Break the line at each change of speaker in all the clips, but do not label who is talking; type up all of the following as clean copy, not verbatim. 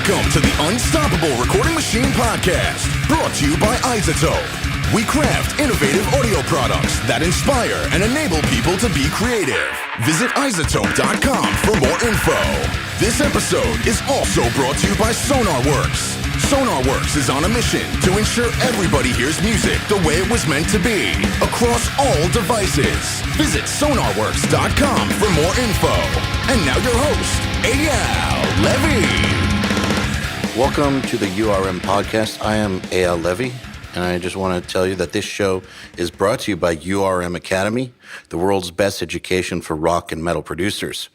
Welcome to the Unstoppable Recording Machine Podcast, brought to you by Isotope. We craft innovative audio products that inspire and enable people to be creative. Visit isotope.com for more info. This episode is also brought to you by SonarWorks. SonarWorks is on a mission to ensure everybody hears music the way it was meant to be, across all devices. Visit sonarworks.com for more info. And now your host, EYAL Levy.
Welcome to the URM podcast. I am EYAL Levy, and I just want to tell you that this show is brought to you by URM Academy, the world's best education for rock and metal producers.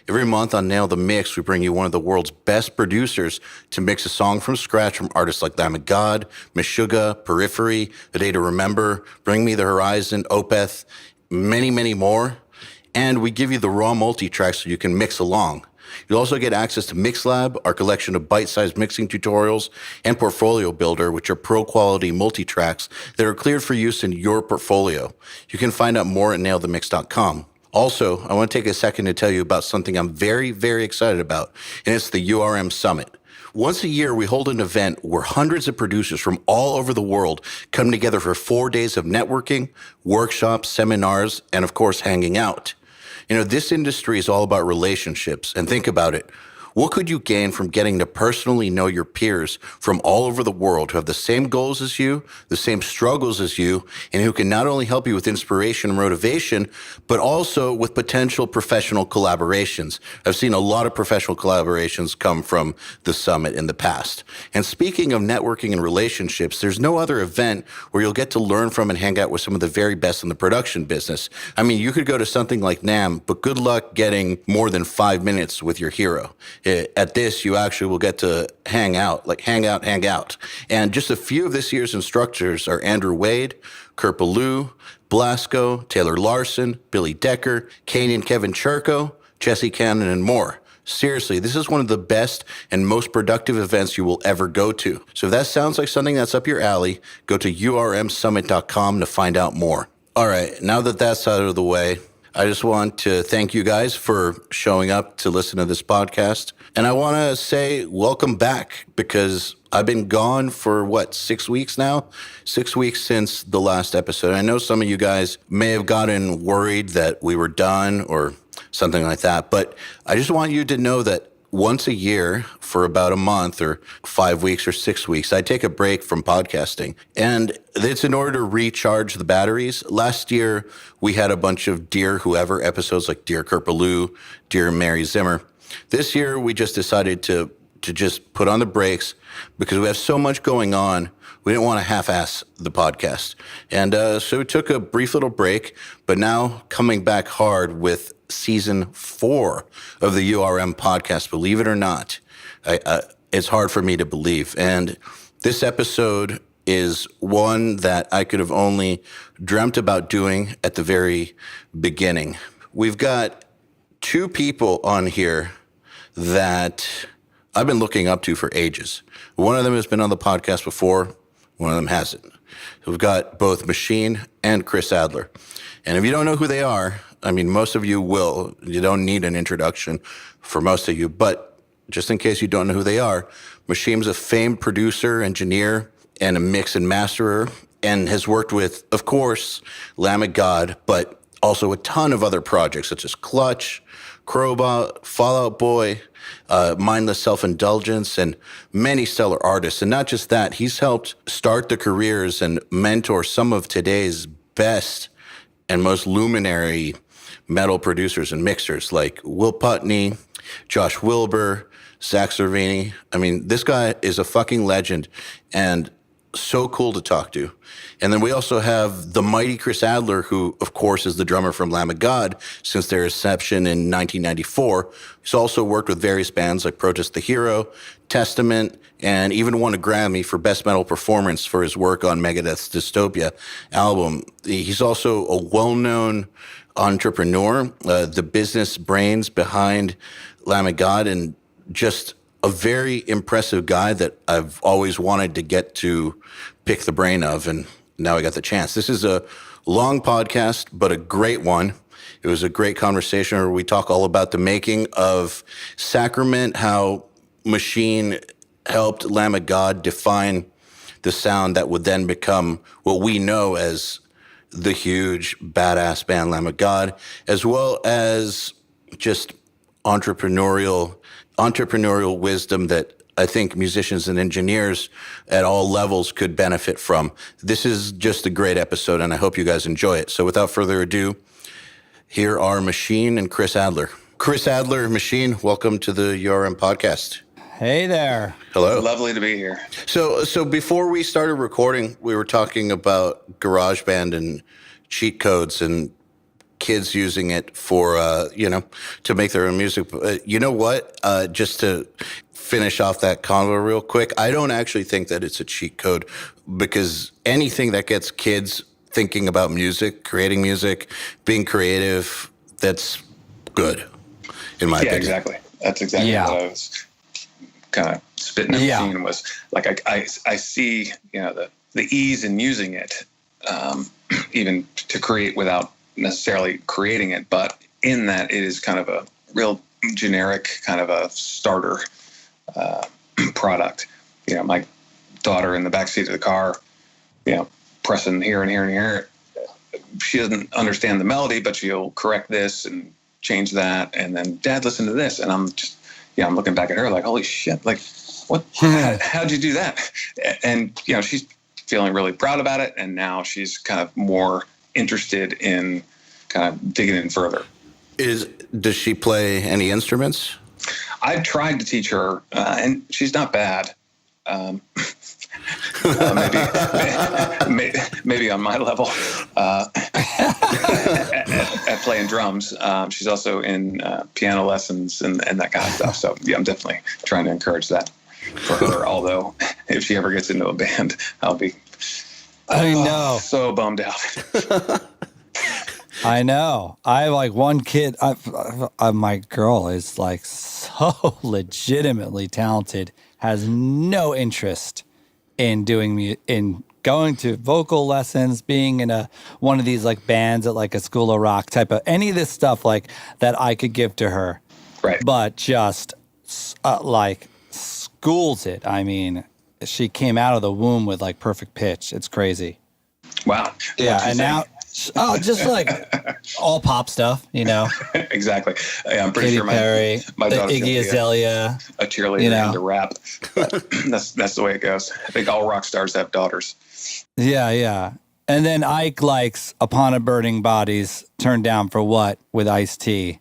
Every month on Nail the Mix, we bring you one of the world's best producers to mix a song from scratch from artists like Lamb of God, Meshuggah, Periphery, A Day to Remember, Bring Me the Horizon, Opeth, many, many more. And we give you the raw multi-tracks so you can mix along. You'll also get access to MixLab, our collection of bite-sized mixing tutorials, and Portfolio Builder, which are pro-quality multi-tracks that are cleared for use in your portfolio. You can find out more at nailthemix.com. Also, I want to take a second to tell you about something I'm very, very excited about, and it's the URM Summit. Once a year, we hold an event where hundreds of producers from all over the world come together for 4 days of networking, workshops, seminars, and of course, hanging out. You know, this industry is all about relationships, and think about it. What could you gain from getting to personally know your peers from all over the world who have the same goals as you, the same struggles as you, and who can not only help you with inspiration and motivation, but also with potential professional collaborations? I've seen a lot of professional collaborations come from the summit in the past. And speaking of networking and relationships, there's no other event where you'll get to learn from and hang out with some of the very best in the production business. I mean, you could go to something like NAMM, but good luck getting more than 5 minutes with your hero. At this, you actually will get to hang out. And just a few of this year's instructors are Andrew Wade, Kurt Ballou, Blasco, Taylor Larson, Billy Decker, Kane and Kevin Cherko, Jesse Cannon, and more. Seriously, this is one of the best and most productive events you will ever go to. So if that sounds like something that's up your alley, go to urmsummit.com to find out more. All right, now that that's out of the way, I just want to thank you guys for showing up to listen to this podcast. And I want to say welcome back, because I've been gone for 6 weeks now? 6 weeks since the last episode. I know some of you guys may have gotten worried that we were done or something like that, but I just want you to know that once a year for about a month or 5 weeks or 6 weeks, I take a break from podcasting. And it's in order to recharge the batteries. Last year, we had a bunch of Dear Whoever episodes, like Dear Kurt Ballou, Dear Mary Zimmer. This year, we just decided to just put on the brakes because we have so much going on. We didn't want to half-ass the podcast. And so we took a brief little break, but now coming back hard with season 4 of the URM podcast, believe it or not. It's hard for me to believe. And this episode is one that I could have only dreamt about doing at the very beginning. We've got 2 people on here that I've been looking up to for ages. One of them has been on the podcast before, one of them hasn't. So we've got both Machine and Chris Adler. And if you don't know who they are, I mean, most of you will. You don't need an introduction for most of you. But just in case you don't know who they are, Machine's a famed producer, engineer, and a mix and masterer, and has worked with, of course, Lamb of God, but also a ton of other projects such as Clutch, Crowbar, Fall Out Boy, Mindless Self-Indulgence, and many stellar artists. And not just that, he's helped start the careers and mentor some of today's best and most luminary metal producers and mixers like Will Putney, Josh Wilbur, Zach Cervini. I mean, this guy is a fucking legend and so cool to talk to. And then we also have the mighty Chris Adler, who, of course, is the drummer from Lamb of God since their inception in 1994. He's also worked with various bands like Protest the Hero, Testament, and even won a Grammy for Best Metal Performance for his work on Megadeth's Dystopia album. He's also a well-known entrepreneur, the business brains behind Lamb of God, and just a very impressive guy that I've always wanted to get to pick the brain of, and now I got the chance. This is a long podcast, but a great one. It was a great conversation where we talk all about the making of Sacrament, how Machine helped Lamb of God define the sound that would then become what we know as the huge badass band Lamb of God, as well as just entrepreneurial wisdom that I think musicians and engineers at all levels could benefit from. This is just a great episode, and I hope you guys enjoy it. So without further ado, here are Machine and Chris Adler. Chris Adler, Machine, welcome to the URM podcast.
Hey there.
Hello.
Lovely to be here.
So before we started recording, we were talking about GarageBand and cheat codes and kids using it for, to make their own music. You know what? Just to finish off that convo real quick, I don't actually think that it's a cheat code, because anything that gets kids thinking about music, creating music, being creative, that's good, in my opinion.
Exactly. That's exactly what I was kind of spitting at the scene, was like, I see, the ease in using it, even to create without necessarily creating it, but in that it is kind of a real generic kind of a starter product. My daughter in the backseat of the car, pressing here and here and here. She doesn't understand the melody, but she'll correct this and change that, and then, Dad, listen to this, and I'm just, I'm looking back at her like, holy shit, like, what? How'd you do that? And she's feeling really proud about it, and now she's kind of more interested in kind of digging in further.
Does she play any instruments?
I've tried to teach her, and she's not bad. Maybe on my level at playing drums. She's also in piano lessons and that kind of stuff. So I'm definitely trying to encourage that for her. Although if she ever gets into a band, I'll be so bummed out.
I know. I have like one kid. My girl is like so legitimately talented, has no interest in going to vocal lessons, being in one of these like bands at like a School of Rock type of any of this stuff like that I could give to her.
Right.
But just like schools it. I mean, she came out of the womb with like perfect pitch. It's crazy.
Wow.
Yeah. And now, just like all pop stuff,
Exactly. I'm pretty
Katy
sure
Perry,
my daughter's
Iggy Azalea,
a cheerleader into rap. But that's the way it goes. I think all rock stars have daughters.
Yeah. And then Ike likes Upon a Burning Bodies, Turned Down for What with Ice-T,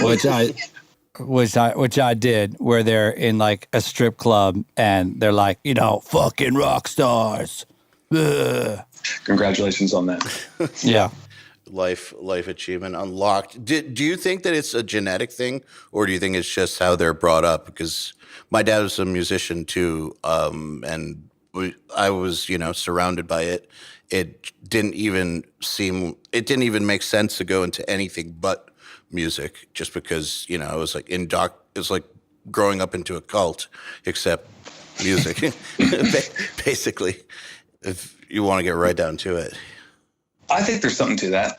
which I did, where they're in like a strip club and they're like, fucking rock stars. Ugh.
Congratulations on that.
Yeah.
Life achievement unlocked. Do you think that it's a genetic thing, or do you think it's just how they're brought up? Because my dad was a musician too, and I was, surrounded by it. It didn't even make sense to go into anything but music, just because, it was like it was like growing up into a cult, except music, basically, if you want to get right down to it.
I think there's something to that,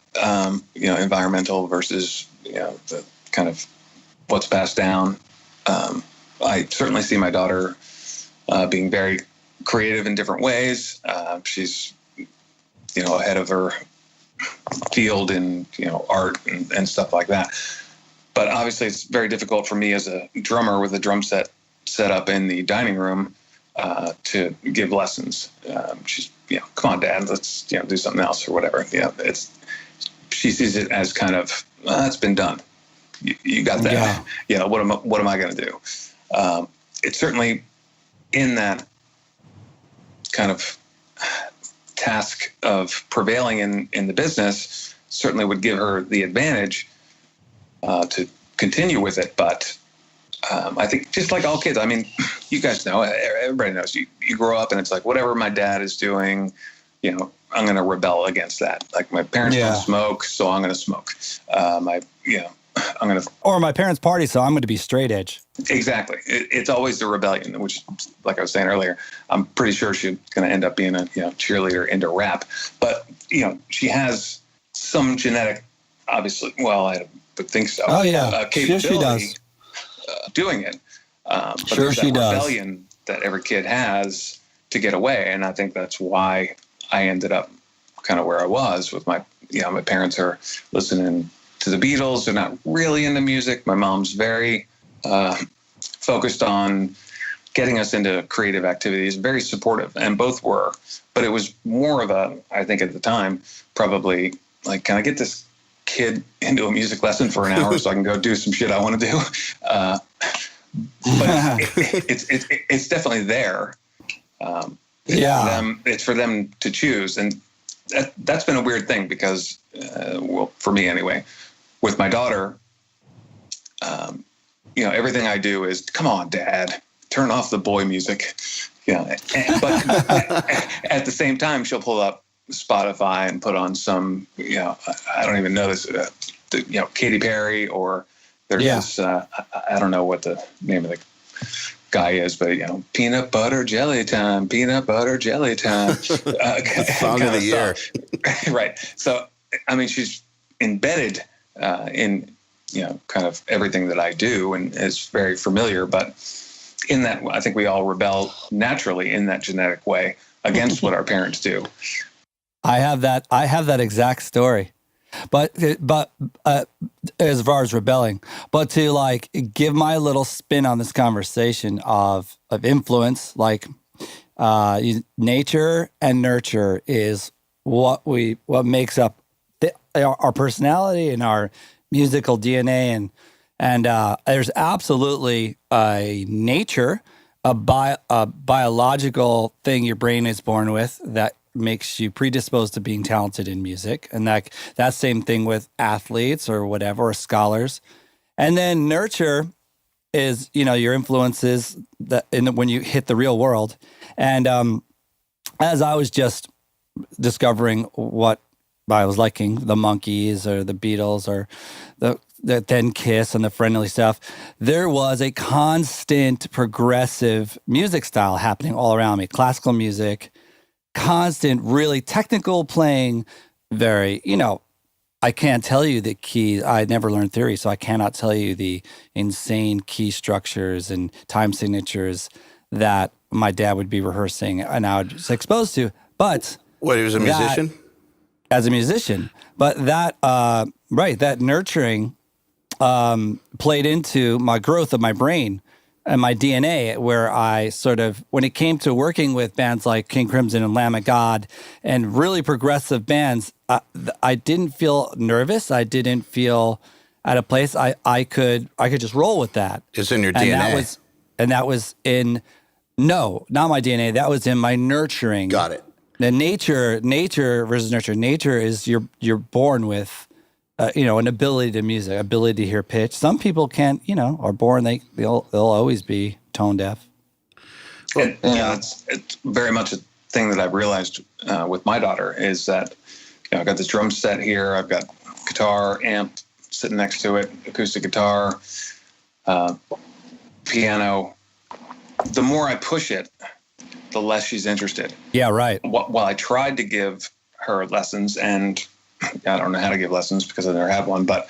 environmental versus, the kind of what's passed down. I certainly see my daughter being very creative in different ways. She's, ahead of her field in, art and stuff like that. But obviously it's very difficult for me as a drummer with a drum set up in the dining room to give lessons. She's, come on, Dad, let's, do something else or whatever. She sees it as kind of, it's been done. You got that. Yeah. What am I going to do? It's certainly in that kind of task of prevailing in the business, certainly would give her the advantage to continue with it. But I think just like all kids, I mean, you guys know, everybody knows, you grow up and it's like, whatever my dad is doing, I'm going to rebel against that. Like my parents don't smoke, so I'm going to smoke. I'm going to...
Or my parents party, so I'm going to be straight edge.
Exactly. It's always the rebellion, which, like I was saying earlier, I'm pretty sure she's going to end up being a cheerleader into rap. But, she has some genetic, obviously, well, I would think so.
Oh, yeah.
Capability
she does.
Doing it. But
Sure,
there's that
she does.
rebellion that every kid has to get away. And I think that's why I ended up kind of where I was with my parents are listening to the Beatles. They're not really into music. My mom's very focused on getting us into creative activities, very supportive, and both were. But it was more of a, I think at the time, probably like, can I get this kid into a music lesson for an hour so I can go do some shit I want to do? But it's definitely there. It's for them to choose. And that's been a weird thing because, for me anyway, with my daughter, everything I do is, come on, Dad, turn off the boy music. But at the same time, she'll pull up Spotify and put on some, I don't even know this, Katy Perry, or there's this, I don't know what the name of the guy is, but peanut butter jelly time, peanut butter jelly time.
Song of the year.
Right. So, I mean, she's embedded in, kind of everything that I do, and is very familiar. But in that, I think we all rebel naturally in that genetic way against what our parents do.
I have that exact story. But as far as rebelling, but to like give my little spin on this conversation of influence, like nature and nurture is what makes up our personality and our musical DNA, and there's absolutely a nature, a biological thing your brain is born with that makes you predisposed to being talented in music. And that same thing with athletes or whatever, or scholars. And then nurture is, your influences when you hit the real world. And as I was just discovering what I was liking, the Monkees or the Beatles or the then Kiss and the Friendly stuff, there was a constant progressive music style happening all around me. Classical music, constant, really technical playing, very, I can't tell you the keys. I never learned theory, so I cannot tell you the insane key structures and time signatures that my dad would be rehearsing and I was exposed to. But
what, he was a musician?
As a musician. But that nurturing played into my growth of my brain and my DNA, where I sort of, when it came to working with bands like King Crimson and Lamb of God and really progressive bands, I didn't feel nervous. I didn't feel out of place. I could just roll with that.
It's in your DNA.
That was in, no, not my DNA. That was in my nurturing.
Got it.
The nature versus nurture. Nature is you're born with, an ability to music, ability to hear pitch. Some people can't, are born, they'll always be tone deaf.
It's very much a thing that I've realized with my daughter is that, I've got this drum set here. I've got guitar, amp sitting next to it, acoustic guitar, piano. The more I push it, the less she's interested.
Yeah, right.
While I tried to give her lessons, and I don't know how to give lessons because I never had one, but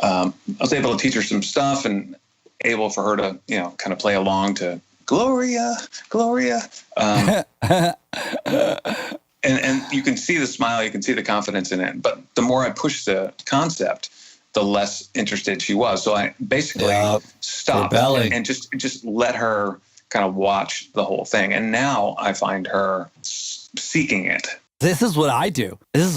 I was able to teach her some stuff and able for her to, kind of play along to Gloria, Gloria. And you can see the smile, you can see the confidence in it. But the more I pushed the concept, the less interested she was. So I basically stopped and just let her kind of watch the whole thing. And now I find her seeking it.
This is what I do. It's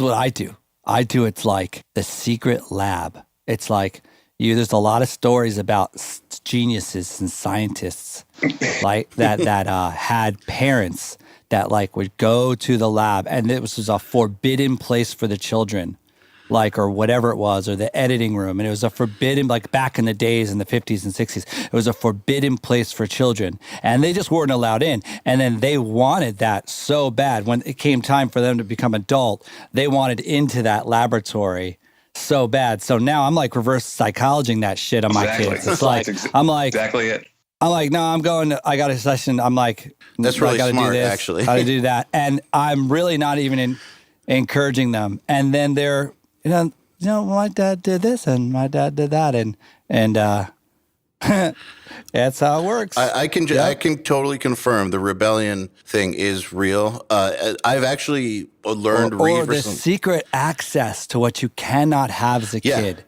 like the secret lab. It's like there's a lot of stories about geniuses and scientists like that had parents that like would go to the lab, and it was a forbidden place for the children, like, or whatever it was, or the editing room. And it was a forbidden, like back in the days in the 50s and 60s, it was a forbidden place for children, and they just weren't allowed in. And then they wanted that so bad. When it came time for them to become adult, they wanted into that laboratory so bad. So now I'm like reverse psychologying that shit on my kids. It's like, I'm like,
exactly it.
I'm like, no, I got a session. I'm like,
that's really
I
smart,
do this,
actually.
I do that. And I'm really not even encouraging them. And then they're, my dad did this and my dad did that. And That's how it works.
I can totally confirm the rebellion thing is real. I've actually learned
or the secret access to what you cannot have as a kid,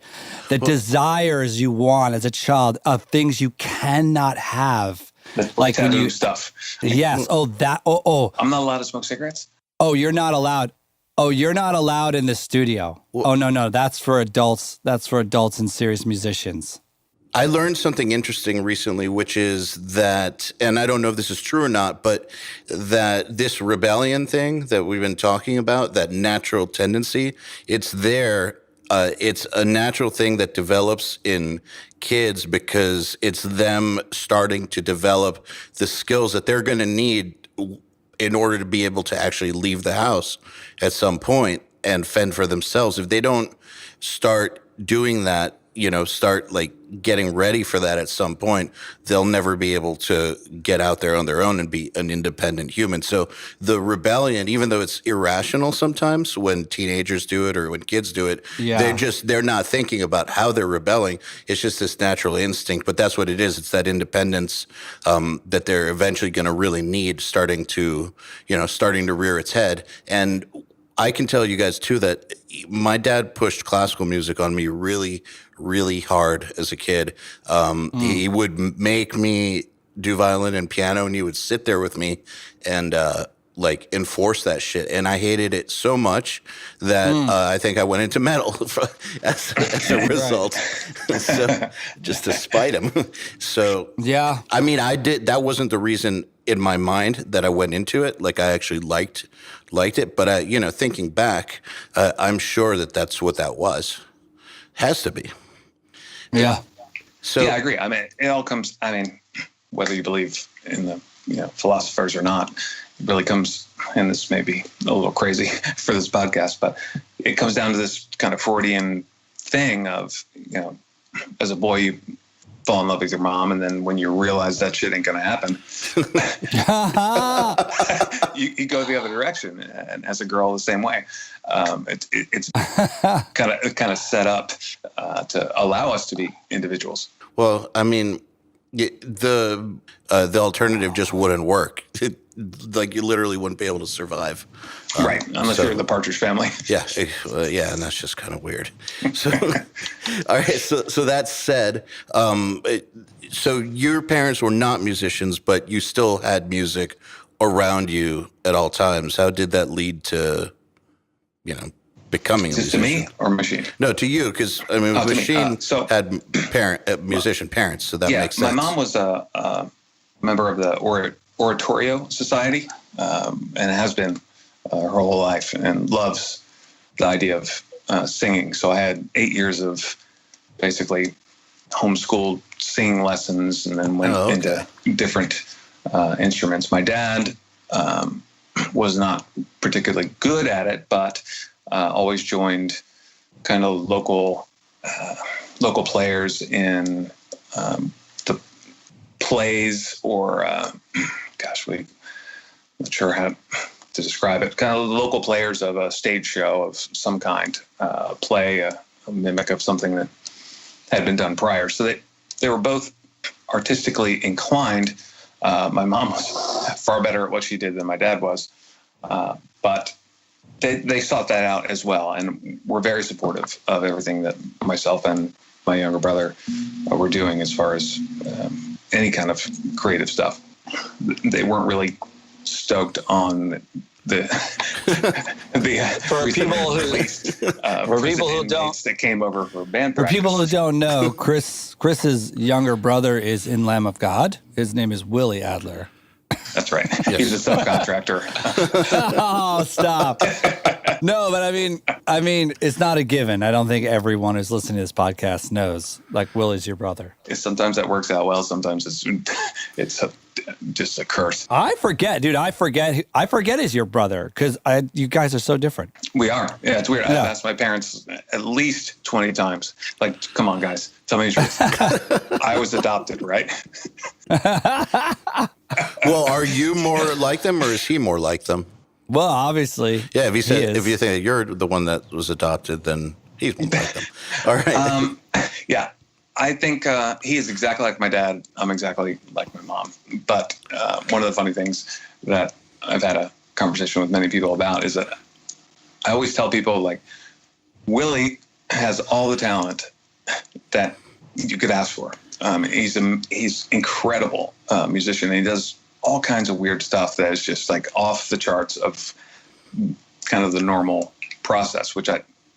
the desires you want as a child of things you cannot have,
like when you stuff.
Yes.
I'm not allowed to smoke cigarettes.
Oh, you're not allowed. Oh, you're not allowed in the studio. Oh, no, that's for adults. That's for adults and serious musicians.
I learned something interesting recently, which is that, and I don't know if this is true or not, but that this rebellion thing that we've been talking about, that natural tendency, it's there. It's a natural thing that develops in kids because it's them starting to develop the skills that they're going to need in order to be able to actually leave the house at some point and fend for themselves. If they don't start doing that, start like getting ready for that at some point, they'll never be able to get out there on their own and be an independent human. So the rebellion, even though it's irrational sometimes when teenagers do it or when kids do it, they're not thinking about how they're rebelling. It's just this natural instinct, but that's what it is. It's that independence that they're eventually going to really need starting to rear its head. And I can tell you guys too that my dad pushed classical music on me really, really hard as a kid. He would make me do violin and piano, and he would sit there with me and enforce that shit. And I hated it so much that I think I went into metal as a result. So just to spite him. So
yeah,
I mean, that wasn't the reason in my mind that I went into it. Like I actually liked it, but thinking back, I'm sure that that's what that was. Has to be.
Yeah.
So
yeah, I agree. I mean, it all comes. I mean, whether you believe in the philosophers or not, it really comes. And this may be a little crazy for this podcast, but it comes down to this kind of Freudian thing of as a boy you fall in love with your mom, and then when you realize that shit ain't gonna happen, you go the other direction. And as a girl, the same way. It's kind of set up to allow us to be individuals.
Well, I mean, the alternative just wouldn't work. Like you literally wouldn't be able to survive,
right? Unless you're in the Partridge Family.
Yeah, and that's just kind of weird. So, all right. So that said, so your parents were not musicians, but you still had music around you at all times. How did that lead to, becoming a musician?
To me or Machine?
No, to you, because I mean, Machine had musician parents, so that makes sense.
My mom was a member of the Oratorio Society, and has been her whole life, and loves the idea of singing. So I had 8 years of basically homeschooled singing lessons, and then went into different instruments. My dad was not particularly good at it, but always joined kind of local players in the plays, or I'm not sure how to describe it. Kind of local players of a stage show of some kind, a play, a mimic of something that had been done prior. So they were both artistically inclined. My mom was far better at what she did than my dad was, but they sought that out as well, and were very supportive of everything that myself and my younger brother were doing as far as any kind of creative stuff. They weren't really stoked on the
for people who don't
that came over for band
for
practice.
people who don't know, Chris's younger brother is in Lamb of God. His name is Willie Adler.
That's right. He's a subcontractor.
Oh, stop. No, but I mean, it's not a given. I don't think everyone who's listening to this podcast knows, like, Willie's your brother.
Sometimes that works out well. Sometimes it's just a curse.
I forget, dude. I forget he's your brother, because you guys are so different.
We are. Yeah, it's weird.
Yeah.
I've asked my parents at least 20 times. Like, come on, guys. Tell me the truth. I was adopted, right?
Well, are you more like them, or is he more like them?
Well, obviously.
Yeah, if you think that you're the one that was adopted, then he's more like them. All right.
Yeah, I think he is exactly like my dad. I'm exactly like my mom. But one of the funny things that I've had a conversation with many people about is that I always tell people, like, Willie has all the talent that you could ask for. He's incredible musician, and he does all kinds of weird stuff that is just like off the charts of kind of the normal process, which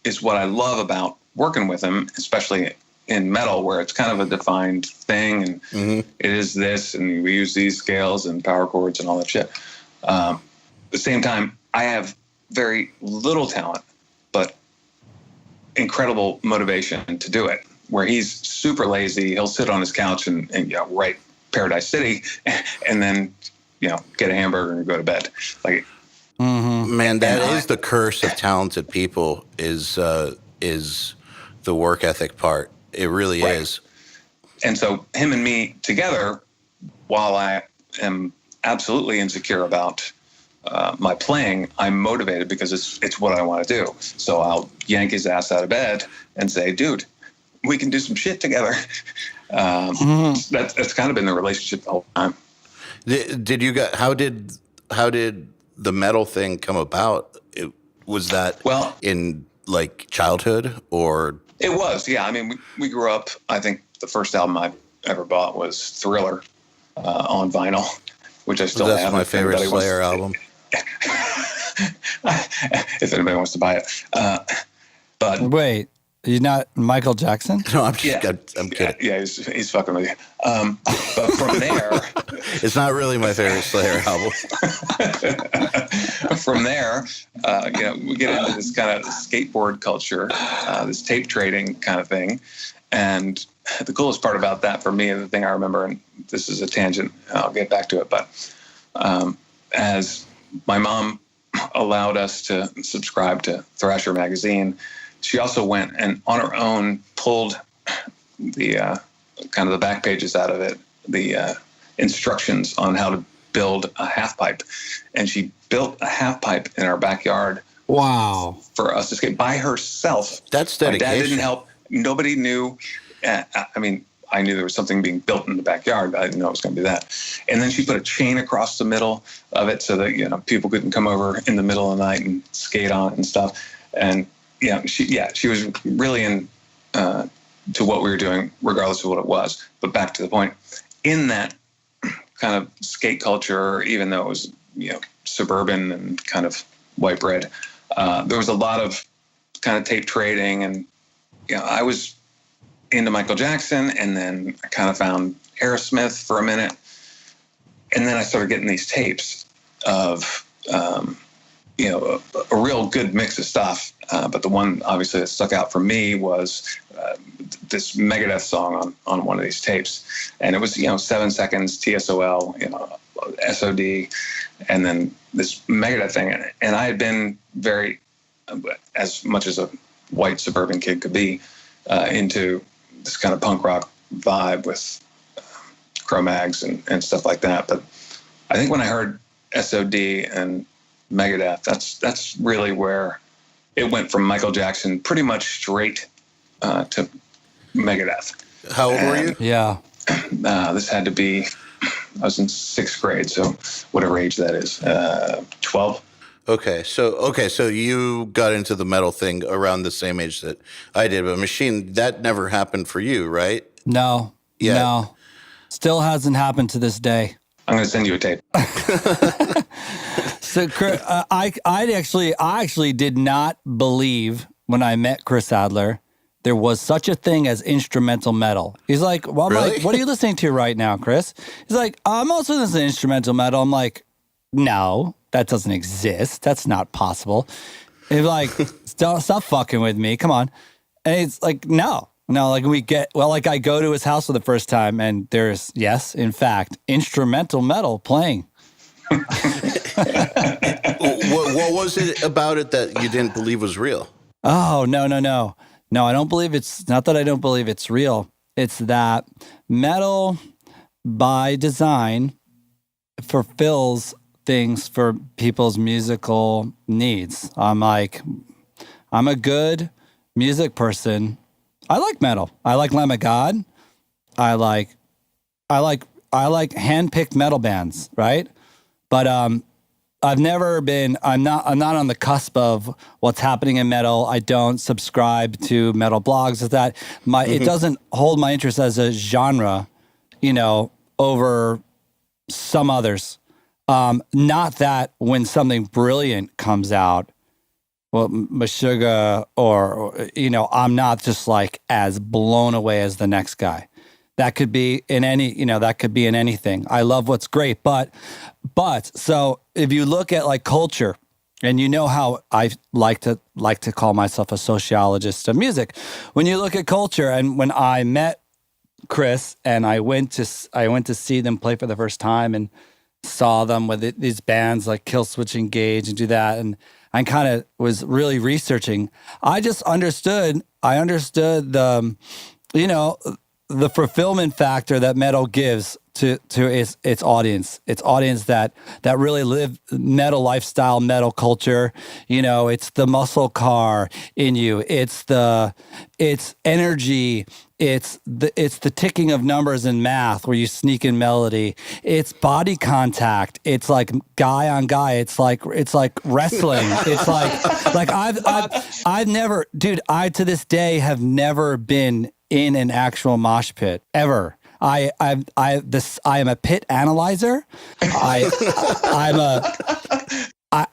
is what I love about working with him, especially in metal, where it's kind of a defined thing, and it is this, and we use these scales and power chords and all that shit. At the same time, I have very little talent, but incredible motivation to do it. Where he's super lazy, he'll sit on his couch and write Paradise City, and then get a hamburger and go to bed. Like,
man, that is the curse of talented people. Is the work ethic part. It really is.
And so him and me together, while I am absolutely insecure about my playing, I'm motivated because it's what I want to do. So I'll yank his ass out of bed and say, dude, we can do some shit together. That's kind of been the relationship the whole time.
Did you guys, how did the metal thing come about? Was that in like childhood or?
It was, yeah. I mean, we grew up, I think the first album I ever bought was Thriller on vinyl, which I still have.
That's my favorite Slayer album.
If anybody wants to buy it. But
wait, you're not Michael Jackson?
No, I'm kidding.
Yeah, he's fucking with you. But from there,
it's not really my favorite Slayer album.
From there, we get into this kind of skateboard culture, this tape trading kind of thing, and the coolest part about that for me, and the thing I remember, and this is a tangent, I'll get back to it, but as my mom allowed us to subscribe to Thrasher magazine, she also went and on her own pulled the kind of the back pages out of it, the instructions on how to build a half pipe. And she built a half pipe in our backyard.
Wow.
For us to skate by herself.
That's dedication.
My dad didn't help. Nobody knew. I mean, I knew there was something being built in the backyard. I didn't know it was going to be that. And then she put a chain across the middle of it so that, people couldn't come over in the middle of the night and skate on it and stuff. And she was really in to what we were doing, regardless of what it was. But back to the point, in that kind of skate culture, even though it was suburban and kind of white bread, there was a lot of kind of tape trading, and I was into Michael Jackson, and then I kind of found Aerosmith for a minute, and then I started getting these tapes of a real good mix of stuff. But the one obviously that stuck out for me was this Megadeth song on one of these tapes. And it was, 7 seconds, TSOL, SOD, and then this Megadeth thing. And I had been very, as much as a white suburban kid could be, into this kind of punk rock vibe with Cro-Mags and stuff like that. But I think when I heard SOD and Megadeth, that's really where it went from Michael Jackson pretty much straight to Megadeth.
How old were you?
Yeah.
This had to be, I was in 6th grade, so whatever age that is, 12.
Okay, so you got into the metal thing around the same age that I did, but Machine, that never happened for you, right?
No.
Yeah.
No. Still hasn't happened to this day.
I'm going to send you a tape.
So I actually did not believe when I met Chris Adler there was such a thing as instrumental metal. He's like, well, I'm
Really?
like, what are you listening to right now, Chris? He's like, I'm also listening to instrumental metal. I'm like, no, that doesn't exist. That's not possible. He's like, stop fucking with me. Come on. And it's like, no, like I go to his house for the first time and there's, yes, in fact, instrumental metal playing.
What was it about it that you didn't believe was real?
Oh, no. No, I don't believe it's not that I don't believe it's real. It's that metal by design fulfills things for people's musical needs. I'm a good music person. I like metal. I like Lamb of God. I like hand-picked metal bands, right? But I'm not on the cusp of what's happening in metal. I don't subscribe to metal blogs. It doesn't hold my interest as a genre, over some others. Not that when something brilliant comes out, well, Meshuggah I'm not just like as blown away as the next guy. That could be in anything. I love what's great, but so if you look at like culture, and how I like to call myself a sociologist of music, when you look at culture, and when I met Chris and I went to see them play for the first time and saw them with these bands like Killswitch Engage and do that, and I kind of was really researching. I just understood. I understood the fulfillment factor that metal gives to its audience that really live metal lifestyle, metal culture. It's the muscle car in you. It's energy. It's the ticking of numbers in math where you sneak in melody. It's body contact. It's like guy on guy. It's like wrestling. It's like I've never, dude. I to this day have never been in an actual mosh pit ever. I am a pit analyzer. I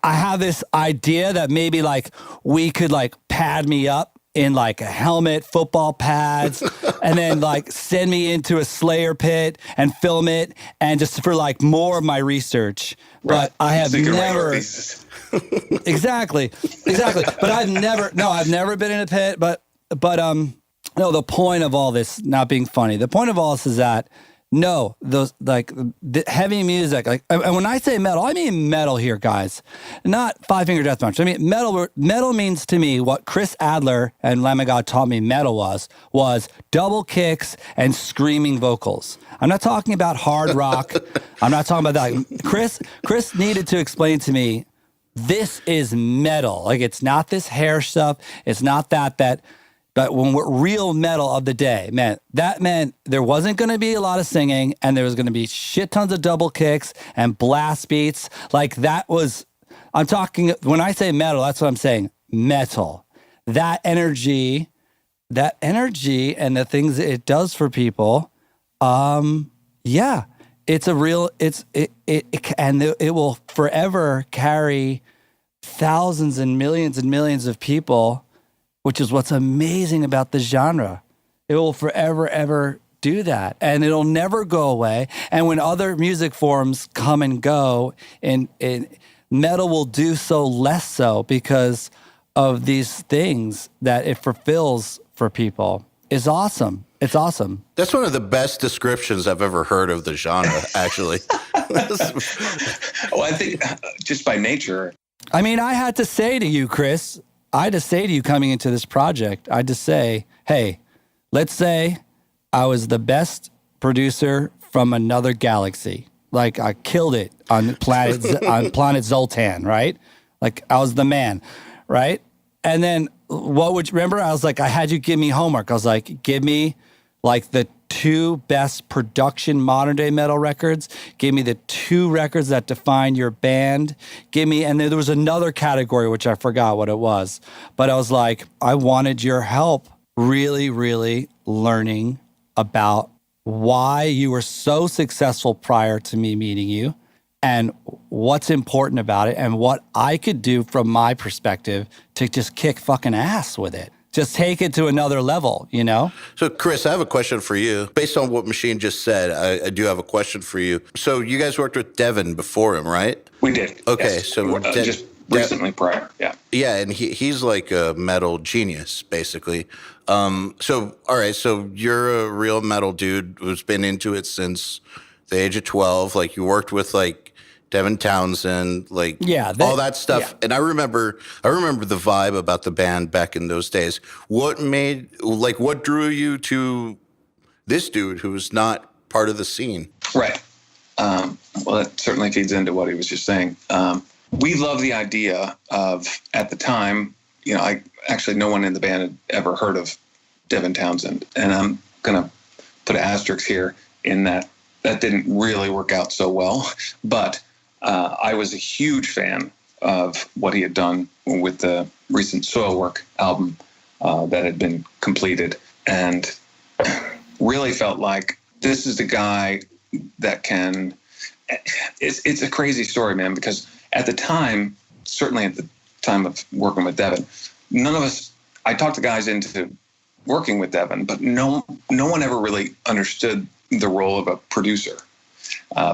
have this idea that maybe like we could like pad me up in like a helmet, football pads, and then like send me into a Slayer pit and film it, and just for like more of my research. Right. But I have never. Exactly. But I've never been in a pit. But no, the point of all this, not being funny, the point of all this is that those like the heavy music, like, and when I say metal, I mean metal here, guys, not Five Finger Death Punch. I mean metal. Metal means to me what Chris Adler and Lamb of God taught me metal was double kicks and screaming vocals. I'm not talking about hard rock. I'm not talking about that. Chris needed to explain to me, this is metal. Like, it's not this hair stuff. It's not that. But when we're real metal of the day, man, that meant there wasn't going to be a lot of singing, and there was going to be shit tons of double kicks and blast beats. Like, that was, I'm talking, when I say metal, that's what I'm saying, metal. That energy and the things it does for people, yeah, it's a real, it will forever carry thousands and millions of people, which is what's amazing about the genre. It will forever, ever do that. And it'll never go away. And when other music forms come and go, and metal will do so less so because of these things that it fulfills for people. Is awesome. It's awesome.
That's one of the best descriptions I've ever heard of the genre, actually.
Well, I think just by nature.
I mean, I had to say to you, Chris, coming into this project, I had to say, hey, let's say I was the best producer from another galaxy. Like, I killed it on planet Zoltan, right? Like, I was the man, right? And then remember, I was like, I had you give me homework. I was like, give me like the 2 best production modern day metal records. Give me the 2 records that define your band. And then there was another category, which I forgot what it was. But I was like, I wanted your help really, really learning about why you were so successful prior to me meeting you, and what's important about it, and what I could do from my perspective to just kick fucking ass with it. Just take it to another level,
So, Chris, I have a question for you. Based on what Machine just said, I do have a question for you. So you guys worked with Devin before him, right?
We did.
Okay,
yes.
so
just recently prior, yeah.
Yeah, and he's like a metal genius, basically. So, all right, so you're a real metal dude who's been into it since the age of 12. Like, you worked with, like, Devin Townsend, like, all that stuff. Yeah. And I remember the vibe about the band back in those days. What drew you to this dude who's not part of the scene?
Right. Well, that certainly feeds into what he was just saying. We love the idea of, at the time, no one in the band had ever heard of Devin Townsend. And I'm going to put an asterisk here in that didn't really work out so well. But I was a huge fan of what he had done with the recent Soilwork album that had been completed, and really felt like this is the guy that can. It's a crazy story, man, because at the time, certainly at the time of working with Devin, none of us, I talked the guys into working with Devin, but no one ever really understood the role of a producer.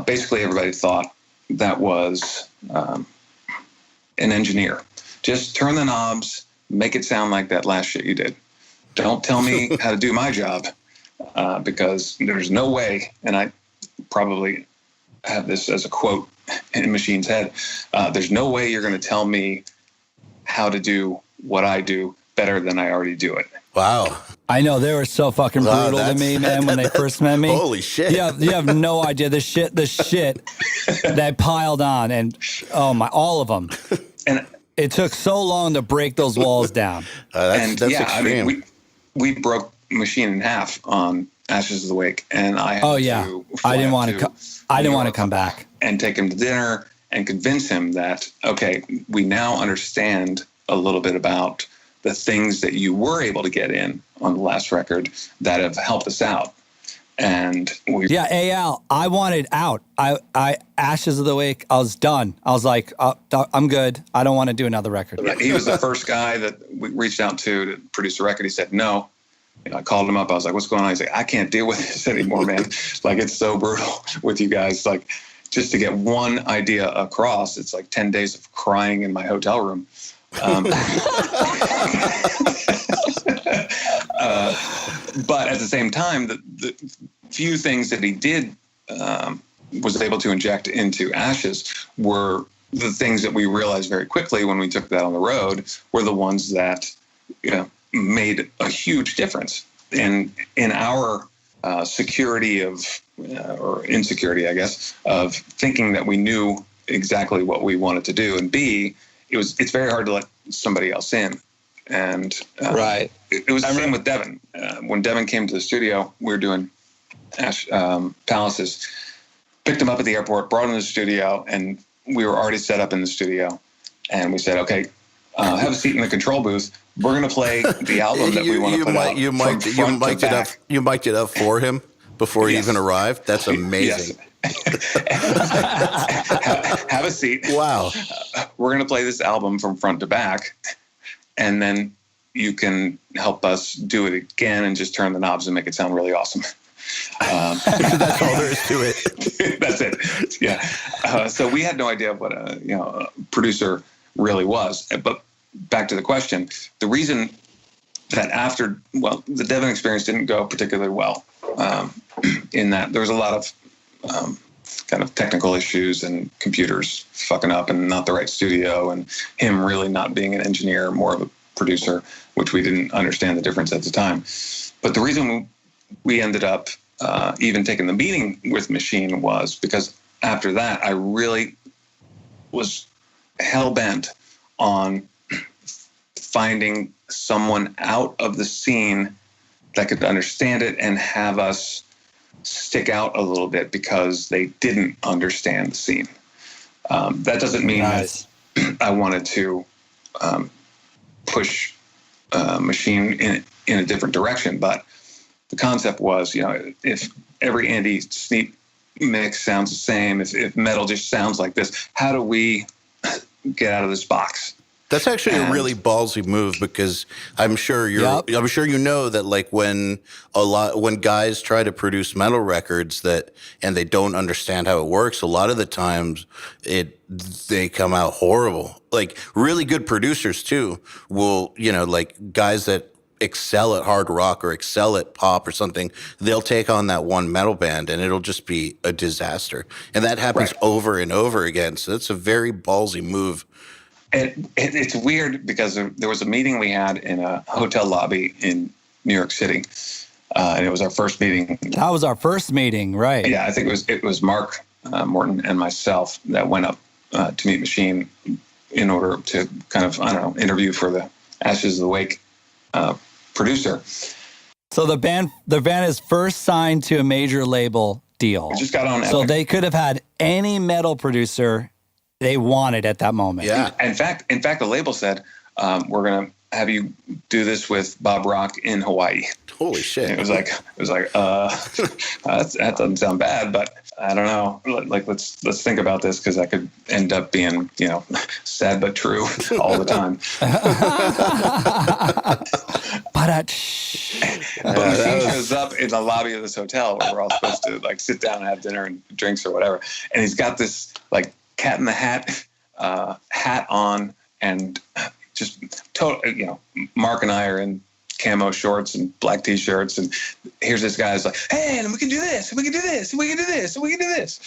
Basically, everybody thought that was an engineer. Just turn the knobs, make it sound like that last shit you did. Don't tell me how to do my job, because there's no way, and I probably have this as a quote in Machine's head, there's no way you're going to tell me how to do what I do better than I already do it.
Wow.
I know, they were so fucking brutal to me, man, when they first met me.
Holy shit.
You have no idea the shit that piled on, and all of them.
And
it took so long to break those walls down.
That's extreme.
I mean, we broke Machine in half on Ashes of the Wake, and I had to
I didn't want to come back
and take him to dinner and convince him that, okay, we now understand a little bit about the things that you were able to get in on the last record that have helped us out. And
EYAL, I wanted out. I Ashes of the Wake, I was done. I was like, I'm good. I don't want to do another record.
He was the first guy that we reached out to produce a record. He said no. I called him up. I was like, what's going on? He's like, I can't deal with this anymore, man. Like, it's so brutal with you guys. Like, just to get one idea across, it's like 10 days of crying in my hotel room. But at the same time, the few things that he did was able to inject into Ashes were the things that we realized very quickly when we took that on the road were the ones that made a huge difference in our security of or insecurity, I guess, of thinking that we knew exactly what we wanted to do, and B, it's very hard to let somebody else in. And
right,
it was the same with Devin. When Devin came to the studio, we were doing Palaces. Picked him up at the airport, brought him to the studio, and we were already set up in the studio. And we said, okay, have a seat in the control booth. We're going to play the album that we want to put out.
You mic'd it up for him before he even arrived. That's amazing.
Have a seat.
Wow.
We're going to play this album from front to back, and then you can help us do it again and just turn the knobs and make it sound really awesome.
That's all there is to it.
That's it. Yeah. So we had no idea what a producer really was. But back to the question, the reason that the Devin experience didn't go particularly well, in that there was a lot of kind of technical issues and computers fucking up and not the right studio, and him really not being an engineer, more of a producer, which we didn't understand the difference at the time. But the reason we ended up even taking the meeting with Machine was because after that, I really was hell-bent on finding someone out of the scene that could understand it and have us stick out a little bit because they didn't understand the scene. That doesn't mean that I wanted to push Machine in a different direction, but the concept was, if every Andy Sneap mix sounds the same, if metal just sounds like this, how do we get out of this box?
That's actually a really ballsy move, because I'm sure I'm sure you know that, like, when guys try to produce metal records and they don't understand how it works, a lot of the times they come out horrible. Like, really good producers too will, like guys that excel at hard rock or excel at pop or something, they'll take on that one metal band and it'll just be a disaster. And that happens over and over again. So that's a very ballsy move.
And it's weird because there was a meeting we had in a hotel lobby in New York City, and it was our first meeting.
That was our first meeting, right?
Yeah, I think it was Mark Morton and myself that went up to meet Machine in order to kind of, interview for the Ashes of the Wake producer.
So the band is first signed to a major label deal.
We just got on
So
Epic.
they could have had any metal producer they wanted at that moment.
Yeah.
In fact, the label said, we're going to have you do this with Bob Rock in Hawaii.
Holy shit.
It was like, that doesn't sound bad, but I don't know. Like, let's think about this, because that could end up being, sad but true all the time. But Machine shows up in the lobby of this hotel where we're all supposed to like sit down and have dinner and drinks or whatever, and he's got this like Cat in the Hat hat on, and just total. Mark and I are in camo shorts and black t-shirts, and here's this guy who's like, hey, and we can do this, and we can do this, and we can do this, and we can do this.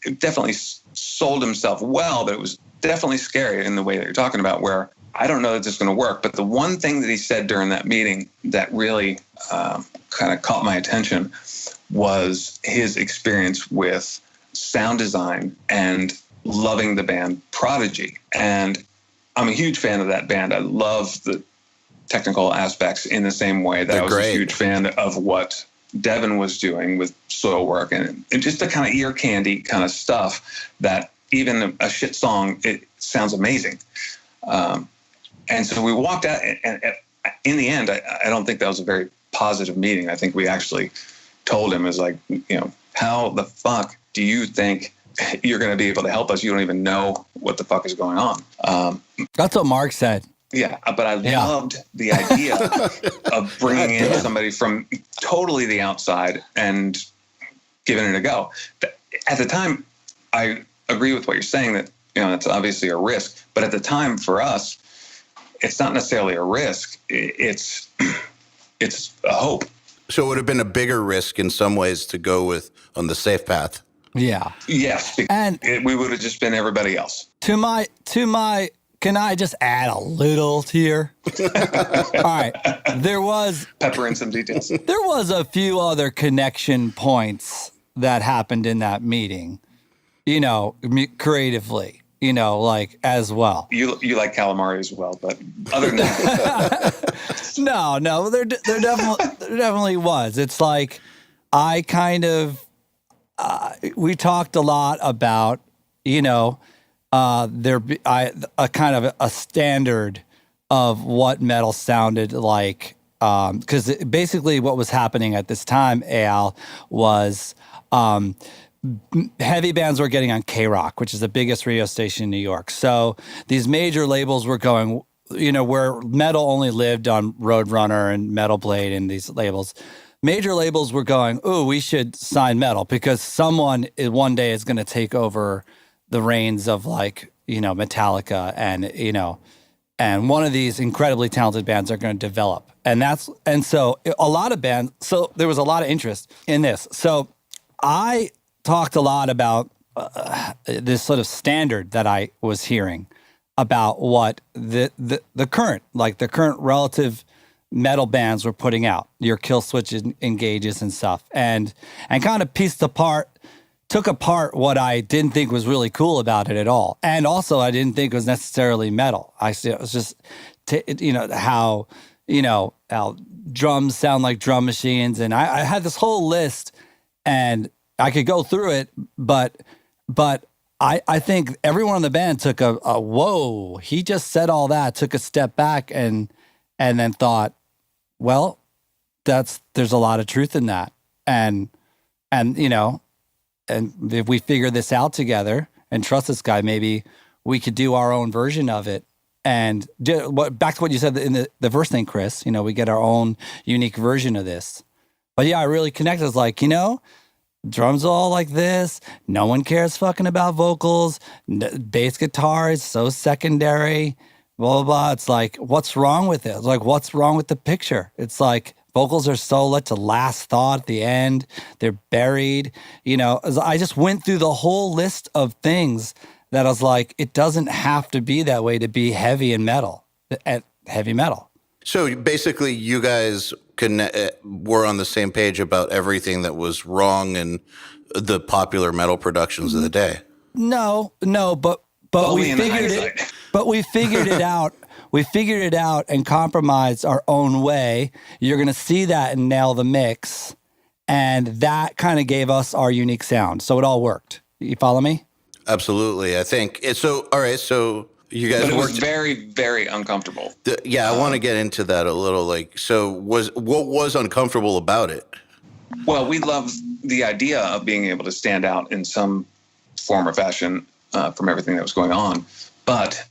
It definitely sold himself well, but it was definitely scary in the way that you're talking about, where I don't know that this is going to work. But the one thing that he said during that meeting that really kind of caught my attention was his experience with sound design and loving the band Prodigy. And I'm a huge fan of that band. I love the technical aspects in the same way that I was a huge fan of what Devin was doing with Soilwork, and just the kind of ear candy kind of stuff that even a shit song, it sounds amazing. And so we walked out, and in the end, I don't think that was a very positive meeting. I think we actually told him, is like, how the fuck do you think you're going to be able to help us? You don't even know what the fuck is going on.
That's what Mark said.
Yeah, but I loved the idea of bringing in somebody from totally the outside and giving it a go. At the time, I agree with what you're saying, that it's obviously a risk. But at the time, for us, it's not necessarily a risk. It's a hope.
So it would have been a bigger risk in some ways to go on the safe path.
Yeah.
Yes,
and
we would have just been everybody else.
To my. Can I just add a little here? All right. There was
pepper in some details.
There was a few other connection points that happened in that meeting, creatively, like as well.
You like calamari as well, but other than that.
No, there definitely was. It's like I kind of, we talked a lot about, a kind of a standard of what metal sounded like, because basically what was happening at this time, EYAL, was heavy bands were getting on K-Rock, which is the biggest radio station in New York. So these major labels were going, where metal only lived on Roadrunner and Metal Blade and these labels. Major labels were going, ooh, we should sign metal, because someone one day is going to take over the reins of Metallica, and one of these incredibly talented bands are going to develop. And so a lot of bands, so there was a lot of interest in this. So I talked a lot about this sort of standard that I was hearing about what the current relative metal bands were putting out, your Kill Switch Engages and stuff, and kind of took apart what I didn't think was really cool about it at all. And also I didn't think it was necessarily metal. It was just, how drums sound like drum machines. And I had this whole list, and I could go through it, but I think everyone in the band took a whoa, he just said all that, took a step back and then thought, well, there's a lot of truth in that. And if we figure this out together and trust this guy, maybe we could do our own version of it. And back to what you said in the first thing, Chris, we get our own unique version of this. But yeah, I really connected. It's like, drums all like this. No one cares fucking about vocals. Bass guitar is so secondary, blah, blah, blah. It's like, what's wrong with it? It's like, what's wrong with the picture? It's like, vocals are so let to last thought at the end. They're buried. I just went through the whole list of things that I was like, it doesn't have to be that way to be heavy metal.
So basically you guys were on the same page about everything that was wrong in the popular metal productions of the day.
No, but we figured it. But we figured it out. we figured it out and compromised our own way. You're going to see that in Nail the Mix. And that kind of gave us our unique sound. So it all worked. You follow me?
Absolutely. I think it's so. All right. So you guys
But it was
worked.
very, very uncomfortable.
Yeah, I want to get into that a little. Like, so what was uncomfortable about it?
Well, we love the idea of being able to stand out in some form or fashion from everything that was going on. But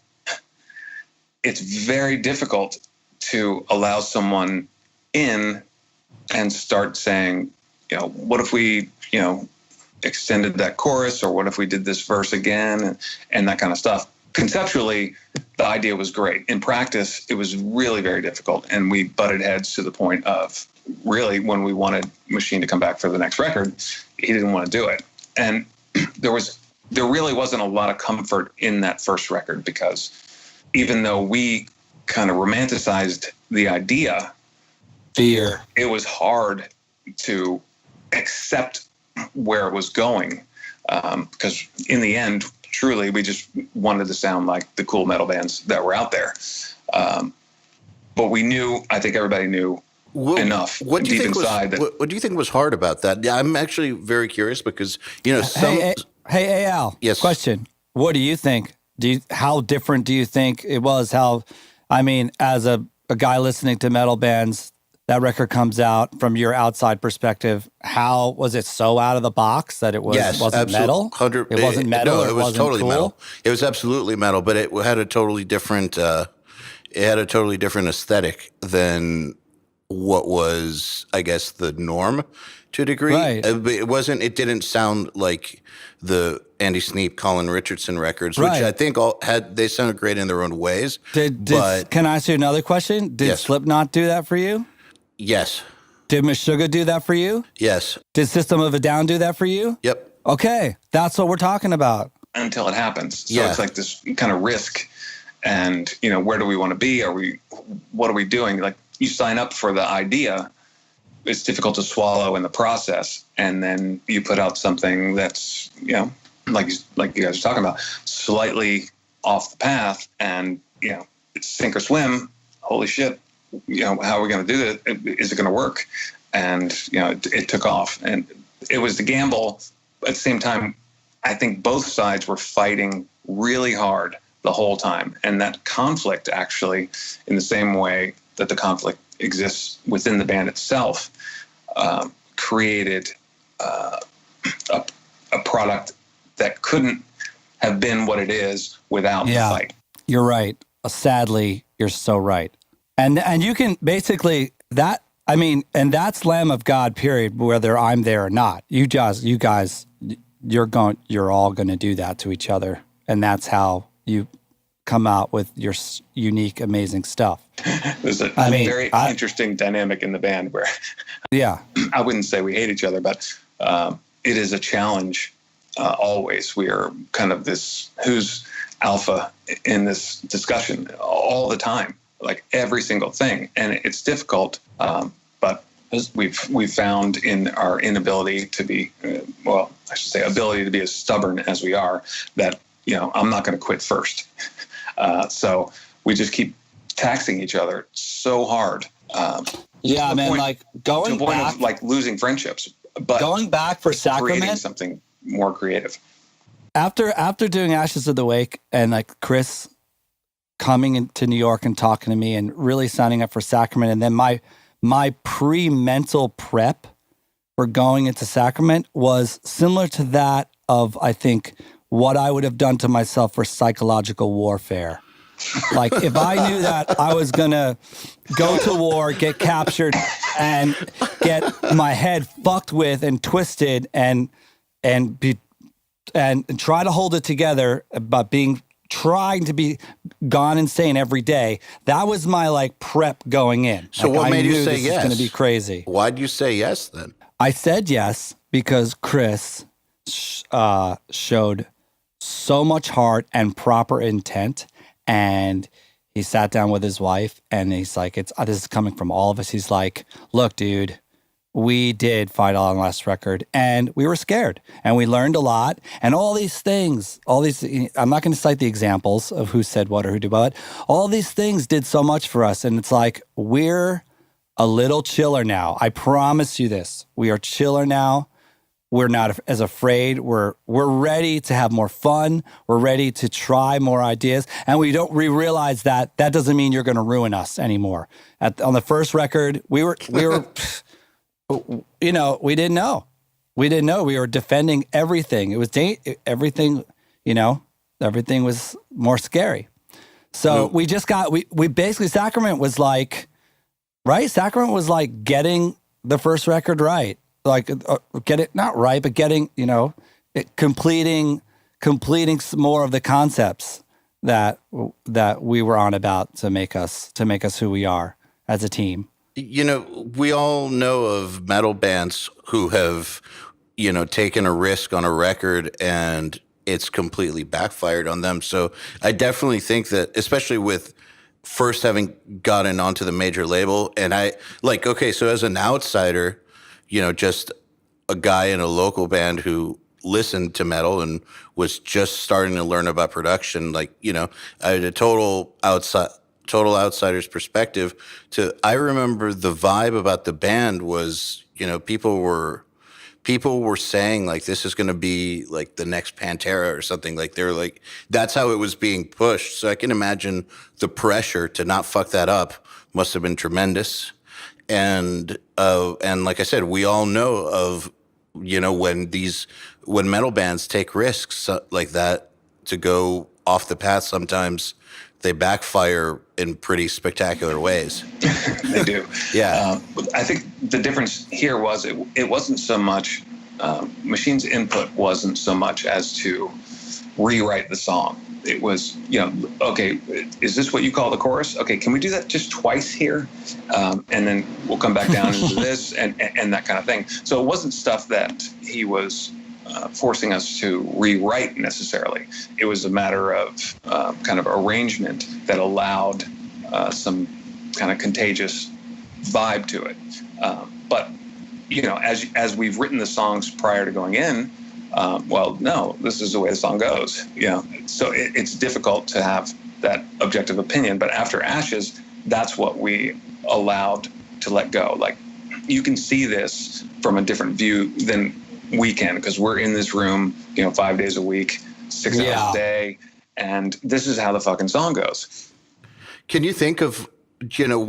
it's very difficult to allow someone in and start saying, what if we, extended that chorus, or what if we did this verse again, and that kind of stuff. Conceptually, the idea was great. In practice, it was really very difficult, and we butted heads to the point of really when we wanted Machine to come back for the next record, he didn't want to do it. And there really wasn't a lot of comfort in that first record, because even though we kind of romanticized the idea,
Fear.
it was hard to accept where it was going, because in the end, truly, we just wanted to sound like the cool metal bands that were out there. But we knew, I think everybody knew enough
What do you
deep
think
inside
was, what do you think was hard about that? Yeah, I'm actually very curious because, some...
Hey, Al.
Yes.
Question. What do you think? How different do you think it was? As a guy listening to metal bands, that record comes out from your outside perspective. How was it so out of the box that it wasn't metal? It wasn't metal.
No, it was
wasn't
totally
cool?
metal. It was absolutely metal, but it had a totally different. It had a totally different aesthetic than what was, I guess, the norm to a degree.
Right.
It wasn't. It didn't sound like the Andy Sneap, Colin Richardson records, which
Right.
I think they sounded great in their own ways.
Can I ask you another question? Did
Yes.
Slipknot do that for you?
Yes.
Did Meshuggah do that for you?
Yes.
Did System of a Down do that for you?
Yep.
Okay, that's what we're talking about.
until it happens. So
Yeah.
it's like this kind of risk, and where do we want to be? What are we doing? Like, you sign up for the idea, it's difficult to swallow in the process, and then you put out something that's like you guys are talking about, slightly off the path, and it's sink or swim. Holy shit! How are we going to do that? Is it going to work? And it took off, and it was the gamble. At the same time, I think both sides were fighting really hard the whole time, and that conflict, actually, in the same way that the conflict exists within the band itself, created a product that couldn't have been what it is without the fight.
You're right. Sadly, you're so right. And you can basically and that's Lamb of God, period, whether I'm there or not. You guys, you're all going to do that to each other. And that's how you come out with your unique, amazing stuff.
There's a very interesting dynamic in the band where I wouldn't say we hate each other, but it is a challenge always. We are kind of who's alpha in this discussion all the time, like every single thing. And it's difficult, but we've found in our inability to be, ability to be as stubborn as we are, that, I'm not going to quit first. So we just keep taxing each other so hard.
Going back,
of like losing friendships, but
going back for Sacrament,
creating something more creative.
After doing Ashes of the Wake and like Chris coming into New York and talking to me and really signing up for Sacrament, and then my pre-mental prep for going into Sacrament was similar to that of, I think, what I would have done to myself for psychological warfare. Like, if I knew that I was going to go to war, get captured, and get my head fucked with and twisted and try to hold it together, but trying to be gone insane every day, that was my like prep going in.
So
like,
what made you say
this
yes?
It's going to be crazy.
Why'd you say yes then?
I said yes because Chris showed so much heart and proper intent, and he sat down with his wife and he's like, this is coming from all of us. He's like, look, dude, we did fight on last record, and we were scared, and we learned a lot, and all these things, I'm not going to cite the examples of who said what or who did what. All these things did so much for us, and it's like, we're a little chiller now. I promise you this. We are chiller now. We're not as afraid. We're ready to have more fun. We're ready to try more ideas. And we realize that doesn't mean you're going to ruin us anymore. On the first record, we were, you know, we didn't know. We didn't know. We were defending everything. It was everything, you know, everything was more scary. So we basically, Sacrament was like, right? Sacrament was like getting the first record right. Like get it not right, but getting, you know, completing some more of the concepts that we were on about to make us who we are as a team.
You know, we all know of metal bands who have, you know, taken a risk on a record and it's completely backfired on them. So I definitely think that, especially with first having gotten onto the major label, and so as an outsider, you know, just a guy in a local band who listened to metal and was just starting to learn about production, like, you know, I had a total outsider's perspective I remember the vibe about the band was, you know, people were saying like, this is going to be like the next Pantera or something. Like they're like, that's how it was being pushed. So I can imagine the pressure to not fuck that up must have been tremendous. And like I said, we all know of, you know, when metal bands take risks like that to go off the path, sometimes they backfire in pretty spectacular ways.
They do.
Yeah.
I think the difference here was it wasn't so much, Machine's input wasn't so much as to rewrite the song. It was, you know, okay, is this what you call the chorus? Okay, can we do that just twice here? And then we'll come back down into this and that kind of thing. So it wasn't stuff that he was forcing us to rewrite necessarily. It was a matter of kind of arrangement that allowed some kind of contagious vibe to it. But, you know, as we've written the songs prior to going in, well, no, this is the way the song goes. You know, so it's difficult to have that objective opinion. But after Ashes, that's what we allowed to let go. Like, you can see this from a different view than we can, because we're in this room, you know, 5 days a week, 6 hours a day, and this is how the fucking song goes.
Can you think of, you know,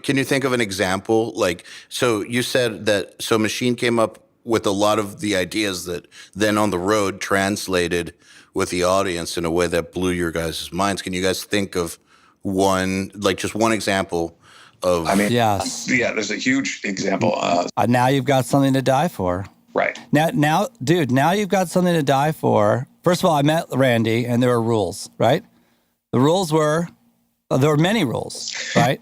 can you think of an example? Like, so you said that, so Machine came up with a lot of the ideas that then on the road translated with the audience in a way that blew your guys' minds. Can you guys think of one, like just one example of?
I mean,
yes.
Yeah, there's a huge example.
Now you've got something to die for.
Right.
Now, dude, now you've got something to die for. First of all, I met Randy and there were rules, right? The rules were, there were many rules, right?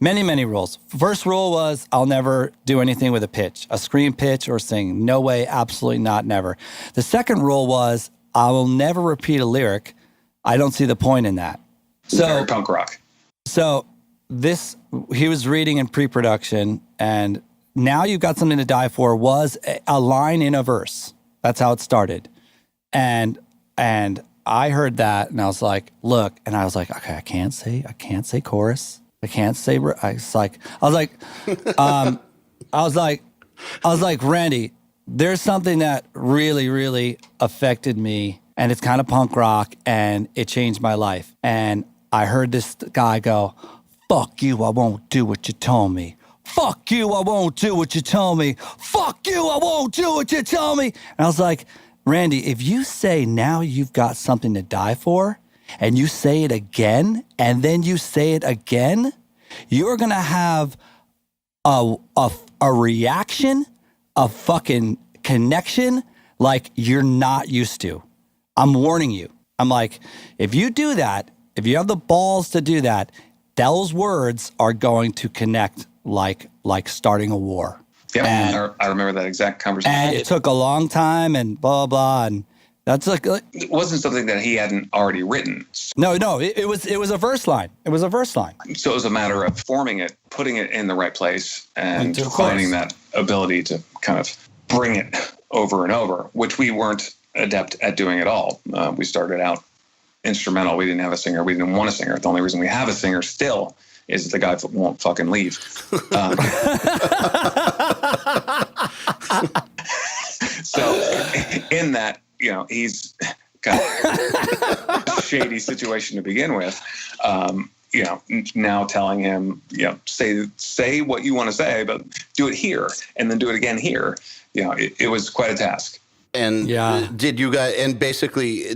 Many rules. First rule was I'll never do anything with a pitch, a scream pitch or sing. No way, absolutely not, never. The second rule was I will never repeat a lyric. I don't see the point in that.
So very punk rock.
So he was reading in pre-production, and now you've got something to die for was a line in a verse. That's how it started. And I heard that and I was like, look, and I was like, okay, I can't say chorus. I can't say, I was like, Randy, there's something that really, really affected me, and it's kind of punk rock, and it changed my life. And I heard this guy go, fuck you, I won't do what you told me. Fuck you, I won't do what you told me. Fuck you, I won't do what you told me. And I was like, Randy, if you say now you've got something to die for, and you say it again, and then you say it again, you're going to have a reaction, a fucking connection like you're not used to. I'm warning you. I'm like, if you do that, if you have the balls to do that, those words are going to connect like starting a war.
Yeah, I remember that exact conversation.
And it took a long time and blah, blah, blah. That's like
It wasn't something that he hadn't already written.
no, it was a verse line. It was a verse line.
So it was a matter of forming it, putting it in the right place, and
Of course.
finding that ability to kind of bring it over and over, which we weren't adept at doing at all. We started out instrumental. We didn't have a singer. We didn't want a singer. The only reason we have a singer still is the guy won't fucking leave. So in that, he's kind of a shady situation to begin with. Now telling him, say what you want to say, but do it here and then do it again here. It was quite a task.
And did you guys, and basically,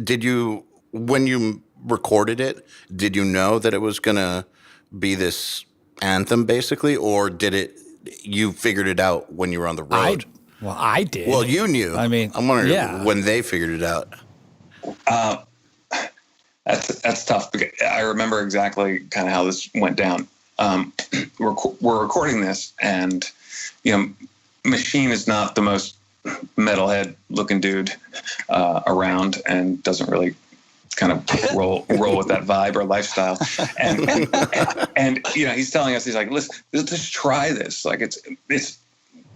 when you recorded it, did you know that it was going to be this anthem basically, or you figured it out when you were on the road?
I did.
Well, you knew. I mean, I'm wondering when they figured it out.
That's tough. Because I remember exactly kind of how this went down. We're recording this, and Machine is not the most metalhead looking dude around, and doesn't really kind of roll with that vibe or lifestyle. And he's telling us, he's like, listen, just try this. Like it's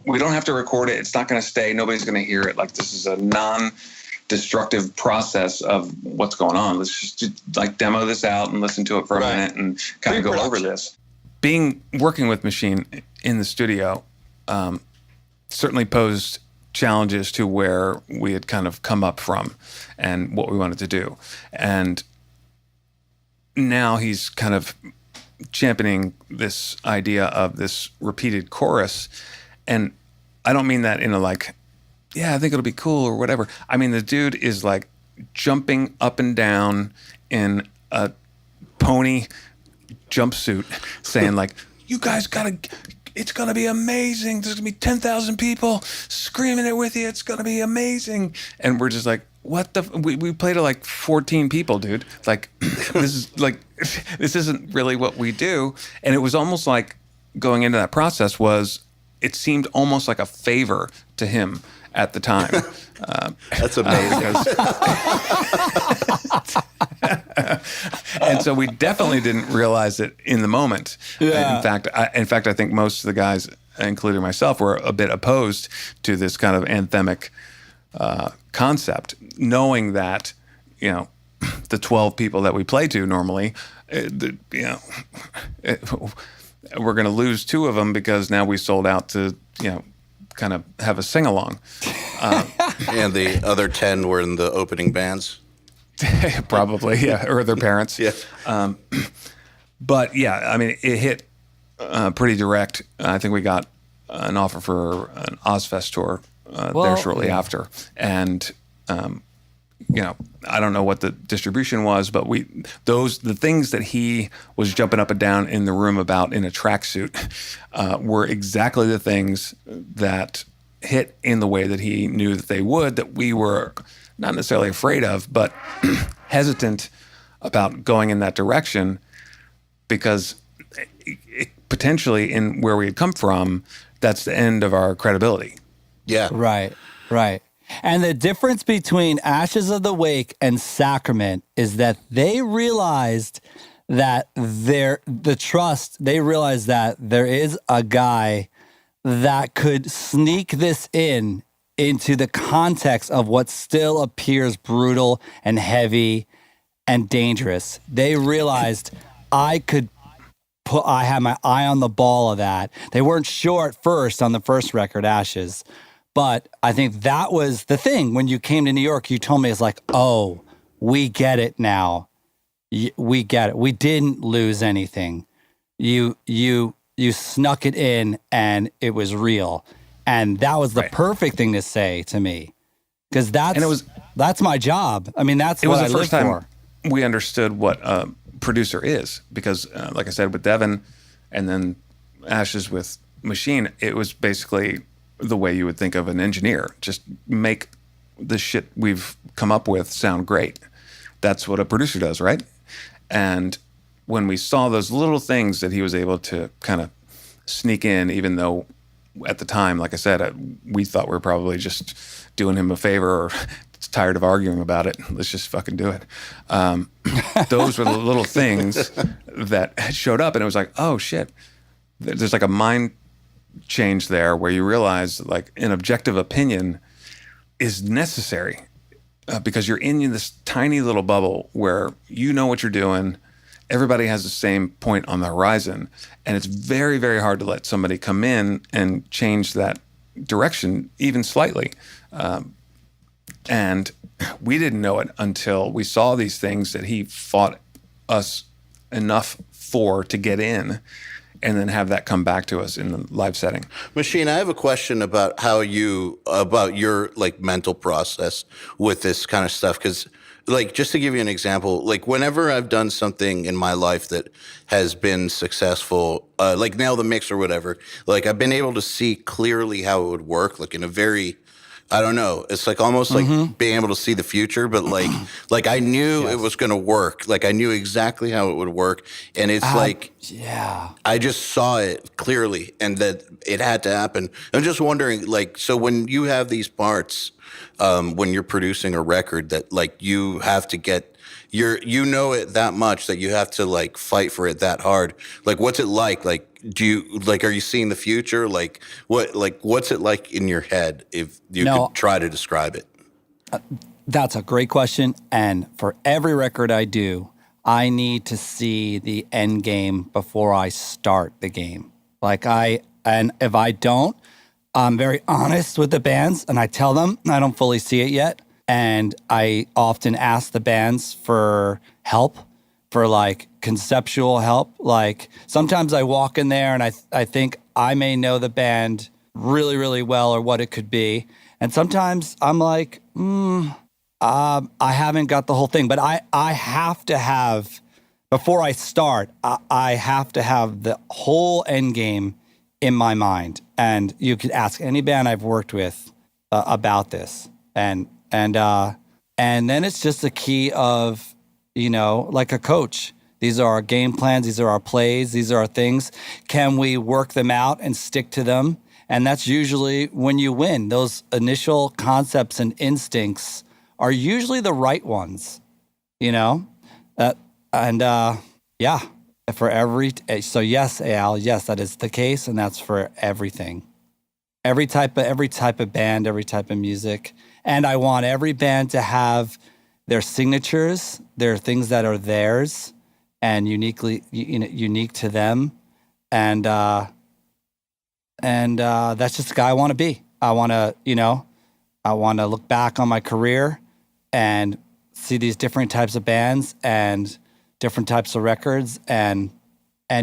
we don't have to record it. It's not going to stay. Nobody's going to hear it. Like this is a non-destructive process of what's going on. Let's just like demo this out and listen to it for a minute and kind of go over this.
Working with Machine in the studio certainly posed challenges to where we had kind of come up from and what we wanted to do. And now he's kind of championing this idea of this repeated chorus. And I don't mean that in a like, yeah, I think it'll be cool or whatever. I mean, the dude is like jumping up and down in a pony jumpsuit saying like, you guys it's going to be amazing. There's going to be 10,000 people screaming it with you. It's going to be amazing. And we're just like, what we played to like 14 people, dude. Like, this isn't really what we do. And it was almost like going into that process it seemed almost like a favor to him at the time.
That's amazing.
And so we definitely didn't realize it in the moment.
Yeah.
In fact, I think most of the guys, including myself, were a bit opposed to this kind of anthemic concept, knowing that, the 12 people that we play to normally, we're going to lose 2 of them because now we sold out to, kind of have a sing-along.
And the other 10 were in the opening bands?
Probably, yeah, or their parents.
Yeah.
But, yeah, I mean, it hit pretty direct. I think we got an offer for an Ozfest tour there shortly after. And, I don't know what the distribution was, but the things that he was jumping up and down in the room about in a tracksuit were exactly the things that hit in the way that he knew that they would, that we were not necessarily afraid of, but hesitant about going in that direction because potentially in where we had come from, that's the end of our credibility.
Yeah.
Right. And the difference between Ashes of the Wake and Sacrament is that they realized that they realized that there is a guy that could sneak this into the context of what still appears brutal and heavy and dangerous. They realized I had my eye on the ball of that. They weren't sure at first on the first record, Ashes. But I think that was the thing. When you came to New York, you told me it's like, oh, we get it now. We get it. We didn't lose anything. You snuck it in and it was real. And that was the perfect thing to say to me. Because that's my job. I mean, that's what I live for. It was the first time
we understood what a producer is. Because, like I said, with Devin and then Ashes with Machine, it was basically the way you would think of an engineer. Just make the shit we've come up with sound great. That's what a producer does, right? And when we saw those little things that he was able to kind of sneak in, even though at the time, like I said, we thought we were probably just doing him a favor or tired of arguing about it. Let's just fucking do it. Those were the little things that showed up, and it was like, oh shit, there's like a mind change there where you realize like an objective opinion is necessary because you're in this tiny little bubble where you know what you're doing. Everybody has the same point on the horizon, and it's very, very hard to let somebody come in and change that direction even slightly. And we didn't know it until we saw these things that he fought us enough for to get in, and then have that come back to us in the live setting.
Machine, I have a question about about your like mental process with this kind of stuff. Because like, just to give you an example, like whenever I've done something in my life that has been successful, like Nail the Mix or whatever, like I've been able to see clearly how it would work, like in a very, I don't know. It's like almost like being able to see the future, but like I knew it was going to work. Like I knew exactly how it would work, and it's I just saw it clearly, and that it had to happen. I'm just wondering, like, so when you have these parts, when you're producing a record, that like you have to get. You know it that much that you have to like fight for it that hard. Like, what's it like? Like, do you like? Are you seeing the future? Like, what's it like in your head? If you could try to describe it.
That's a great question. And for every record I do, I need to see the end game before I start the game. And if I don't, I'm very honest with the bands, and I tell them I don't fully see it yet. And I often ask the bands for help, for like conceptual help. Like sometimes I walk in there and I think I may know the band really, really well or what it could be. And sometimes I'm like, I haven't got the whole thing. But I have to have, before I start, I have to have the whole end game in my mind. And you could ask any band I've worked with about this. And then it's just a key of, like a coach. These are our game plans. These are our plays. These are our things. Can we work them out and stick to them? And that's usually when you win. Those initial concepts and instincts are usually the right ones, for every, so yes, EYAL, yes, that is the case. And that's for everything, every type of band, every type of music. And I want every band to have their signatures, their things that are theirs and unique to them. And that's just the guy I want to be. I want to look back on my career and see these different types of bands and different types of records and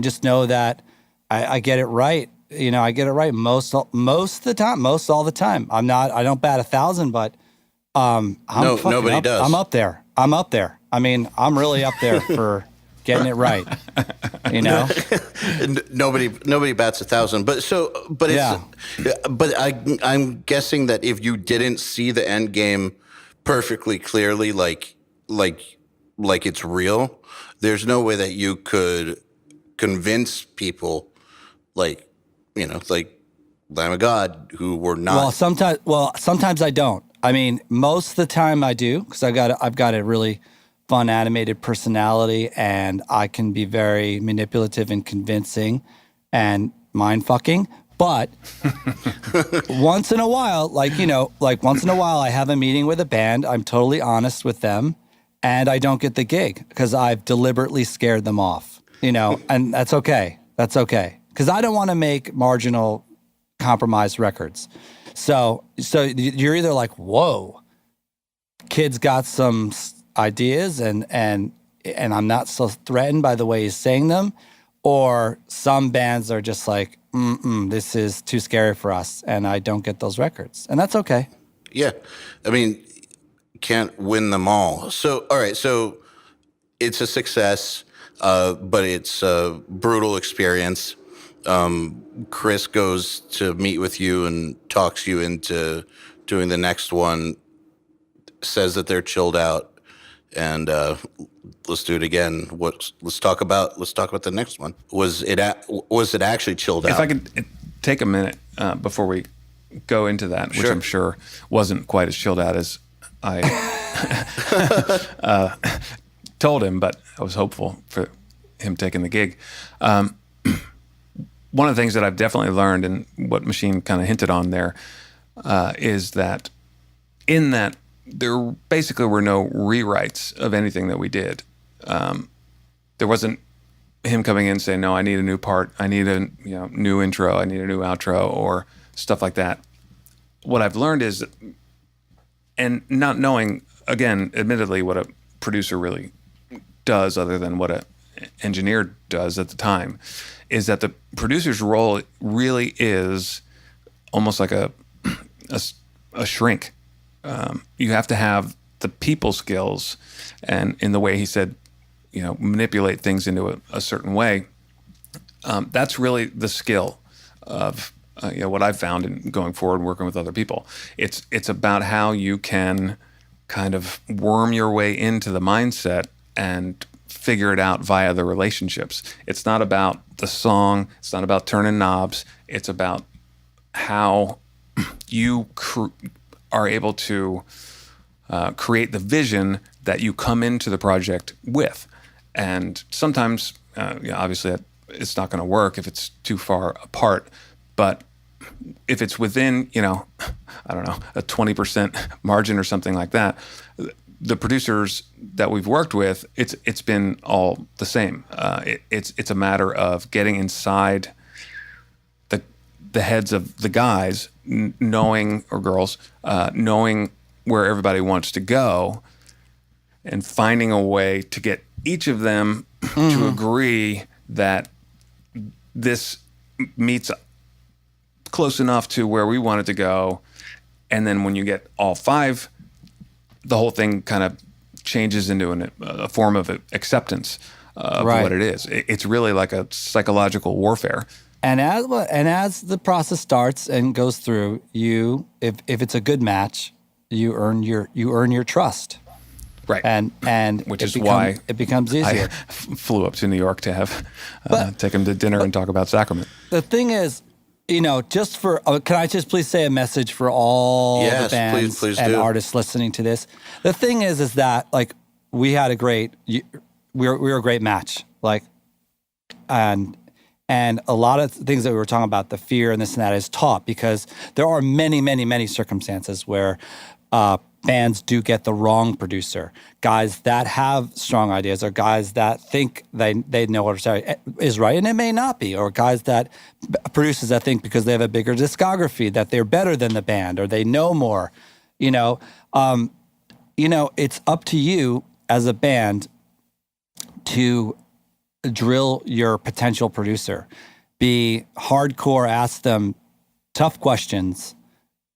just know that I get it right. I get it right most of the time, most all the time. I don't bat 1,000, but
nobody does.
I'm up there. I mean, I'm really up there for getting it right.
Nobody bats 1,000. I'm guessing that if you didn't see the end game perfectly clearly, like it's real, there's no way that you could convince people, like Lamb of God, who were not. Sometimes
I don't. I mean, most of the time I do, because I've got a really fun animated personality, and I can be very manipulative and convincing and mind fucking. But once in a while, I have a meeting with a band. I'm totally honest with them, and I don't get the gig because I've deliberately scared them off. And that's okay. That's okay. Because I don't want to make marginal compromise records. So you're either like, whoa, kid's got some ideas and I'm not so threatened by the way he's saying them, or some bands are just like, this is too scary for us, and I don't get those records. And that's okay.
Yeah. I mean, can't win them all. So, all right, so it's a success, but it's a brutal experience. Chris goes to meet with you and talks you into doing the next one, says that they're chilled out, and let's do it again. Let's talk about the next one. Was it actually chilled out?
If I could take a minute before we go into that, which
Sure.
I'm sure wasn't quite as chilled out as I told him, but I was hopeful for him taking the gig. One of the things that I've definitely learned, and what Machine kind of hinted on there, is that in that there basically were no rewrites of anything that we did. There wasn't him coming in saying, no, I need a new part, I need a new intro, I need a new outro, or stuff like that. What I've learned is, and not knowing, again, admittedly, what a producer really does other than what an engineer does at the time, is that the producer's role really is almost like a shrink. You have to have the people skills, and in the way he said, manipulate things into a certain way. That's really the skill of what I've found in going forward and working with other people. It's about how you can kind of worm your way into the mindset and figure it out via the relationships. It's not about the song. It's not about turning knobs. It's about how you are able to create the vision that you come into the project with. And sometimes, obviously, it's not going to work if it's too far apart. But if it's within, I don't know, a 20% margin or something like that, the producers that we've worked with, it's been all the same. It's a matter of getting inside the heads of the guys, knowing, or girls, knowing where everybody wants to go, and finding a way to get each of them to agree that this meets close enough to where we want it to go. And then when you get all five, the whole thing kind of changes into a form of acceptance of
Right.
what it is. It's really like a psychological warfare.
And as the process starts and goes through, if it's a good match, you earn your trust.
Right.
And
Which is why
it becomes easier.
I flew up to New York to have take him to dinner and talk about Sacrament.
The thing is, just for can I just please say a message for all
Yes,
the bands
please
and
do.
artists listening to this? The thing is that like we had we were a great match, like, and a lot of things that we were talking about, the fear and this and that, is taught because there are many, many, many circumstances where bands do get the wrong producer. Guys that have strong ideas, or guys that think they know what is right, and it may not be, or guys producers that think because they have a bigger discography that they're better than the band, or they know more. It's up to you as a band to drill your potential producer. Be hardcore, ask them tough questions,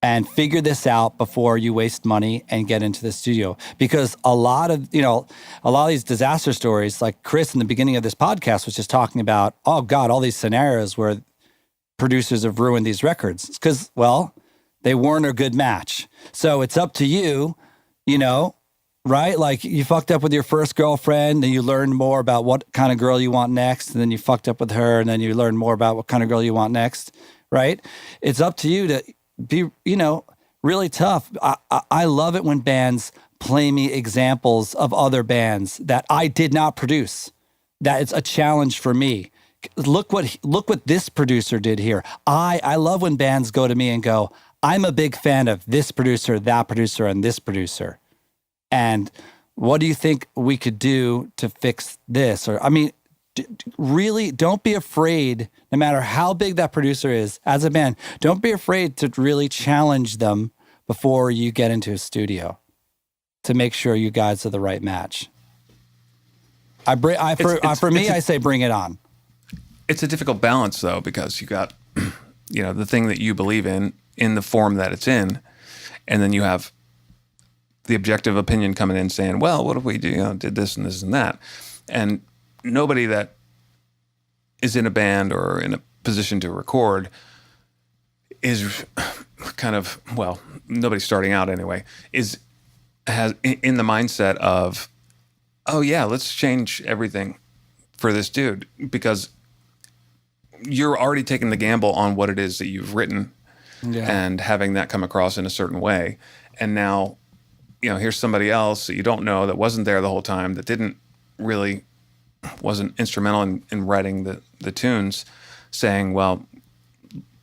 and figure this out before you waste money and get into the studio. Because a lot of these disaster stories, like Chris in the beginning of this podcast was just talking about, oh God, all these scenarios where producers have ruined these records. It's because, well, they weren't a good match. So it's up to you, right? Like you fucked up with your first girlfriend and you learned more about what kind of girl you want next. And then you fucked up with her and then you learned more about what kind of girl you want next, right? It's up to you to be, really tough. I love it when bands play me examples of other bands that I did not produce. That it's a challenge for me. Look what this producer did here. I love when bands go to me and go, I'm a big fan of this producer, that producer, and this producer. And what do you think we could do to fix this? Or, really don't be afraid, no matter how big that producer is as a band, don't be afraid to really challenge them before you get into a studio to make sure you guys are the right match. I say bring it on.
It's a difficult balance though, because you got, the thing that you believe in the form that it's in. And then you have the objective opinion coming in saying, well, what if we did this and this and that? And nobody that is in a band or in a position to record is kind of, well, nobody starting out anyway, has in the mindset of, oh yeah, let's change everything for this dude, because you're already taking the gamble on what it is that you've written
Yeah.
and having that come across in a certain way. And now, here's somebody else that you don't know that wasn't there the whole time, that wasn't instrumental in writing the tunes, saying, well,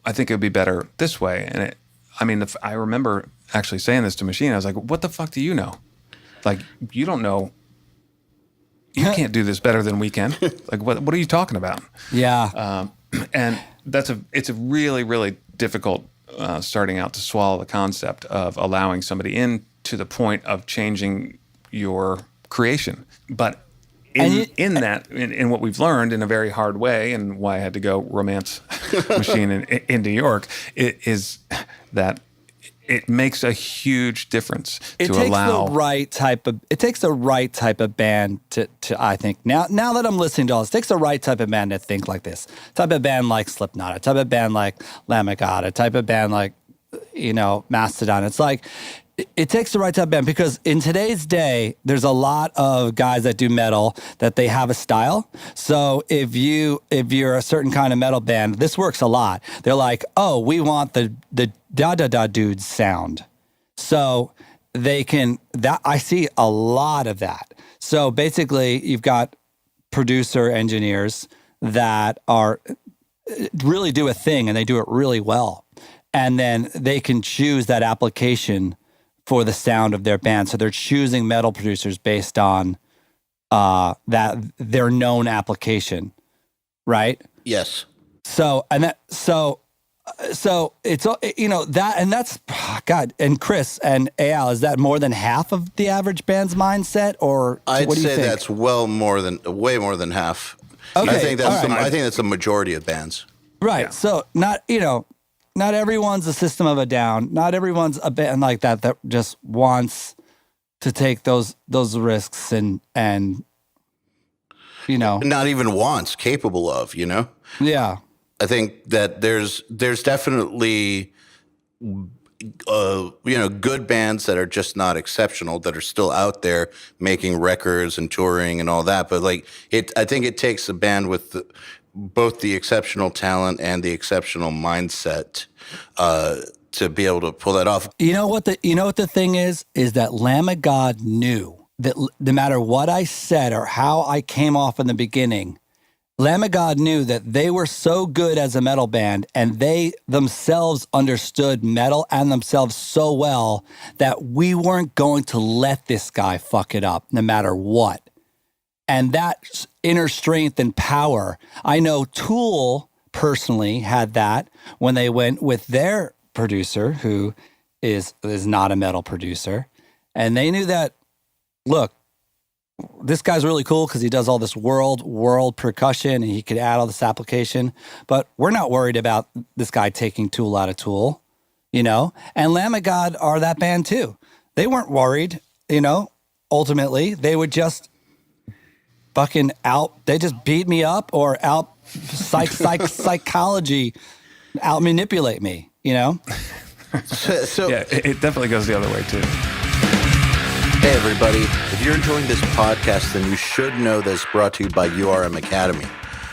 I think it would be better this way. And I remember actually saying this to Machine. I was like, what the fuck do you know? Like, you don't know. You can't do this better than we can. Like, what are you talking about?
Yeah.
And it's a really, really difficult starting out to swallow the concept of allowing somebody in to the point of changing your creation. But in what we've learned in a very hard way, and why I had to go romance Machine in New York, is that it makes a huge difference
It takes the right type of band to I think now that I'm listening to all this, it takes the right type of band to think like this. Type of band like Slipknot, a type of band like Lamb of God, a type of band like Mastodon. It's like it takes the right type of band, because in today's day, there's a lot of guys that do metal that they have a style. So if you're a certain kind of metal band, this works a lot. They're like, oh, we want the da-da-da dudes sound. So they can, I see a lot of that. So basically you've got producer engineers that really do a thing, and they do it really well. And then they can choose that application for the sound of their band. So they're choosing metal producers based on that their known application, right?
Yes.
So it's that, and that's God. And Chris and EYAL, is that more than half of the average band's mindset, or
I'd
what do you
say
think?
that's way more than half.
Okay,
I think that's
all right.
I think that's the majority of bands.
Right.
Yeah.
So not everyone's a System of a Down. Not everyone's a band like that just wants to take those risks and
Not even wants, capable of,
yeah.
I think that there's definitely good bands that are just not exceptional, that are still out there making records and touring and all that. But I think it takes a band with both the exceptional talent and the exceptional mindset to be able to pull that off.
You know what the thing is that Lamb of God knew that no matter what I said or how I came off in the beginning, Lamb of God knew that they were so good as a metal band, and they themselves understood metal and themselves so well that we weren't going to let this guy fuck it up no matter what. And that inner strength and power, I know Tool personally had that when they went with their producer, who is not a metal producer. And they knew that, look, this guy's really cool because he does all this world percussion, and he could add all this application. But we're not worried about this guy taking Tool out of Tool, And Lamb of God are that band too. They weren't worried, Ultimately, they would just fucking they just beat me up or out psychology out manipulate me,
So
Yeah, it definitely goes the other way too.
Hey everybody, if you're enjoying this podcast, then you should know that it's brought to you by URM Academy.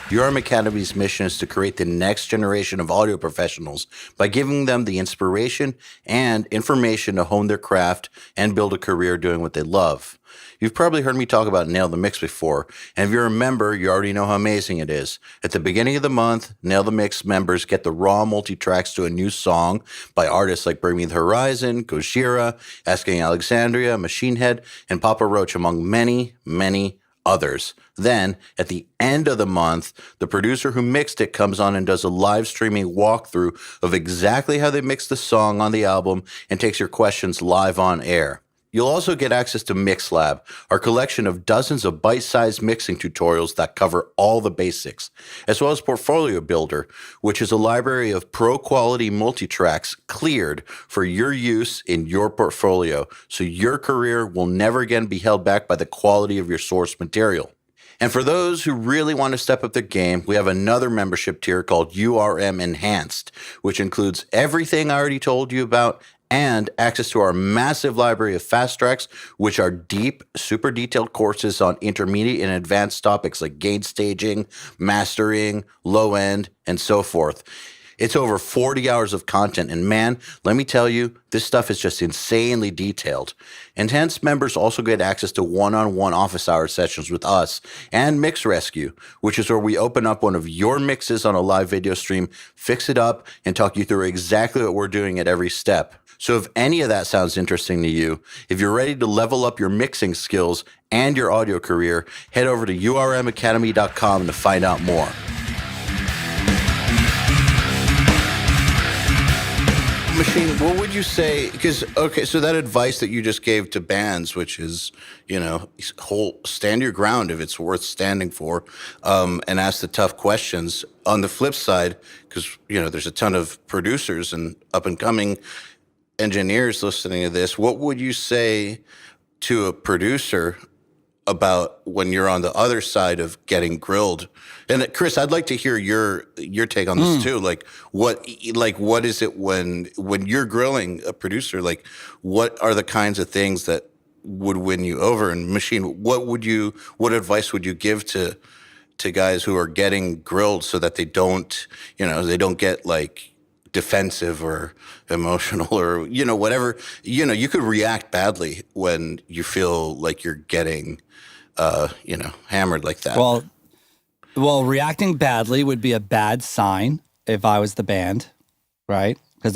URM Academy's mission is to create the next generation of audio professionals by giving them the inspiration and information to hone their craft and build a career doing what they love. You've probably heard me talk about Nail the Mix before, and if you're a member, you already know how amazing it is. At the beginning of the month, Nail the Mix members get the raw multi-tracks to a new song by artists like Bring Me the Horizon, Gojira, Asking Alexandria, Machine Head, and Papa Roach, among many, many others. Then, at the end of the month, the producer who mixed it comes on and does a live streaming walkthrough of exactly how they mixed the song on the album and takes your questions live on air. You'll also get access to MixLab, our collection of dozens of bite-sized mixing tutorials that cover all the basics, as well as Portfolio Builder, which is a library of pro-quality multi-tracks cleared for your use in your portfolio, so your career will never again be held back by the quality of your source material. And for those who really want to step up their game, we have another membership tier called URM Enhanced, which includes everything I already told you about and access to our massive library of fast tracks, which are deep, super detailed courses on intermediate and advanced topics like gain staging, mastering, low end, and so forth. It's over 40 hours of content, and man, let me tell you, this stuff is just insanely detailed. Enhanced members also get access to one-on-one office hour sessions with us and Mix Rescue, which is where we open up one of your mixes on a live video stream, fix it up, and talk you through exactly what we're doing at every step. So if any of that sounds interesting to you, if you're ready to level up your mixing skills and your audio career, head over to urmacademy.com to find out more. Machine, what would you say? Because, okay, so that advice that you just gave to bands, which is, stand your ground if it's worth standing for, and ask the tough questions. On the flip side, because, there's a ton of producers and up-and-coming engineers listening to this, what would you say to a producer about when you're on the other side of getting grilled? And Chris, I'd like to hear your take on this too. What is it when you're grilling a producer? Like, what are the kinds of things that would win you over? And Machine, what advice would you give to guys who are getting grilled so that they don't get like defensive or emotional or whatever? You could react badly when you feel like you're getting hammered like that.
Well, reacting badly would be a bad sign if I was the band, right? Because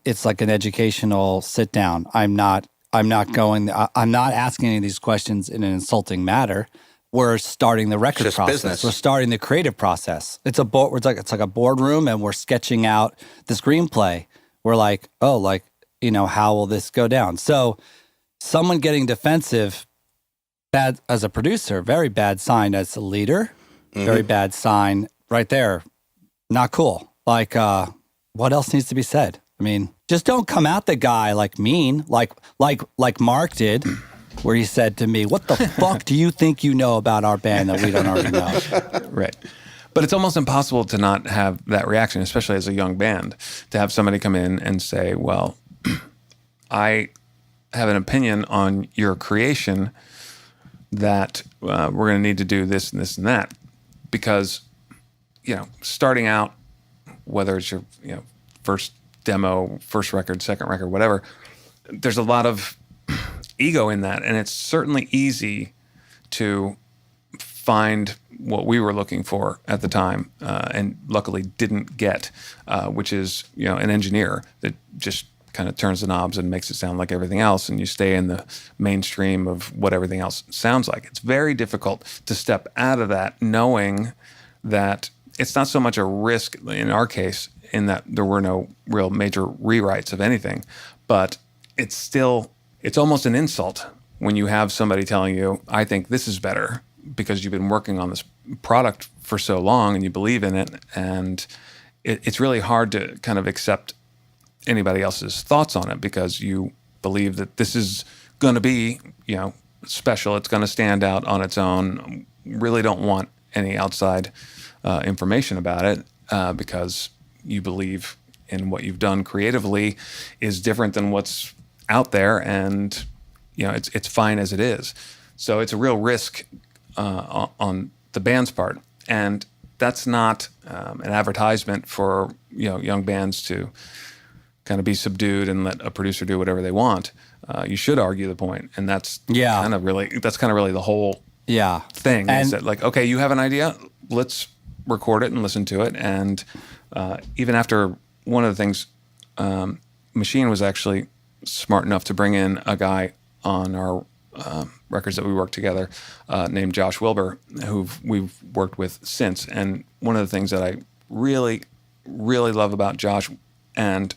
it's like an educational sit down. I'm not asking any of these questions in an insulting manner. We're starting the record process.
Business.
We're starting the creative process. It's like a boardroom, and we're sketching out the screenplay. We're like, how will this go down? So someone getting defensive, bad as a producer, very bad sign as a leader, very bad sign right there. Not cool. Like, what else needs to be said? I mean, just don't come at the guy like mean, like Mark did, where he said to me, "What the fuck do you think you know about our band that we don't already know?"
Right. But it's almost impossible to not have that reaction, especially as a young band, to have somebody come in and say, well, I have an opinion on your creation that we're going to need to do this and this and that. Because, starting out, whether it's your first demo, first record, second record, whatever, there's a lot of ego in that. And it's certainly easy to find what we were looking for at the time, and luckily didn't get, which is, an engineer that just kind of turns the knobs and makes it sound like everything else, and you stay in the mainstream of what everything else sounds like. It's very difficult to step out of that knowing that it's not so much a risk in our case in that there were no real major rewrites of anything, but it's almost an insult when you have somebody telling you, I think this is better, because you've been working on this product for so long and you believe in it, and it's really hard to kind of accept anybody else's thoughts on it because you believe that this is going to be, special. It's going to stand out on its own. Really don't want any outside information about it because you believe in what you've done creatively is different than what's out there, and it's fine as it is. So it's a real risk on the band's part, and that's not an advertisement for young bands to kind of be subdued and let a producer do whatever they want. You should argue the point, and that's kind of really the whole thing. And is that like, okay, you have an idea, let's record it and listen to it. And even after one of the things, Machine was actually smart enough to bring in a guy on our records that we worked together named Josh Wilbur, who we've worked with since. And one of the things that I really, really love about Josh and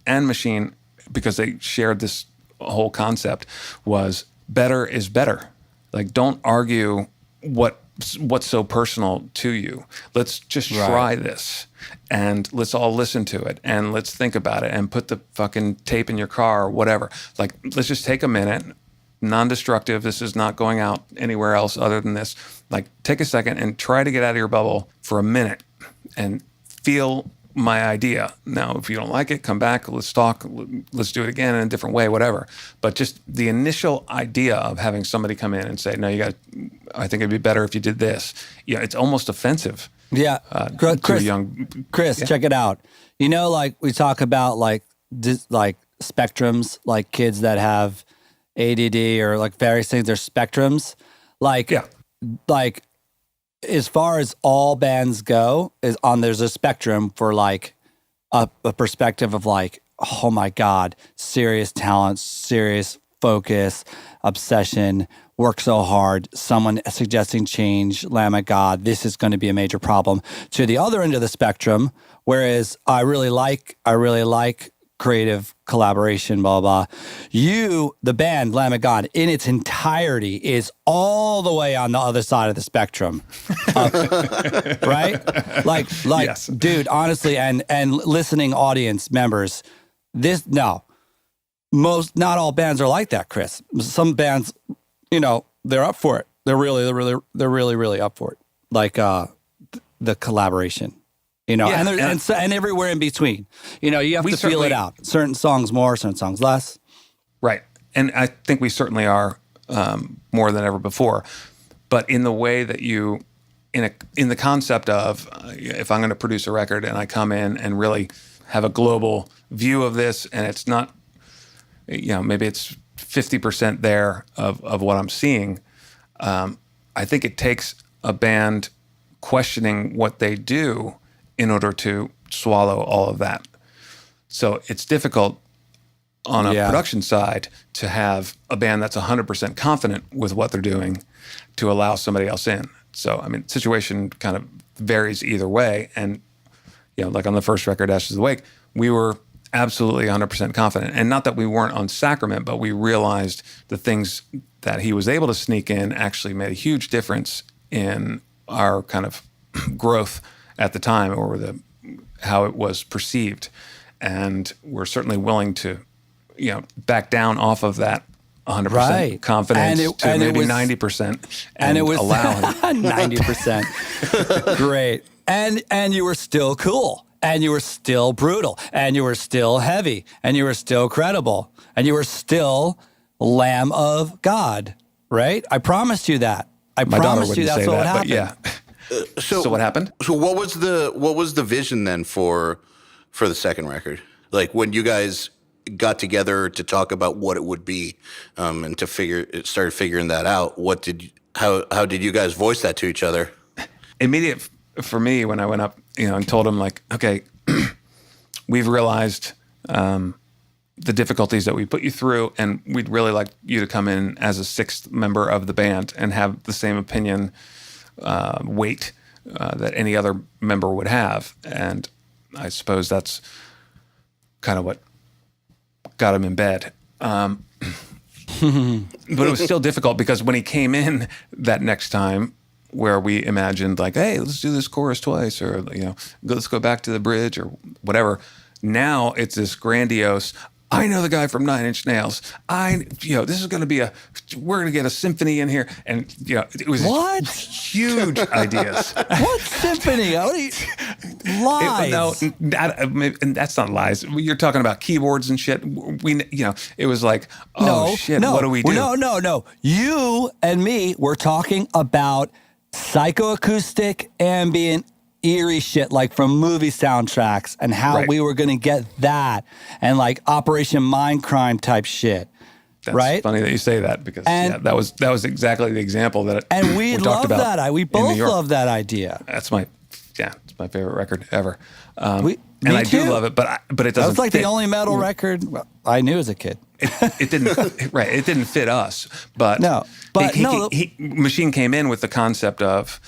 Machine, because they shared this whole concept, was better is better. Like, don't argue what's so personal to you. Let's just try this, and let's all listen to it, and let's think about it, and put the fucking tape in your car or whatever. Like, let's just take a minute, non-destructive. This is not going out anywhere else other than this. Like, take a second and try to get out of your bubble for a minute and feel my idea. Now, if you don't like it, come back, let's talk, let's do it again in a different way, whatever. But just the initial idea of having somebody come in and say, no, I think it'd be better if you did this. Yeah, it's almost offensive.
Yeah.
To
Chris,
a young,
Chris, check it out. You know, like we talk about like spectrums, like kids that have ADD or like various things, they're spectrums. Like, like as far as all bands go, there's a spectrum for like a perspective of like, oh my God, serious talent, serious focus, obsession, work so hard, someone suggesting change, Lamb of God, this is going to be a major problem. To the other end of the spectrum, whereas I really like creative collaboration, blah, blah. The band, Lamb of God, in its entirety is all the way on the other side of the spectrum. Right? Like, yes. Dude, honestly, and listening audience members, not all bands are like that, Chris. Some bands, they're up for it. They're really up for it. Like the collaboration. And everywhere in between. You have to feel it out. Certain songs more, certain songs less.
Right. And I think we certainly are more than ever before. But in the way that in the concept of if I'm going to produce a record and I come in and really have a global view of this, and it's not, maybe it's 50% there of what I'm seeing, I think it takes a band questioning what they do in order to swallow all of that. So it's difficult on a production side to have a band that's 100% confident with what they're doing to allow somebody else in. So, situation kind of varies either way. And, like on the first record, Ashes of the Wake, we were absolutely 100% confident. And not that we weren't on Sacrament, but we realized the things that he was able to sneak in actually made a huge difference in our kind of growth at the time, or how it was perceived. And we're certainly willing to, back down off of that 100% confidence to maybe 90%, and allow
90%. Great. And you were still cool, and you were still brutal, and you were still heavy, and you were still credible, and you were still Lamb of God, right? I promised you that.
My daughter wouldn't say that, but yeah. So what happened?
So what was the vision then for the second record? Like when you guys got together to talk about what it would be, and started figuring that out. How did you guys voice that to each other?
Immediate for me when I went up, and told him like, okay, we've realized the difficulties that we put you through, and we'd really like you to come in as a sixth member of the band and have the same opinion, weight that any other member would have. And I suppose that's kind of what got him in bed. But it was still difficult because when he came in that next time, where we imagined like, hey, let's do this chorus twice, or let's go back to the bridge or whatever. Now it's this grandiose, I know the guy from Nine Inch Nails. This is going to be we're going to get a symphony in here. And, it was huge ideas.
What symphony? Lies.
And that's not lies. You're talking about keyboards and shit. It was like, what do we do?
No. You and me were talking about psychoacoustic, ambient, eerie shit like from movie soundtracks, and how we were going to get that, and like Operation Mindcrime type shit.
That's funny that you say that, because that was exactly the example that
and we
talked about.
That. We both love that idea.
It's my favorite record ever.
Me
I
too.
do love it, but it doesn't.
That was like the only metal record I knew as a kid.
It didn't It didn't fit us, but Machine came in with the concept of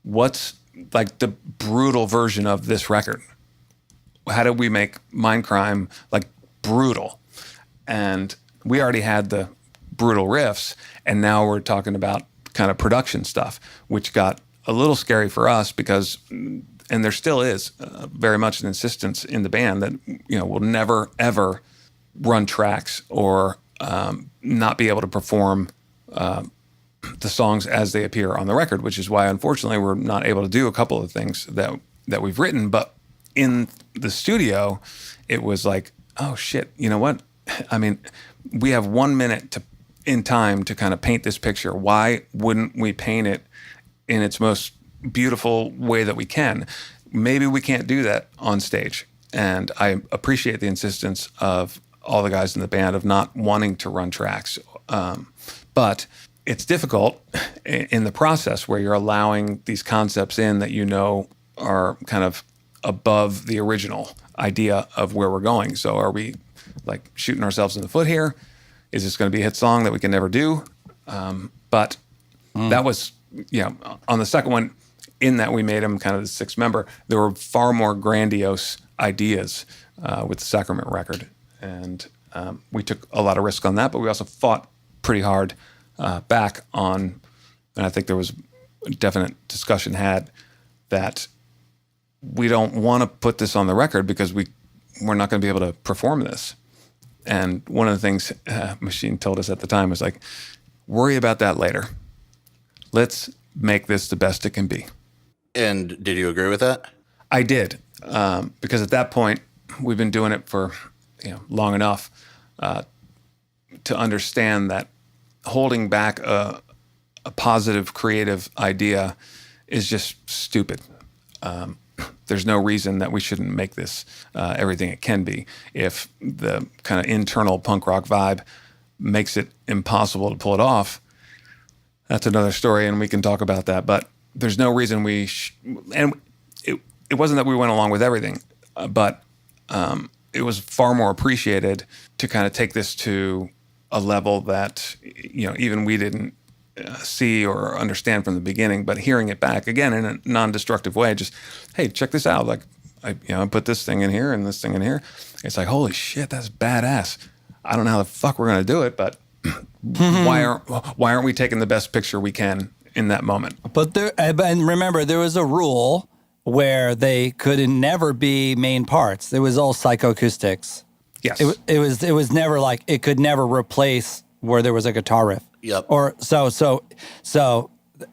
what's like the brutal version of this record. How do we make Mindcrime like brutal? And we already had the brutal riffs, and now we're talking about kind of production stuff, which got a little scary for us because, and there still is very much an insistence in the band that, we'll never, ever run tracks or not be able to perform the songs as they appear on the record, which is why, unfortunately, we're not able to do a couple of things that we've written. But in the studio, it was like, oh shit, you know what? I mean, we have 1 minute in time to kind of paint this picture. Why wouldn't we paint it in its most beautiful way that we can? Maybe we can't do that on stage. And I appreciate the insistence of all the guys in the band of not wanting to run tracks. But it's difficult in the process where you're allowing these concepts in that you know are kind of above the original idea of where we're going. So are we like shooting ourselves in the foot here? Is this going to be a hit song that we can never do? But that was, on the second one, in that we made him kind of the sixth member, there were far more grandiose ideas with the Sacrament record. And we took a lot of risk on that, but we also fought pretty hard back on, and I think there was a definite discussion had that we don't want to put this on the record because we're not going to be able to perform this. And one of the things Machine told us at the time was like, worry about that later. Let's make this the best it can be.
And did you agree with that?
I did, because at that point, we've been doing it for long enough to understand that holding back a positive, creative idea is just stupid. There's no reason that we shouldn't make this everything it can be. If the kind of internal punk rock vibe makes it impossible to pull it off, that's another story, and we can talk about that. But there's no reason and it wasn't that we went along with everything, but it was far more appreciated to kind of take this to a level that even we didn't see or understand from the beginning. But hearing it back again in a non-destructive way, just, hey, check this out. Like I put this thing in here and this thing in here. It's like, holy shit, that's badass. I don't know how the fuck we're gonna do it, but why aren't we taking the best picture we can in that moment?
But and remember, there was a rule where they could never be main parts. It was all psychoacoustics.
Yes.
It was never like, it could never replace where there was a guitar riff.
Yep.
Or so,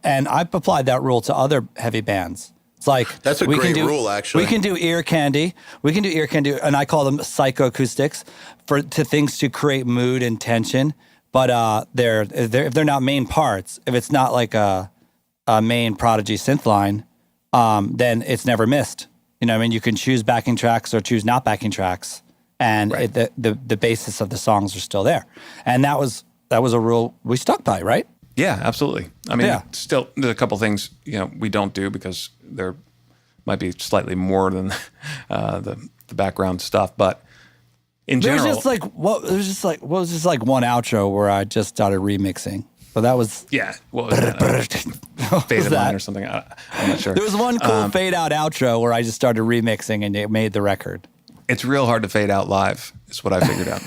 and I've applied that rule to other heavy bands. It's like,
that's a great rule, actually.
We can do ear candy, and I call them psychoacoustics to things to create mood and tension. But if they're not main parts, if it's not like a main Prodigy synth line, then it's never missed. You can choose backing tracks or choose not backing tracks, and
right.
the basis of the songs are still there. And that was a rule we stuck by, right?
Yeah, absolutely. I mean, still, there's a couple things we don't do because there might be slightly more than the background stuff, but in general,
There was just like one outro where I just started remixing. But that was
what was that? Faded line or something. I'm not sure.
There was one cool fade out outro where I just started remixing and it made the record.
It's real hard to fade out live, is what I figured out.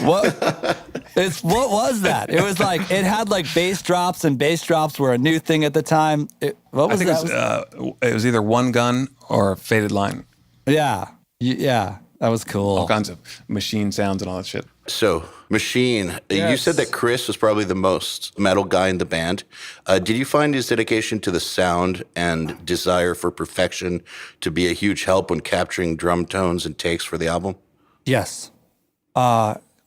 What was that? It was like, it had like bass drops, and bass drops were a new thing at the time. What was that?
It was either one gun or faded line.
Yeah, that was cool.
All kinds of machine sounds and all that shit.
So, Machine, you said that Chris was probably the most metal guy in the band. Did you find his dedication to the sound and desire for perfection to be a huge help when capturing drum tones and takes for the album?
Yes.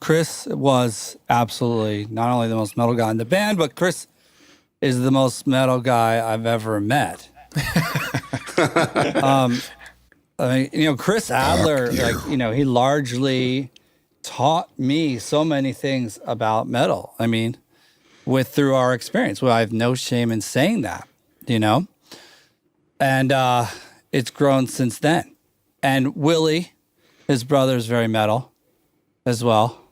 Chris was absolutely not only the most metal guy in the band, but Chris is the most metal guy I've ever met. Chris Adler, he largely taught me so many things about metal. I mean, through our experience. Well, I have no shame in saying that, and it's grown since then. And Willie, his brother, is very metal as well.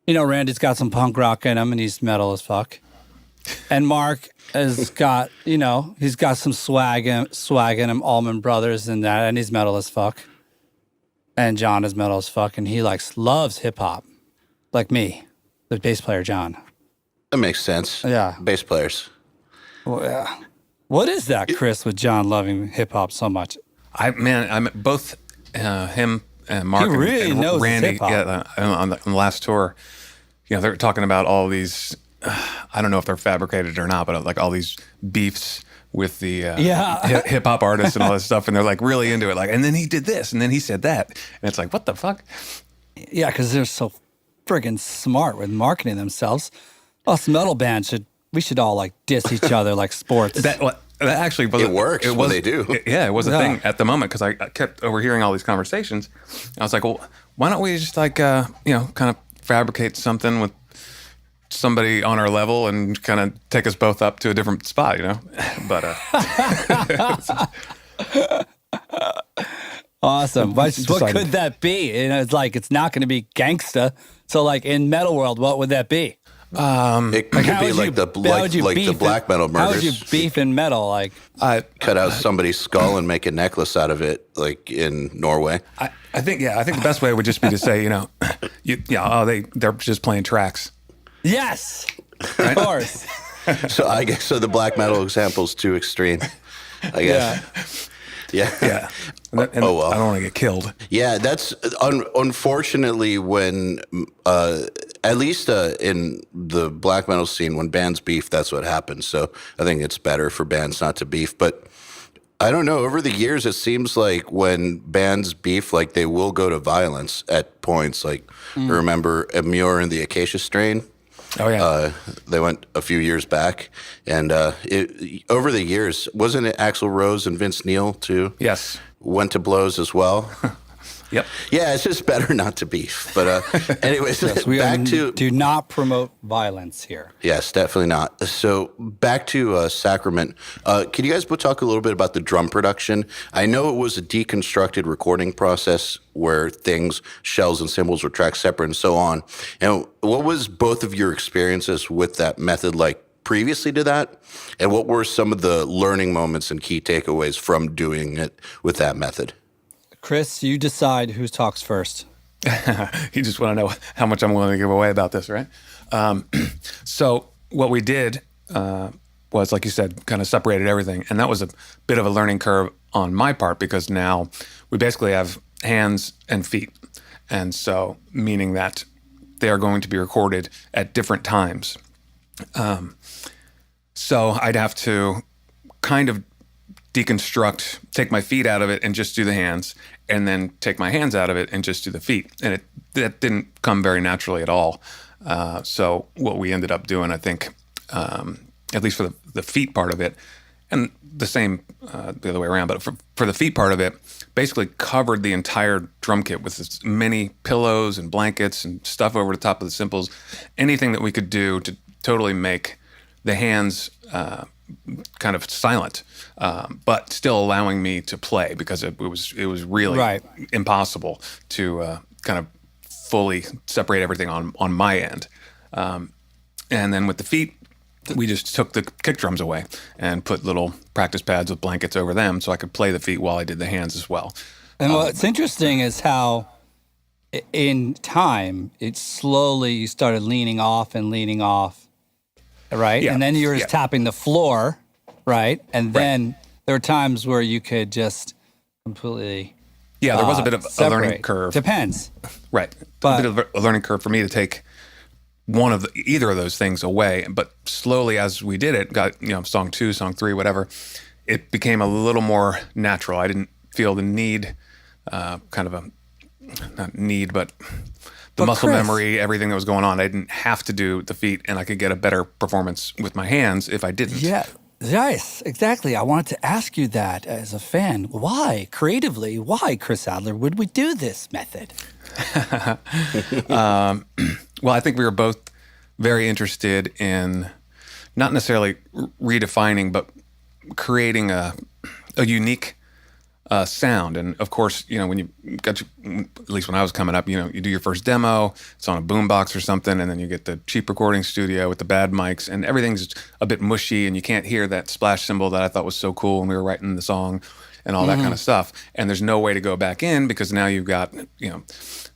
Randy's got some punk rock in him, and he's metal as fuck. And Mark has got, he's got some swag in him, Allman Brothers and that, and he's metal as fuck. And John is metal as fuck, and he loves hip hop, like me, the bass player John.
That makes sense.
Yeah.
Bass players.
Well, yeah. What is that, Chris, with John loving hip hop so much?
I'm both him and Mark
He really
and
knows
Randy.
hip-hop.
Yeah, on the last tour, they're talking about all these. I don't know if they're fabricated or not, but like all these beefs with the
Yeah.
hip hop artists and all this stuff, and they're like really into it. Like, and then he did this, and then he said that, and it's like, what the fuck?
Yeah, because they're so friggin' smart with marketing themselves. Us metal bands we should all like diss each other like sports.
That actually was,
It works when they do.
It was a
Yeah.
thing at the moment because I kept overhearing all these conversations. I was like, well, why don't we just like kind of fabricate something with somebody on our level and kind of take us both up to a different spot, But
Awesome. What
decided-
could that be? It's like it's not going to be gangsta. So like in metal world, what would that be?
It could
How
be
would
like
you-
the
how would you
like the
beef
black metal
How would you
murders.
beef in metal? Like
Cut out somebody's skull and make a necklace out of it, like in Norway.
I think the best way would just be to say, they're just playing tracks.
yes, of course.
So I guess the black metal example is too extreme. I guess. Yeah.
Yeah. And
Oh, well.
I don't want to get killed.
Yeah, that's unfortunately when, at least in the black metal scene, when bands beef, that's what happens. So I think it's better for bands not to beef. But I don't know. Over the years, it seems like when bands beef, like they will go to violence at points. Like remember Amur and the Acacia Strain.
Oh yeah.
They went a few years back, and over the years, wasn't it Axl Rose and Vince Neil too?
Yes.
Went to blows as well.
Yep.
Yeah, it's just better not to beef. But anyways,
We
back to
do not promote violence here.
yes, definitely not. So back to Sacrament. Can you guys both talk a little bit about the drum production? I know it was a deconstructed recording process where things, shells and cymbals were tracked separate and so on. And what was both of your experiences with that method like previously to that? And what were some of the learning moments and key takeaways from doing it with that method?
Chris, you decide who talks first.
You just want to know how much I'm willing to give away about this, right? So what we did was, like you said, kind of separated everything. And that was a bit of a learning curve on my part because now we basically have hands and feet. And so meaning that they are going to be recorded at different times. So I'd have to kind of deconstruct, take my feet out of it and just do the hands, and then take my hands out of it and just do the feet. And that didn't come very naturally at all. So what we ended up doing, I think, at least for the feet part of it, and the same the other way around, but for the feet part of it, basically covered the entire drum kit with as many pillows and blankets and stuff over the top of the cymbals, anything that we could do to totally make the hands kind of silent, but still allowing me to play because it was really
Right.
impossible to kind of fully separate everything on my end. And then with the feet, we just took the kick drums away and put little practice pads with blankets over them so I could play the feet while I did the hands as well.
And what's interesting is how in time, it slowly you started leaning off, right?
Yeah.
And then you were just
Yeah.
tapping the floor, right? And then there were times where you could just completely
Yeah, there was a bit of a learning
separate.
curve.
Depends.
Right.
But-
A bit of a learning curve for me to take either of those things away. But slowly as we did it, got, song 2, song 3, whatever, it became a little more natural. I didn't feel the need, not need, but the
But
muscle
Chris-
memory, everything that was going on. I didn't have to do the feet, and I could get a better performance with my hands if I didn't.
Yeah. Yes, exactly. I wanted to ask you that as a fan. Why, creatively, why, Chris Adler, would we do this method?
Well, I think we were both very interested in not necessarily redefining, but creating a unique sound. And of course, when you got at least when I was coming up, you do your first demo, it's on a boombox or something, and then you get the cheap recording studio with the bad mics, and everything's a bit mushy, and you can't hear that splash cymbal that I thought was so cool when we were writing the song and all that kind of stuff. And there's no way to go back in because now you've got,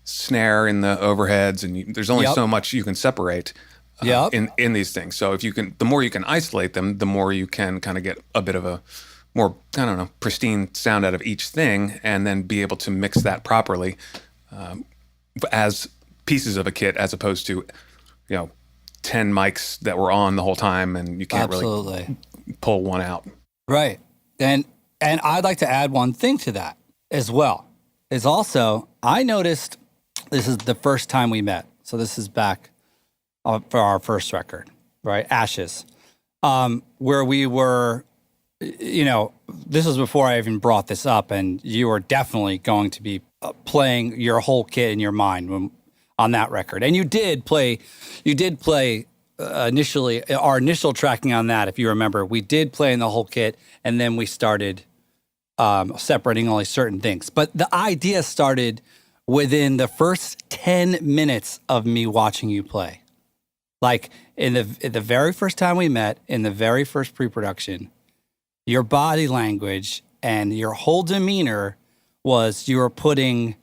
snare in the overheads, and there's only
Yep.
so much you can separate
Yep.
in these things. So the more you can isolate them, the more you can kind of get a bit of a more, pristine sound out of each thing, and then be able to mix that properly as pieces of a kit, as opposed to, 10 mics that were on the whole time, and you can't really
Absolutely.
pull one out.
Right. And I'd like to add one thing to that as well. Is also, I noticed this is the first time we met. So this is back for our first record, right? Ashes. Where we were, this was before I even brought this up, and you were definitely going to be playing your whole kit in your mind on that record. And you did play initially, our initial tracking on that, if you remember, we did play in the whole kit, and then we started separating only certain things. But the idea started within the first 10 minutes of me watching you play. Like in the very first time we met, in the very first pre-production, your body language and your whole demeanor was you were putting,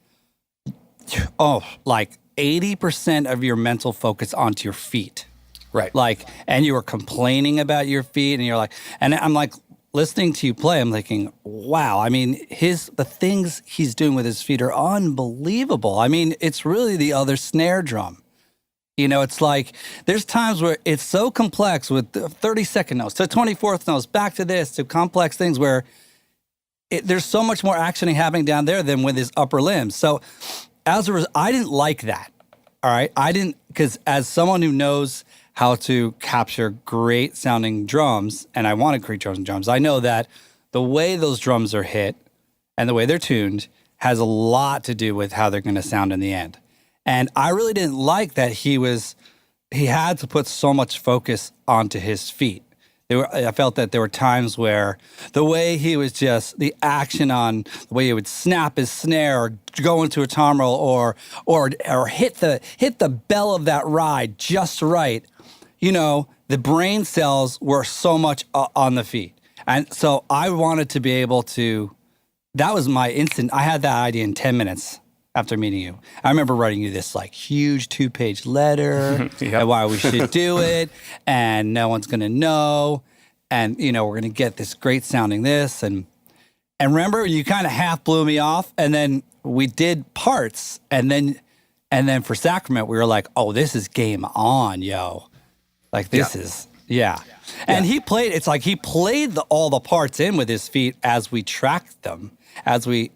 like 80% of your mental focus onto your feet.
Right.
Like, and you were complaining about your feet, and you're like, and I'm like, listening to you play, I'm thinking, wow. I mean, the things he's doing with his feet are unbelievable. I mean, it's really the other snare drum. It's like there's times where it's so complex with 32nd notes to 24th notes, back to this, to complex things where there's so much more actioning happening down there than with his upper limbs. So as a result, I didn't like that. All right. I didn't, because as someone who knows how to capture great sounding drums, and I want to create drums, I know that the way those drums are hit and the way they're tuned has a lot to do with how they're going to sound in the end. And I really didn't like that he had to put so much focus onto his feet. I felt that there were times where the way he was just, the action on the way he would snap his snare or go into a tom roll or hit the bell of that ride just right. The brain cells were so much on the feet. And so I wanted to be able to, that was my instant, I had that idea in 10 minutes. After meeting you, I remember writing you this like huge 2-page letter and why we should do it, and no one's gonna know, and we're gonna get this great sounding this, and remember you kind of half blew me off, and then we did parts, and then for Sacrament we were like, oh, this is game on, yo, like this is and he played. It's like he played all the parts in with his feet as we tracked them, as we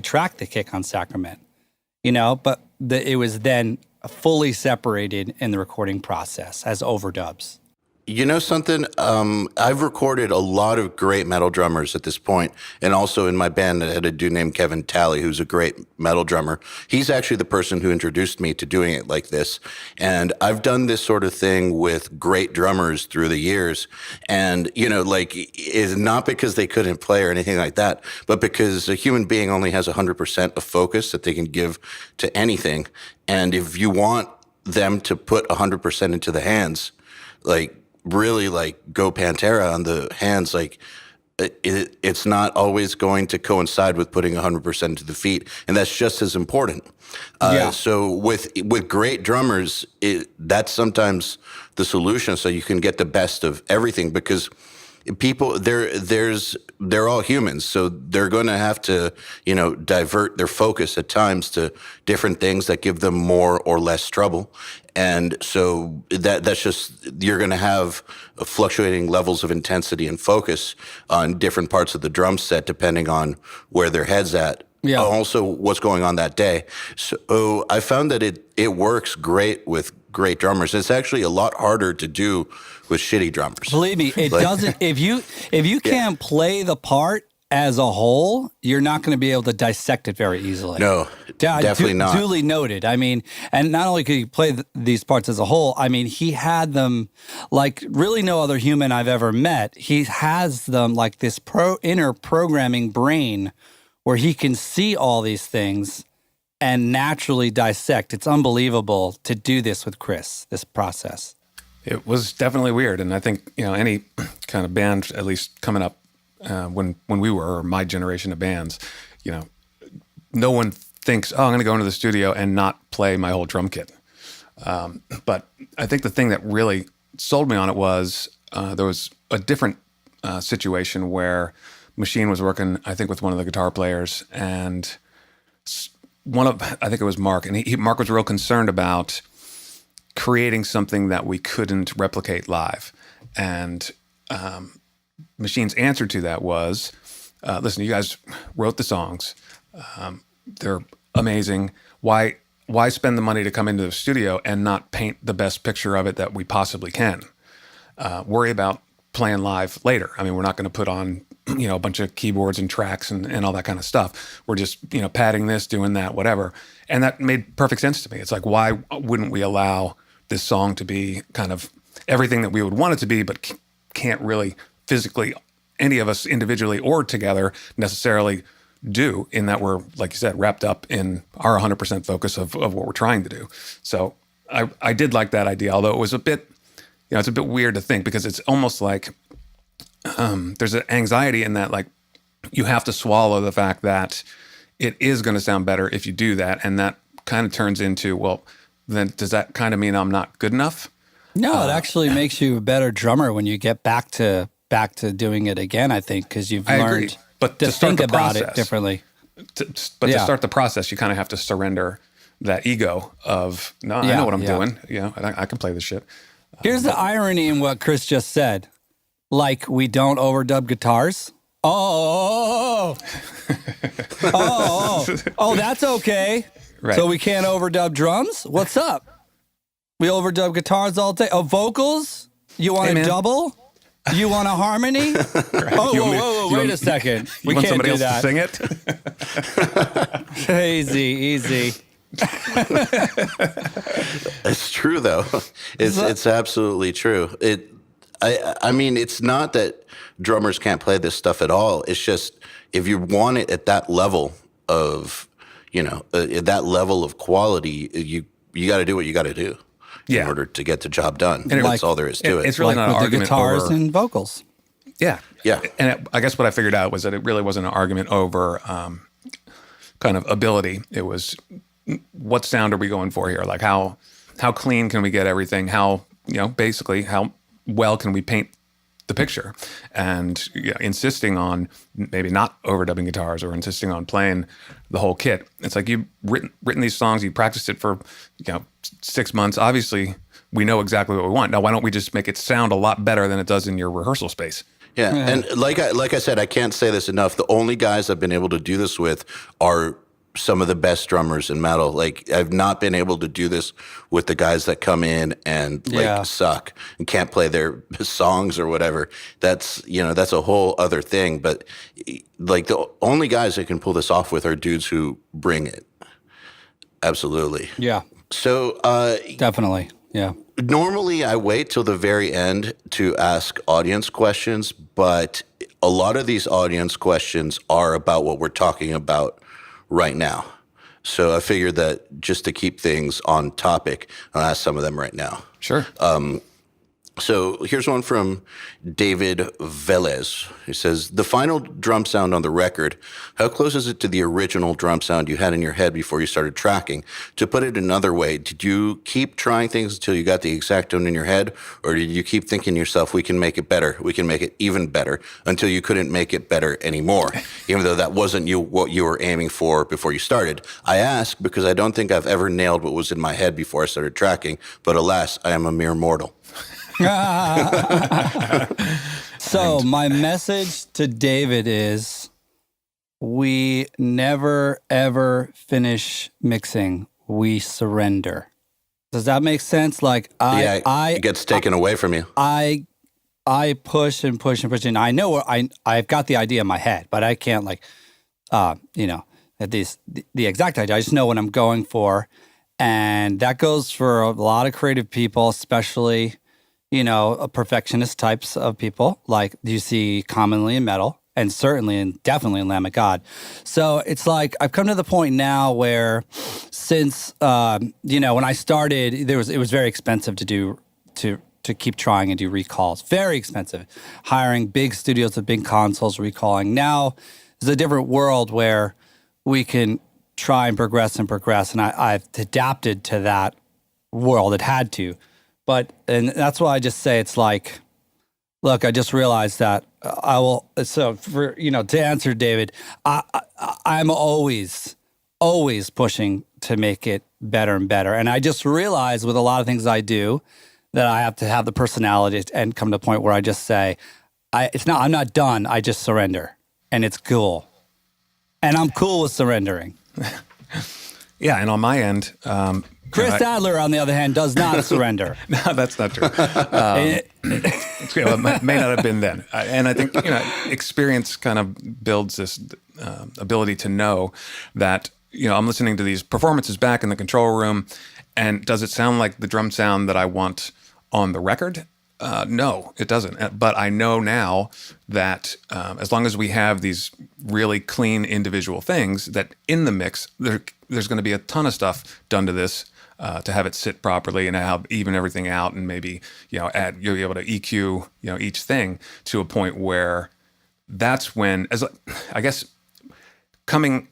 tracked the kick on Sacrament. But it was then fully separated in the recording process as overdubs.
You know something? I've recorded a lot of great metal drummers at this point, and also in my band I had a dude named Kevin Talley, who's a great metal drummer. He's actually the person who introduced me to doing it like this. And I've done this sort of thing with great drummers through the years. And, it's not because they couldn't play or anything like that, but because a human being only has 100% of focus that they can give to anything. And if you want them to put 100% into the hands, really go Pantera on the hands, it's not always going to coincide with putting 100% into the feet, and that's just as important. So with great drummers, that's sometimes the solution, so you can get the best of everything, because people, they're all humans, so they're going to have to, divert their focus at times to different things that give them more or less trouble. And so that's just, you're going to have fluctuating levels of intensity and focus on different parts of the drum set, depending on where their head's at. Yeah. Also, what's going on that day. So I found that it works great with great drummers. It's actually a lot harder to do with shitty drummers.
Believe me, it doesn't. If you can't play the part as a whole, you're not going to be able to dissect it very easily.
No, definitely not.
Duly noted. I mean, and not only could he play these parts as a whole, I mean, he had them like really no other human I've ever met. He has them like this inner programming brain where he can see all these things and naturally dissect. It's unbelievable to do this with Chris, this process.
It was definitely weird. And I think, any kind of band, at least coming up when we were, or my generation of bands, no one thinks, oh, I'm going to go into the studio and not play my whole drum kit. But I think the thing that really sold me on it was there was a different situation where Machine was working, I think, with one of the guitar players, and I think it was Mark, and Mark was real concerned about creating something that we couldn't replicate live. And Machine's answer to that was, listen, you guys wrote the songs. They're amazing. Why spend the money to come into the studio and not paint the best picture of it that we possibly can? Worry about playing live later. I mean, we're not going to put on, a bunch of keyboards and tracks and all that kind of stuff. We're just, padding this, doing that, whatever. And that made perfect sense to me. It's like, why wouldn't we allow this song to be kind of everything that we would want it to be, but can't really physically, any of us individually or together necessarily do, in that we're, like you said, wrapped up in our 100% focus of what we're trying to do. So I did like that idea, although it was a bit, it's a bit weird to think, because it's almost like there's an anxiety in that, like, you have to swallow the fact that it is going to sound better if you do that. And that kind of turns into, well, then does that kind of mean I'm not good enough?
No, it actually makes you a better drummer when you get back to doing it again, I think, because you've learned
but
to
start
think
the
about
process,
it differently.
To start the process, you kind of have to surrender that ego of, no, I know what I'm doing. I can play this shit.
Here's the irony in what Chris just said. Like, we don't overdub guitars. Oh, that's okay.
Right.
So we can't overdub drums? What's up? We overdub guitars all day. Oh, vocals? You want a double? You want a harmony?
Right.
Oh, whoa, wait a second. We
want
can't
somebody
do
else
that.
to sing it?
Easy.
It's true, though. It's absolutely true. I mean, it's not that drummers can't play this stuff at all. It's just, if you want it at that level of, at that level of quality, you got to do what you got to do in order to get the job done. And that's all there is to it.
It's really
like
not an
with
argument
the guitars
over
and vocals.
Yeah. And I guess what I figured out was that it really wasn't an argument over kind of ability. It was, what sound are we going for here? Like, how clean can we get everything? How, basically, how well can we paint the picture? And insisting on maybe not overdubbing guitars, or insisting on playing the whole kit. It's like, you've written these songs, you practiced it for 6 months. Obviously, we know exactly what we want. Now, why don't we just make it sound a lot better than it does in your rehearsal space?
Yeah, and like I said, I can't say this enough. The only guys I've been able to do this with are some of the best drummers in metal. Like, I've not been able to do this with the guys that come in and suck and can't play their songs or whatever. That's a whole other thing. But like, the only guys that can pull this off with are dudes who bring it. Absolutely.
Yeah.
So
Definitely. Yeah.
Normally, I wait till the very end to ask audience questions, but a lot of these audience questions are about what we're talking about right now. So I figured that just to keep things on topic, I'll ask some of them right now.
Sure.
So here's one from David Velez. He says, the final drum sound on the record, how close is it to the original drum sound you had in your head before you started tracking? To put it another way, did you keep trying things until you got the exact tone in your head? Or did you keep thinking to yourself, we can make it better, we can make it even better, until you couldn't make it better anymore, even though that wasn't what you were aiming for before you started? I ask because I don't think I've ever nailed what was in my head before I started tracking, but alas, I am a mere mortal.
So my message to David is, we never, ever finish mixing. We surrender. Does that make sense? Like,
it gets taken away from you.
I push and push and push, and I know I've got the idea in my head, but I can't at the exact idea. I just know what I'm going for, and that goes for a lot of creative people, especially perfectionist types of people, like you see commonly in metal, and certainly and definitely in Lamb of God. So it's like, I've come to the point now where, since when I started, it was very expensive to keep trying and do recalls. Very expensive. Hiring big studios with big consoles, recalling. Now there's a different world where we can try and progress, and I've adapted to that world. It had to. And that's why I just say, it's like, look, I just realized that to answer David, I'm always pushing to make it better and better. And I just realized with a lot of things I do that I have to have the personality and come to the point where I just say, I'm not done. I just surrender, and it's cool, and I'm cool with surrendering.
Yeah, and on my end,
Chris Adler, on the other hand, does not surrender.
no, that's not true. It may not have been then. And I think, experience kind of builds this ability to know that, I'm listening to these performances back in the control room, and does it sound like the drum sound that I want on the record? No, it doesn't. But I know now that as long as we have these really clean individual things, that in the mix, there's going to be a ton of stuff done to this to have it sit properly and have even everything out, and maybe you'll be able to EQ each thing to a point where that's when, as I guess, coming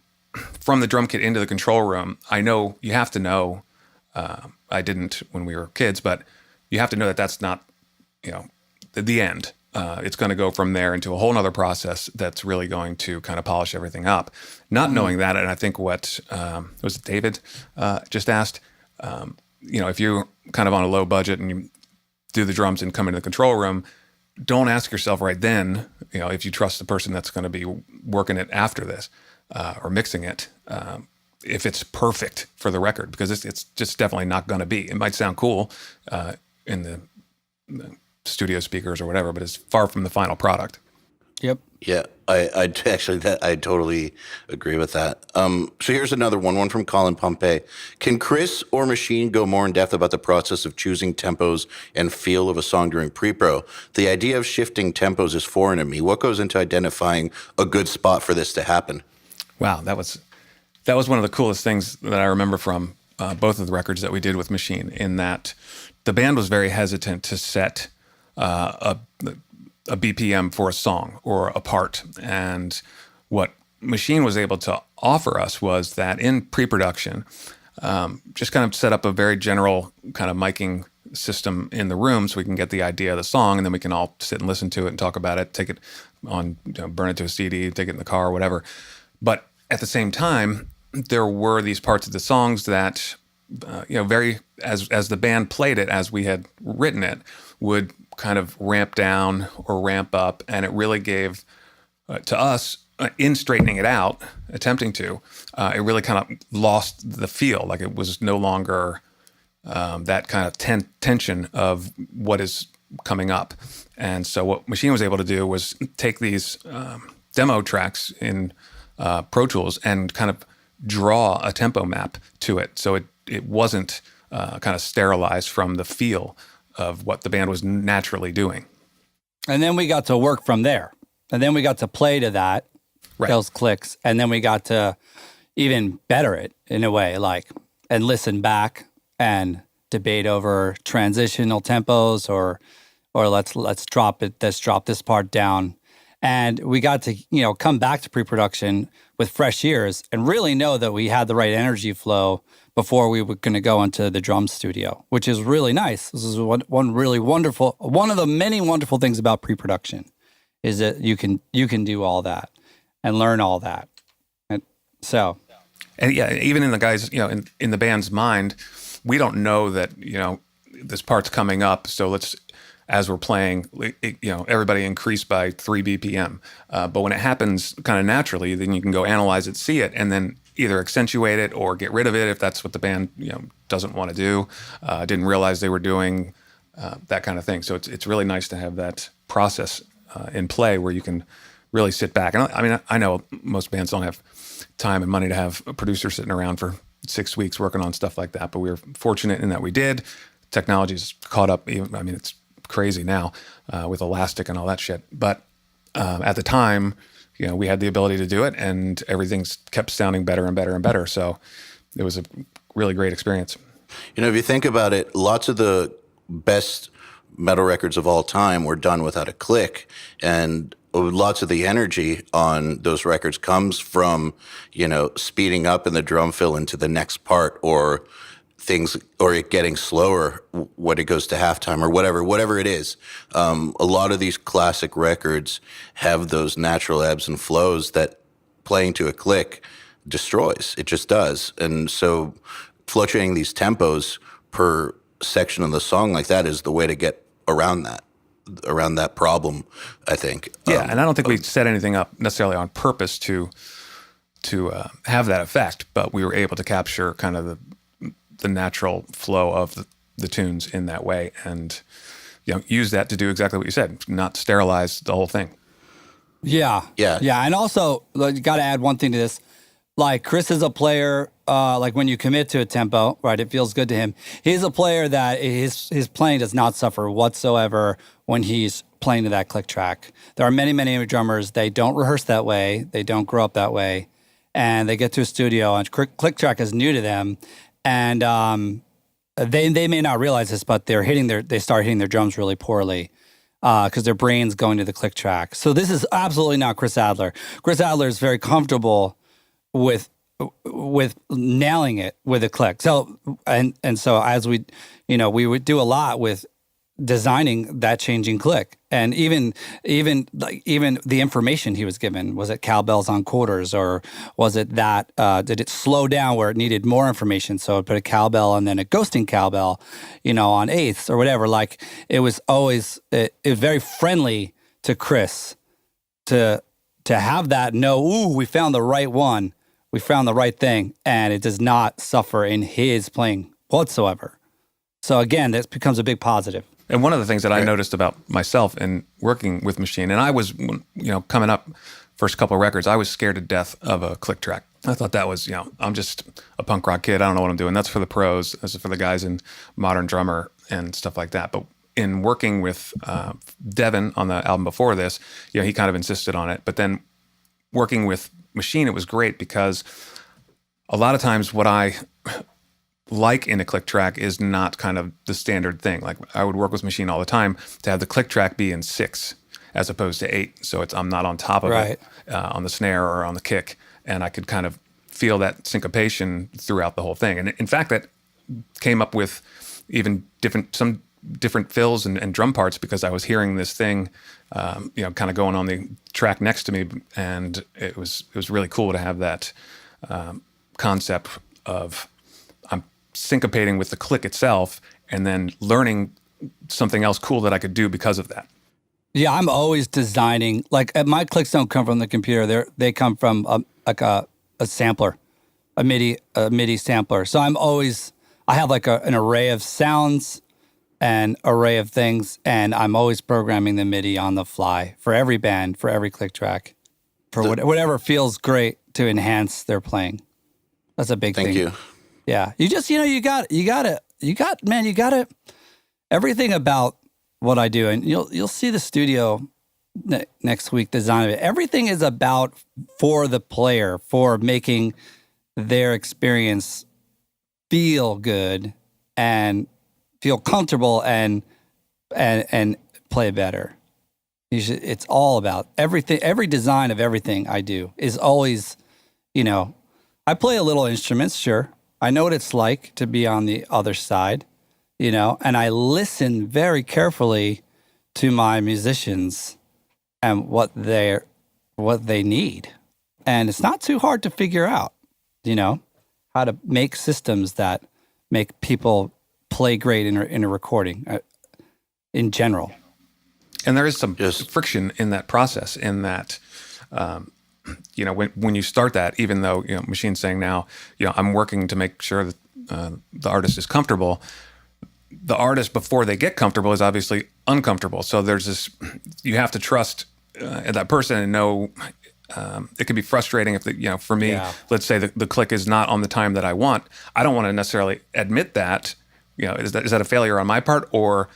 from the drum kit into the control room, I know you have to know. I didn't when we were kids, but you have to know that that's not the end. It's going to go from there into a whole nother process that's really going to kind of polish everything up. Not knowing that, and I think what was it David just asked, if you're kind of on a low budget and you do the drums and come into the control room, don't ask yourself right then, if you trust the person that's going to be working it after this or mixing it, if it's perfect for the record, because it's just definitely not going to be. It might sound cool in the studio speakers or whatever, but it's far from the final product.
Yep.
Yeah, I totally agree with that. So here's another one from Colin Pompey. Can Chris or Machine go more in depth about the process of choosing tempos and feel of a song during pre-pro? The idea of shifting tempos is foreign to me. What goes into identifying a good spot for this to happen?
Wow, that was one of the coolest things that I remember from both of the records that we did with Machine, in that the band was very hesitant to set a BPM for a song or a part. And what Machine was able to offer us was that in pre-production, just kind of set up a very general kind of miking system in the room so we can get the idea of the song, and then we can all sit and listen to it and talk about it, take it on, burn it to a CD, take it in the car or whatever. But at the same time, there were these parts of the songs that, very, as the band played it, as we had written it, would kind of ramp down or ramp up, and it really gave to us, in straightening it out, attempting to, it really kind of lost the feel. Like it was no longer that kind of tension of what is coming up. And so what Machine was able to do was take these demo tracks in Pro Tools and kind of draw a tempo map to it, so it wasn't kind of sterilized from the feel of what the band was naturally doing.
And then we got to work from there. And then we got to play to that,
Right.
those clicks. And then we got to even better it in a way, and listen back and debate over transitional tempos or let's drop it, let's drop this part down. And we got to, come back to pre-production with fresh ears and really know that we had the right energy flow before we were going to go into the drum studio, which is really nice. This is one of the many wonderful things about pre-production, is that you can do all that and learn all that. And
yeah, even in the guys, in the band's mind, we don't know that, this part's coming up, so let's, as we're playing, everybody increase by 3 BPM. But when it happens kind of naturally, then you can go analyze it, see it, and then either accentuate it or get rid of it if that's what the band doesn't want to do, didn't realize they were doing, that kind of thing. So it's really nice to have that process in play where you can really sit back. And I mean, I know most bands don't have time and money to have a producer sitting around for 6 weeks working on stuff like that, but we were fortunate in that we did. Technology's caught up. It's crazy now with Elastic and all that shit. But at the time, we had the ability to do it, and everything's kept sounding better and better and better. So it was a really great experience.
If you think about it, lots of the best metal records of all time were done without a click, and lots of the energy on those records comes from, speeding up in the drum fill into the next part, or it getting slower when it goes to halftime, or whatever it is. A lot of these classic records have those natural ebbs and flows that playing to a click destroys. It just does. And so fluctuating these tempos per section of the song like that is the way to get around that. around that problem, I think.
Yeah, and I don't think we set anything up necessarily on purpose to have that effect, but we were able to capture kind of the natural flow of the tunes in that way, and use that to do exactly what you said, not sterilize the whole thing.
Yeah. And also, you got to add one thing to this. Like, Chris is a player, like when you commit to a tempo, right, it feels good to him. He's a player that his playing does not suffer whatsoever when he's playing to that click track. There are many, many drummers, they don't rehearse that way, they don't grow up that way, and they get to a studio, and click track is new to them, and they may not realize this, but they start hitting their drums really poorly. Because their brain's going to the click track. So this is absolutely not Chris Adler. Chris Adler is very comfortable with nailing it with a click. So and so as we would do a lot with designing that changing click, and even the information he was given, was it cowbells on quarters, or was it that did it slow down where it needed more information, so it put a cowbell and then a ghosting cowbell on eighths or whatever. Like, it was always it was very friendly to Chris to have that we found the right one, we found the right thing, and it does not suffer in his playing whatsoever. So again, this becomes a big positive.
And one of the things that I noticed about myself in working with Machine, and I was, coming up first couple of records, I was scared to death of a click track. I thought that was, I'm just a punk rock kid. I don't know what I'm doing. That's for the pros. That's for the guys in Modern Drummer and stuff like that. But in working with Devin on the album before this, he kind of insisted on it. But then working with Machine, it was great because a lot of times what I like in a click track is not kind of the standard thing. Like, I would work with Machine all the time to have the click track be in 6 as opposed to 8. So I'm not on top of it on the snare or on the kick. And I could kind of feel that syncopation throughout the whole thing. And in fact, that came up with even some different fills and drum parts, because I was hearing this thing, kind of going on the track next to me. And it was really cool to have that concept of syncopating with the click itself and then learning something else cool that I could do because of that.
Yeah, I'm always designing. Like, my clicks don't come from the computer; they come from a sampler, a MIDI sampler. So I have like an array of sounds, an array of things, and I'm always programming the MIDI on the fly for every band, for every click track, for whatever feels great to enhance their playing. That's a big thing.
Thank you.
Yeah, you just you got everything about what I do, and you'll see the studio next week design of it. Everything is about for the player, for making their experience feel good and feel comfortable and play better. It's all about everything. Every design of everything I do is always, I play a little instruments, sure. I know what it's like to be on the other side, and I listen very carefully to my musicians and what they need. And it's not too hard to figure out, how to make systems that make people play great in a recording in general.
And there is some friction in that process, in that, when you start that, even though, Machine's saying now, I'm working to make sure that the artist is comfortable. The artist, before they get comfortable, is obviously uncomfortable. So there's this, you have to trust that person and know, it can be frustrating if, for me, let's say the click is not on the time that I want. I don't want to necessarily admit that, is that a failure on my part, or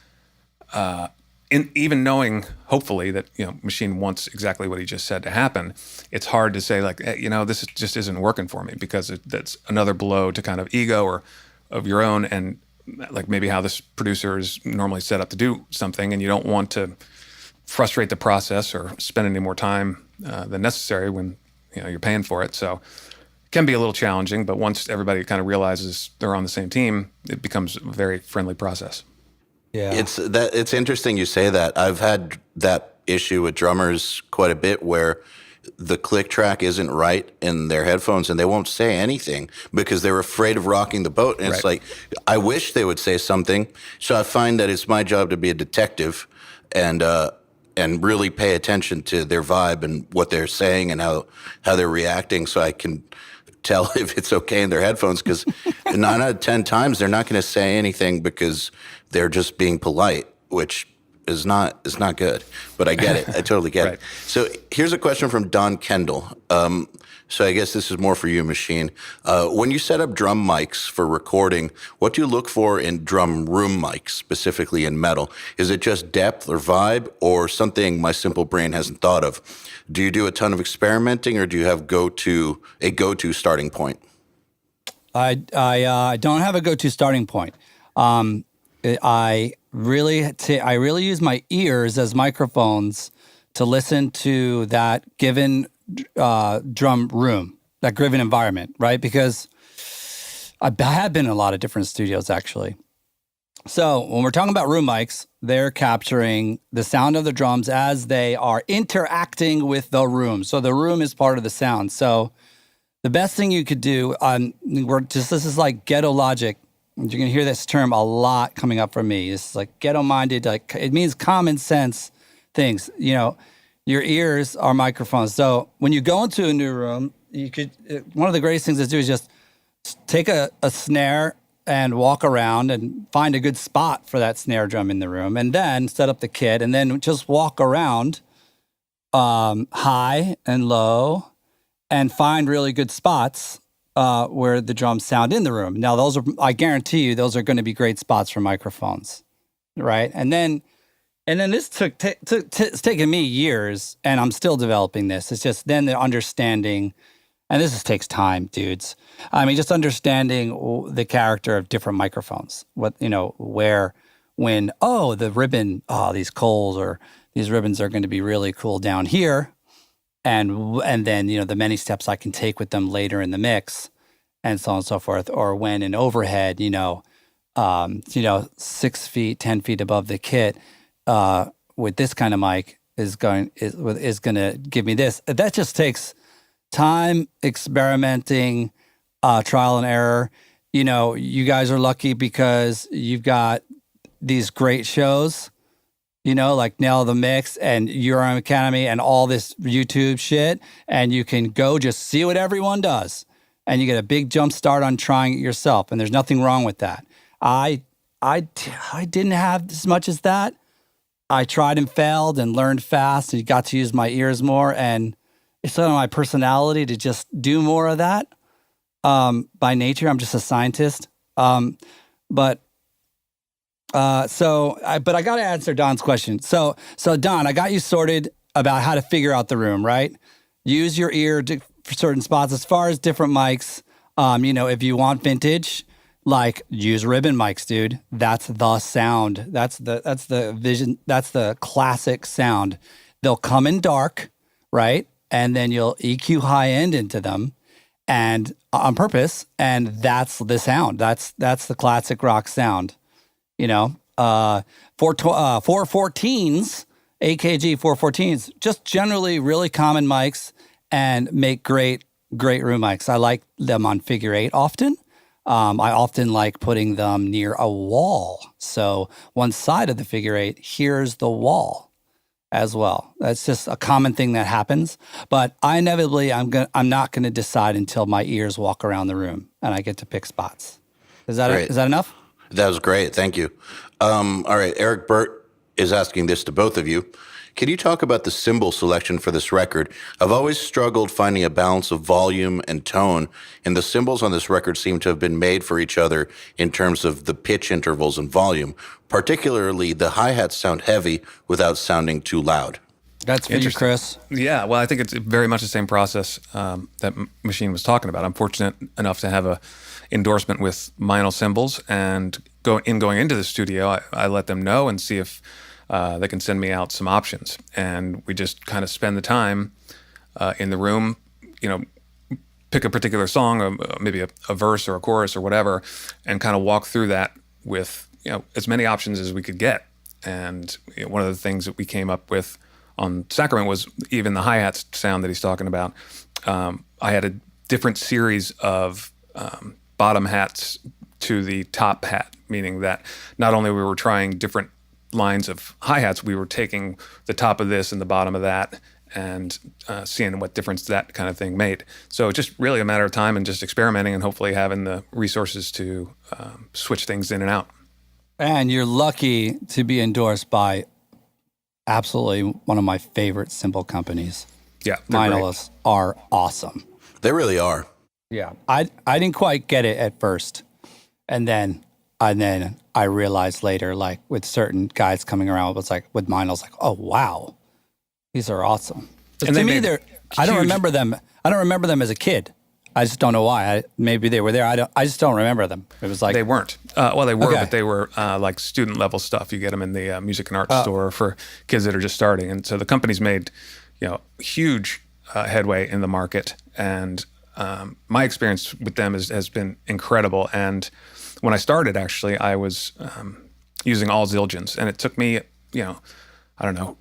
even knowing, hopefully, that Machine wants exactly what he just said to happen, it's hard to say, like, hey, this just isn't working for me, because that's another blow to kind of ego or of your own, and like maybe how this producer is normally set up to do something, and you don't want to frustrate the process or spend any more time than necessary when you're paying for it. So it can be a little challenging, but once everybody kind of realizes they're on the same team, it becomes a very friendly process.
Yeah,
it's interesting you say that. I've had that issue with drummers quite a bit, where the click track isn't right in their headphones and they won't say anything because they're afraid of rocking the boat. And it's like, I wish they would say something. So I find that it's my job to be a detective and really pay attention to their vibe and what they're saying and how they're reacting, so I can tell if it's okay in their headphones. Because 9 out of 10 times they're not going to say anything because they're just being polite, which is not good. But I get it. I totally get
Right.
it. So here's a question from Don Kendall. So I guess this is more for you, Machine. When you set up drum mics for recording, what do you look for in drum room mics, specifically in metal? Is it just depth or vibe, or something my simple brain hasn't thought of? Do you do a ton of experimenting, or do you have a go-to starting point?
I don't have a go-to starting point. I really use my ears as microphones to listen to that given drum room, that given environment, right? Because I have been in a lot of different studios, actually. So when we're talking about room mics, they're capturing the sound of the drums as they are interacting with the room. So the room is part of the sound. So the best thing you could do, this is like ghetto logic. You're going to hear this term a lot coming up from me. It's like ghetto-minded, like it means common sense things. You know, your ears are microphones. So when you go into a new room, one of the greatest things to do is just take a snare and walk around and find a good spot for that snare drum in the room, and then set up the kit, and then just walk around high and low and find really good spots where the drums sound in the room. Now, I guarantee you, those are going to be great spots for microphones, right? And then this it's taken me years, and I'm still developing this. It's just then the understanding, and this just takes time, dudes. I mean, just understanding the character of different microphones. The ribbon, these coals or these ribbons are going to be really cool down here. And then, the many steps I can take with them later in the mix, and so on and so forth. Or when an overhead, 6 feet, 10 feet above the kit, with this kind of mic is going to give me this. That just takes time, experimenting, trial and error. You guys are lucky because you've got these great shows, like Nail the Mix and URM Academy and all this YouTube shit. And you can go just see what everyone does. And you get a big jump start on trying it yourself. And there's nothing wrong with that. I didn't have as much as that. I tried and failed and learned fast and got to use my ears more. And it's sort of my personality to just do more of that. By nature, I'm just a scientist. But I got to answer Don's question. So Don, I got you sorted about how to figure out the room, right? Use your ear for certain spots. As far as different mics, if you want vintage, like use ribbon mics, dude. That's the sound. That's the vision. That's the classic sound. They'll come in dark, right? And then you'll EQ high end into them, and on purpose. And that's the sound. That's the classic rock sound. 414s, AKG 414s, just generally really common mics and make great room mics. I like them on figure 8 often. I often like putting them near a wall. So one side of the figure 8 hears the wall as well. That's just a common thing that happens. But I'm not going to decide until my ears walk around the room and I get to pick spots. Is that enough?
That was great. Thank you. All right. Eric Burt is asking this to both of you. Can you talk about the cymbal selection for this record? I've always struggled finding a balance of volume and tone, and the cymbals on this record seem to have been made for each other in terms of the pitch intervals and volume. Particularly, the hi-hats sound heavy without sounding too loud.
That's for you, Chris.
Yeah, well, I think it's very much the same process that Machine was talking about. I'm fortunate enough to have a endorsement with Meinl Cymbals, and going into the studio, I let them know and see if they can send me out some options. And we just kind of spend the time in the room, pick a particular song, or maybe a verse or a chorus or whatever, and kind of walk through that with as many options as we could get. And one of the things that we came up with on Sacrament was even the hi-hats sound that he's talking about. I had a different series of bottom hats to the top hat, meaning that not only we were trying different lines of hi-hats, we were taking the top of this and the bottom of that and seeing what difference that kind of thing made. So it's just really a matter of time and just experimenting and hopefully having the resources to switch things in and out.
And you're lucky to be endorsed by absolutely one of my favorite cymbal companies.
Yeah,
Vinyls are awesome.
They really are.
Yeah. I didn't quite get it at first. And then I realized later, like with certain guys coming around, it was like with mine, I was like, oh wow, these are awesome. But
And
to
they
me,
made
I don't
huge-
remember them. I don't remember them as a kid. I just don't know why. Maybe they were there. I just don't remember them. It was like
They weren't. Well, they were,
Okay.
but they were like student level stuff. You get them in the music and art store for kids that are just starting. And so the company's made, huge headway in the market. And my experience with them has been incredible. And when I started, actually, I was using all Zildjians, and it took me,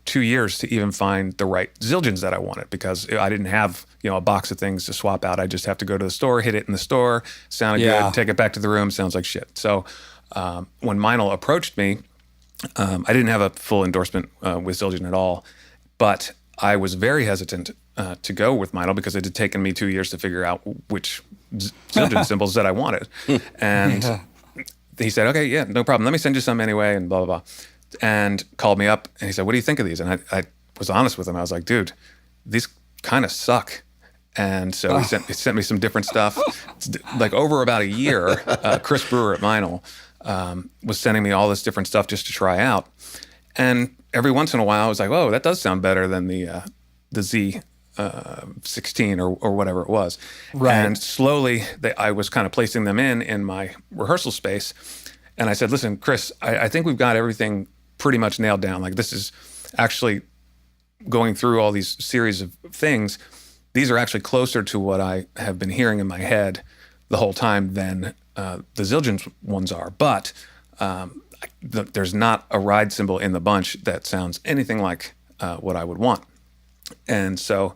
2 years to even find the right Zildjians that I wanted, because I didn't have, a box of things to swap out. I just have to go to the store, hit it in the store, sounded
Yeah.
good, take it back to the room, sounds like shit. So when Meinl approached me, I didn't have a full endorsement with Zildjian at all, but I was very hesitant to go with Meinl because it had taken me 2 years to figure out which Zildjian cymbals that I wanted. And he said, okay, yeah, no problem. Let me send you some anyway, and blah, blah, blah. And called me up, and he said, what do you think of these? And I was honest with him. I was like, dude, these kind of suck. And so he sent me some different stuff. Like over about a year, Chris Brewer at Meinl was sending me all this different stuff just to try out. And every once in a while, I was like, whoa, that does sound better than the Z 16 or whatever it was.
Right.
And slowly, I was kind of placing them in my rehearsal space. And I said, listen, Chris, I think we've got everything pretty much nailed down. Like, this is actually going through all these series of things. These are actually closer to what I have been hearing in my head the whole time than the Zildjian ones are. But there's not a ride cymbal in the bunch that sounds anything like what I would want. And so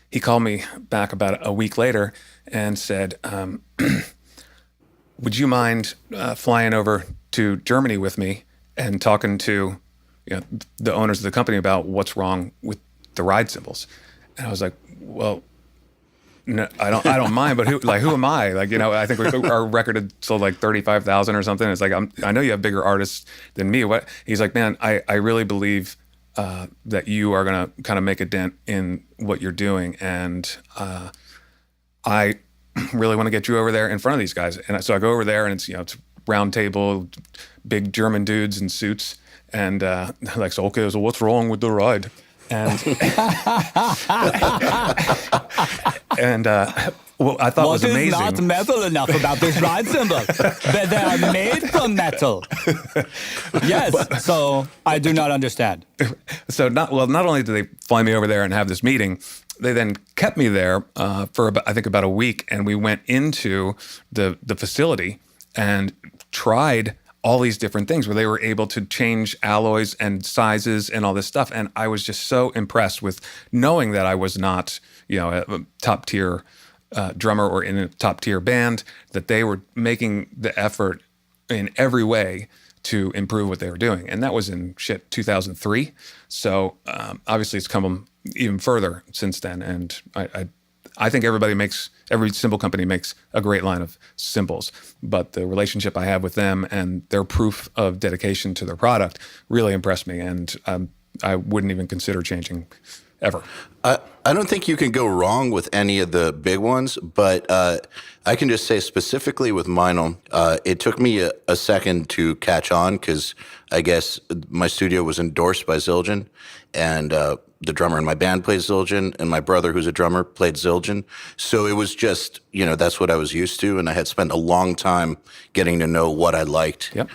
he called me back about a week later and said, would you mind flying over to Germany with me and talking to the owners of the company about what's wrong with the ride cymbals? And I was like, well, no, I don't mind, but who am I? Like, I think our record had sold like 35,000 or something. It's like, I know you have bigger artists than me. What? He's like, man, I really believe that you are going to kind of make a dent in what you're doing. And I really want to get you over there in front of these guys. And so I go over there, and it's round table, big German dudes in suits. And like, so, okay, so what's wrong with the ride? And well, I thought was amazing.
What is not metal enough about this ride cymbal? But they are made from metal. Yes, so I do not understand.
So not only did they fly me over there and have this meeting, they then kept me there for about a week, and we went into the facility and tried all these different things where they were able to change alloys and sizes and all this stuff. And I was just so impressed with knowing that I was not, a top tier drummer or in a top tier band, that they were making the effort in every way to improve what they were doing. And that was in 2003. So obviously it's come even further since then. And I think every cymbal company makes a great line of cymbals, but the relationship I have with them and their proof of dedication to their product really impressed me. And I wouldn't even consider changing ever.
I don't think you can go wrong with any of the big ones, but I can just say specifically with Meinl, it took me a second to catch on because I guess my studio was endorsed by Zildjian, and the drummer in my band plays Zildjian, and my brother, who's a drummer, played Zildjian. So it was just, that's what I was used to, and I had spent a long time getting to know what I liked.
Yep.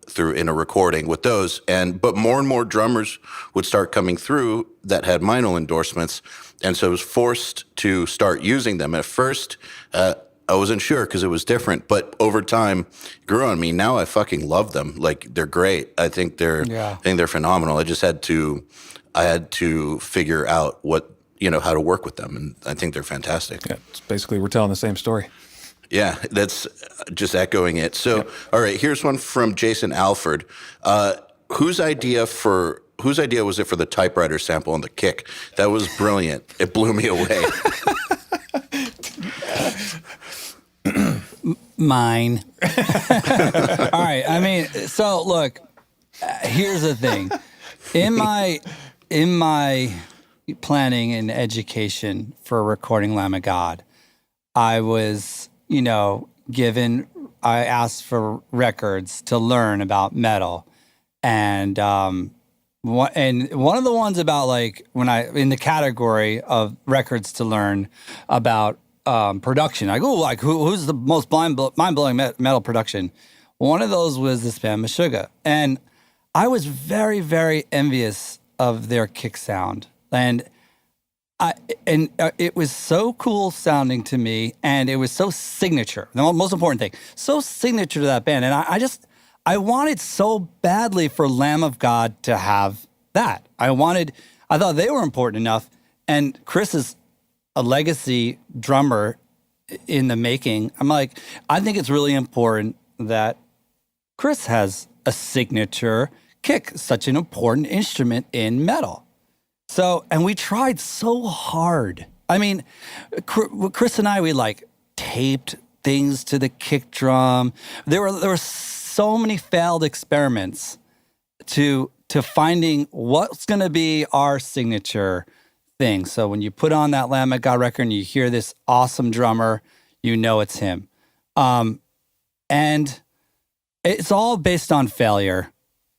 Through in a recording with those. But more and more drummers would start coming through that had Meinl endorsements. And so I was forced to start using them. At first, I wasn't sure because it was different, but over time it grew on me. Now I fucking love them. Like, they're great. I think they're phenomenal. I had to figure out what, how to work with them. And I think they're fantastic.
Yeah, it's basically, we're telling the same story.
Yeah, that's just echoing it. So, All right, here's one from Jason Alford. whose idea was it for the typewriter sample on the kick? That was brilliant. It blew me away.
Mine. All right. I mean, so look, here's the thing. In my planning and education for recording Lamb of God, I was, I asked for records to learn about metal. And one of the ones about like in the category of records to learn about production, I go like who's the most mind-blowing metal production? One of those was this band Meshuggah, and I was very, very envious of their kick sound, and it was so cool sounding to me, and it was so signature. The most important thing, so signature to that band, and I wanted so badly for Lamb of God to have that. I thought they were important enough, and Chris is a legacy drummer in the making. I'm like, I think it's really important that Chris has a signature kick, such an important instrument in metal. So, and we tried so hard. I mean, Chris and I, we like taped things to the kick drum. There were so many failed experiments to finding what's going to be our signature thing. So when you put on that Lamb of God record and you hear this awesome drummer, you know it's him. And it's all based on failure.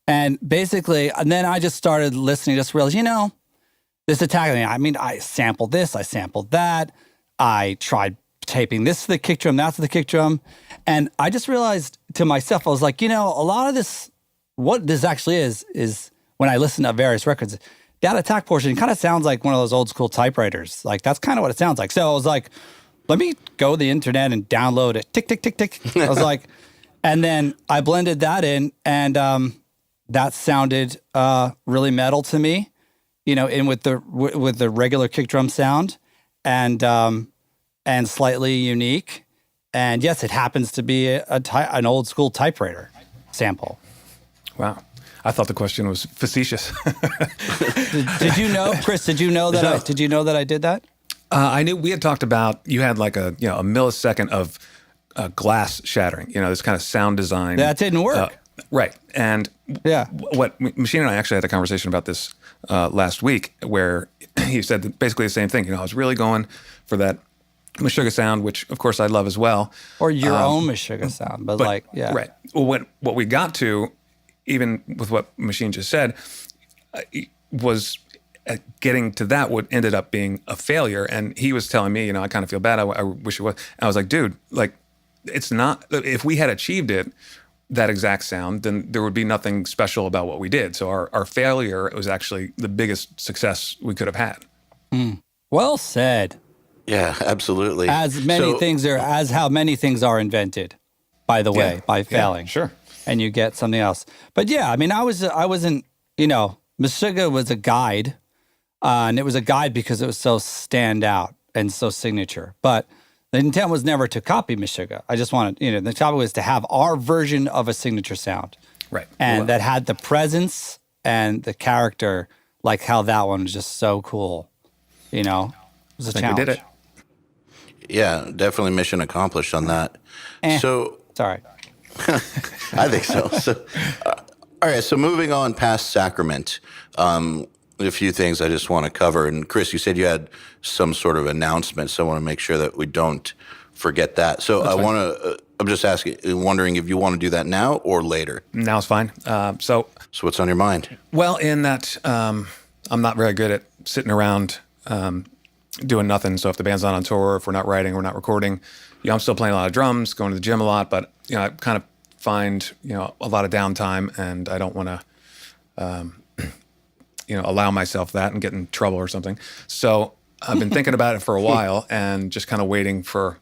And basically, and then I just started listening, just realized, this attack. I mean, I sampled this, I sampled that. I tried taping this to the kick drum, that to the kick drum. And I just realized to myself, I was like, a lot of this, what this actually is when I listen to various records, that attack portion kind of sounds like one of those old school typewriters. Like, that's kind of what it sounds like. So I was like, let me go to the internet and download it. Tick, tick, tick, tick. I was like, and then I blended that in, and that sounded really metal to me, in with the regular kick drum sound, and slightly unique. And yes, it happens to be an old school typewriter sample.
Wow. I thought the question was facetious.
Did you know, Chris? Did you know that I did that?
I knew we had talked about you had like a millisecond of glass shattering. This kind of sound design
that didn't work.
Right. And
yeah,
what Machine and I actually had a conversation about this last week, where he said basically the same thing. I was really going for that Meshuggah sound, which of course I love as well,
or your own Meshuggah sound, but like, yeah,
right. Well, what we got to, even with what Machine just said, was getting to that what ended up being a failure. And he was telling me, I kind of feel bad. I wish it was. And I was like, dude, like, it's not. If we had achieved it, that exact sound, then there would be nothing special about what we did. So our failure was actually the biggest success we could have had.
Well said.
Yeah, absolutely.
As how many things are invented, by the way, by failing.
Yeah, sure.
And you get something else. But yeah, I mean, I wasn't, Meshuggah was a guide, and it was a guide because it was so stand out and so signature. But the intent was never to copy Meshuggah. I just wanted, the topic was to have our version of a signature sound.
Right.
And that had the presence and the character, like how that one was just so cool. It was a challenge.
We did it.
Yeah, definitely mission accomplished on that. So,
sorry.
I think so. So, all right. So moving on past Sacrament, a few things I just want to cover. And Chris, you said you had some sort of announcement, so I want to make sure that we don't forget that. So I'm just wondering if you want to do that now or later.
Now's fine. So
what's on your mind?
Well, in that I'm not very good at sitting around doing nothing. So if the band's not on tour, if we're not writing, we're not recording, I'm still playing a lot of drums, going to the gym a lot, but I kind of find a lot of downtime, and I don't want to allow myself that and get in trouble or something. So I've been thinking about it for a while and just kind of waiting for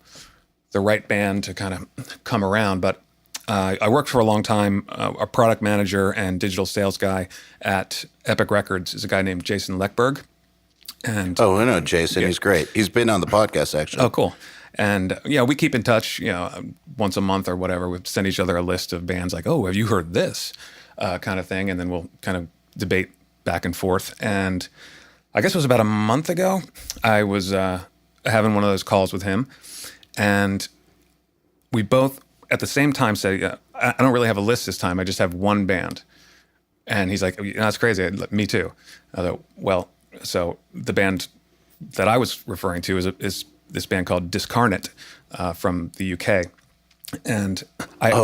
the right band to kind of come around. But I worked for a long time. A product manager and digital sales guy at Epic Records is a guy named Jason Leckberg. And
I know Jason. Yeah. He's great. He's been on the podcast, actually.
Oh, cool. And we keep in touch, once a month or whatever. We send each other a list of bands like, oh, have you heard this? kind of thing, and then we'll kind of debate back and forth. And I guess it was about a month ago, I was having one of those calls with him, and we both at the same time said, yeah, I don't really have a list this time. I just have one band. And he's like, that's crazy. Me too. I thought, well, so the band that I was referring to is this band called Discarnate from the UK. And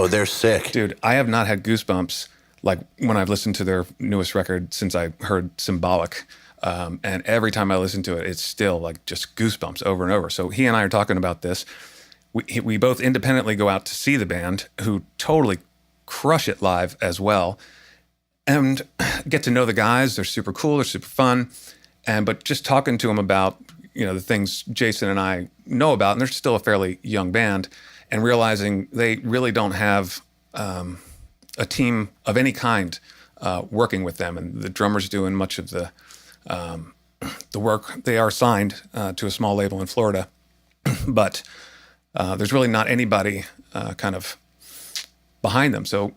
they're sick.
Dude, I have not had goosebumps like when I've listened to their newest record since I heard Symbolic. And every time I listen to it, it's still like just goosebumps over and over. So he and I are talking about this. We both independently go out to see the band, who totally crush it live as well, and get to know the guys. They're super cool. They're super fun. But just talking to them about, the things Jason and I know about, and they're still a fairly young band, and realizing they really don't have a team of any kind working with them. And the drummer's doing much of the work. They are signed to a small label in Florida, but there's really not anybody kind of behind them. So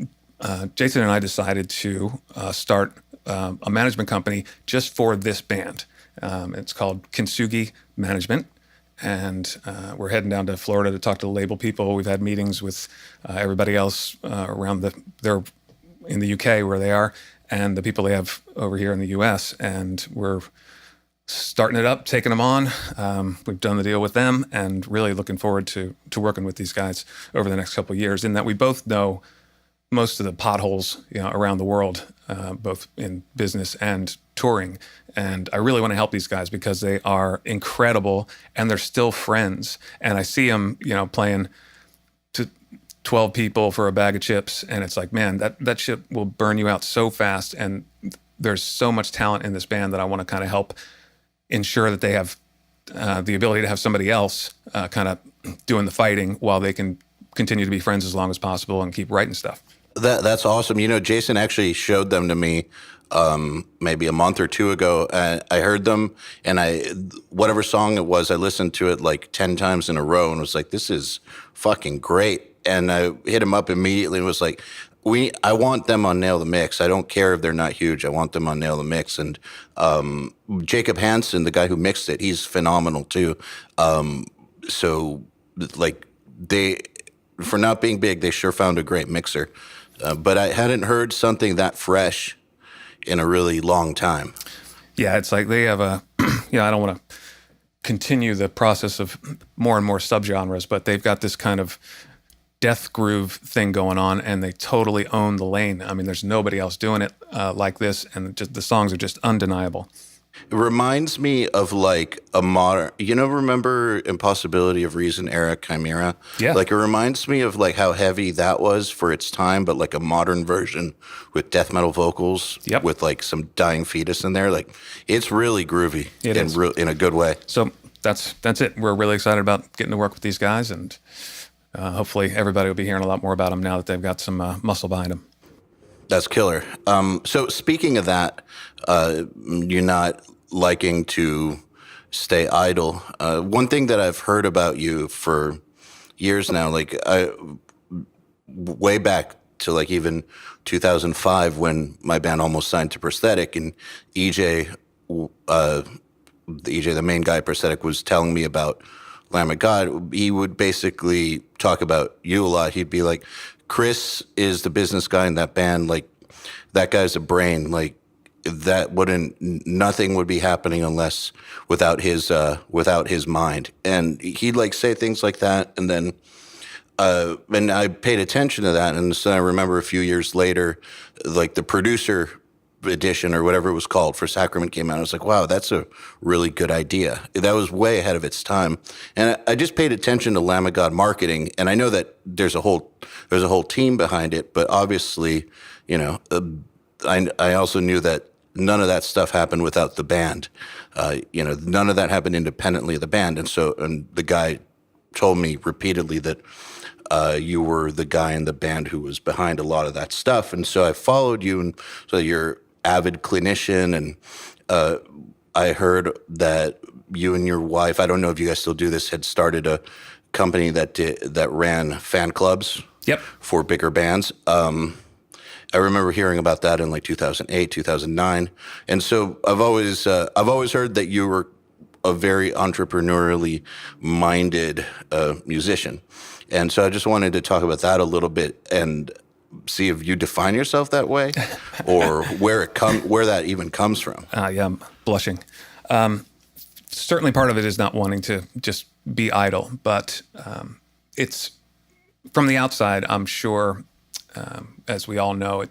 Jason and I decided to start a management company just for this band. It's called Kintsugi Management, and we're heading down to Florida to talk to the label people. We've had meetings with everybody else around they're in the UK where they are, and the people they have over here in the US, and we're starting it up, taking them on. We've done the deal with them, and really looking forward to working with these guys over the next couple of years, in that we both know most of the potholes around the world, both in business and touring. And I really want to help these guys because they are incredible and they're still friends. And I see them, playing to 12 people for a bag of chips. And it's like, man, that shit will burn you out so fast. And there's so much talent in this band that I want to kind of help ensure that they have the ability to have somebody else kind of doing the fighting while they can continue to be friends as long as possible and keep writing stuff.
That's awesome. Jason actually showed them to me maybe a month or two ago. I heard them, and whatever song it was, I listened to it like 10 times in a row and was like, this is fucking great. And I hit him up immediately and was like, I want them on Nail the Mix. I don't care if they're not huge. I want them on Nail the Mix. And Jacob Hansen, the guy who mixed it, he's phenomenal too. So like for not being big, they sure found a great mixer. But I hadn't heard something that fresh in a really long time.
Yeah, it's like they have I don't want to continue the process of more and more subgenres, but they've got this kind of death groove thing going on, and they totally own the lane. I mean, there's nobody else doing it like this, and the songs are just undeniable.
It reminds me of like a modern, remember Impossibility of Reason era Chimera?
Yeah.
Like it reminds me of like how heavy that was for its time, but like a modern version with death metal vocals.
Yep.
With like some dying fetus in there. Like it's really groovy in a good way.
So that's it. We're really excited about getting to work with these guys, and hopefully everybody will be hearing a lot more about them now that they've got some muscle behind them.
That's killer. So speaking of that, you're not liking to stay idle. One thing that I've heard about you for years now, like way back to like even 2005 when my band almost signed to Prosthetic, and EJ, the main guy at Prosthetic, was telling me about Lamb of God. He would basically talk about you a lot. He'd be like, Chris is the business guy in that band. Like, that guy's a brain. Like, nothing would be happening unless without his mind. And he'd like say things like that. And then, and I paid attention to that. And so I remember a few years later, like the producer edition or whatever it was called for Sacrament came out. I was like, wow, that's a really good idea. That was way ahead of its time. And I just paid attention to Lamb of God marketing. And I know that there's a whole team behind it, but obviously, I also knew that none of that stuff happened without the band. None of that happened independently of the band. And the guy told me repeatedly that you were the guy in the band who was behind a lot of that stuff. And so I followed you, and so you're avid clinician, and I heard that you and your wife, I don't know if you guys still do this, had started a company that ran fan clubs.
Yep.
For bigger bands. I remember hearing about that in like 2008, 2009. And so I've always heard that you were a very entrepreneurially minded musician. And so I just wanted to talk about that a little bit and see if you define yourself that way or where that even comes from.
Yeah, I'm blushing. Certainly part of it is not wanting to just be idle, but it's from the outside, I'm sure, as we all know,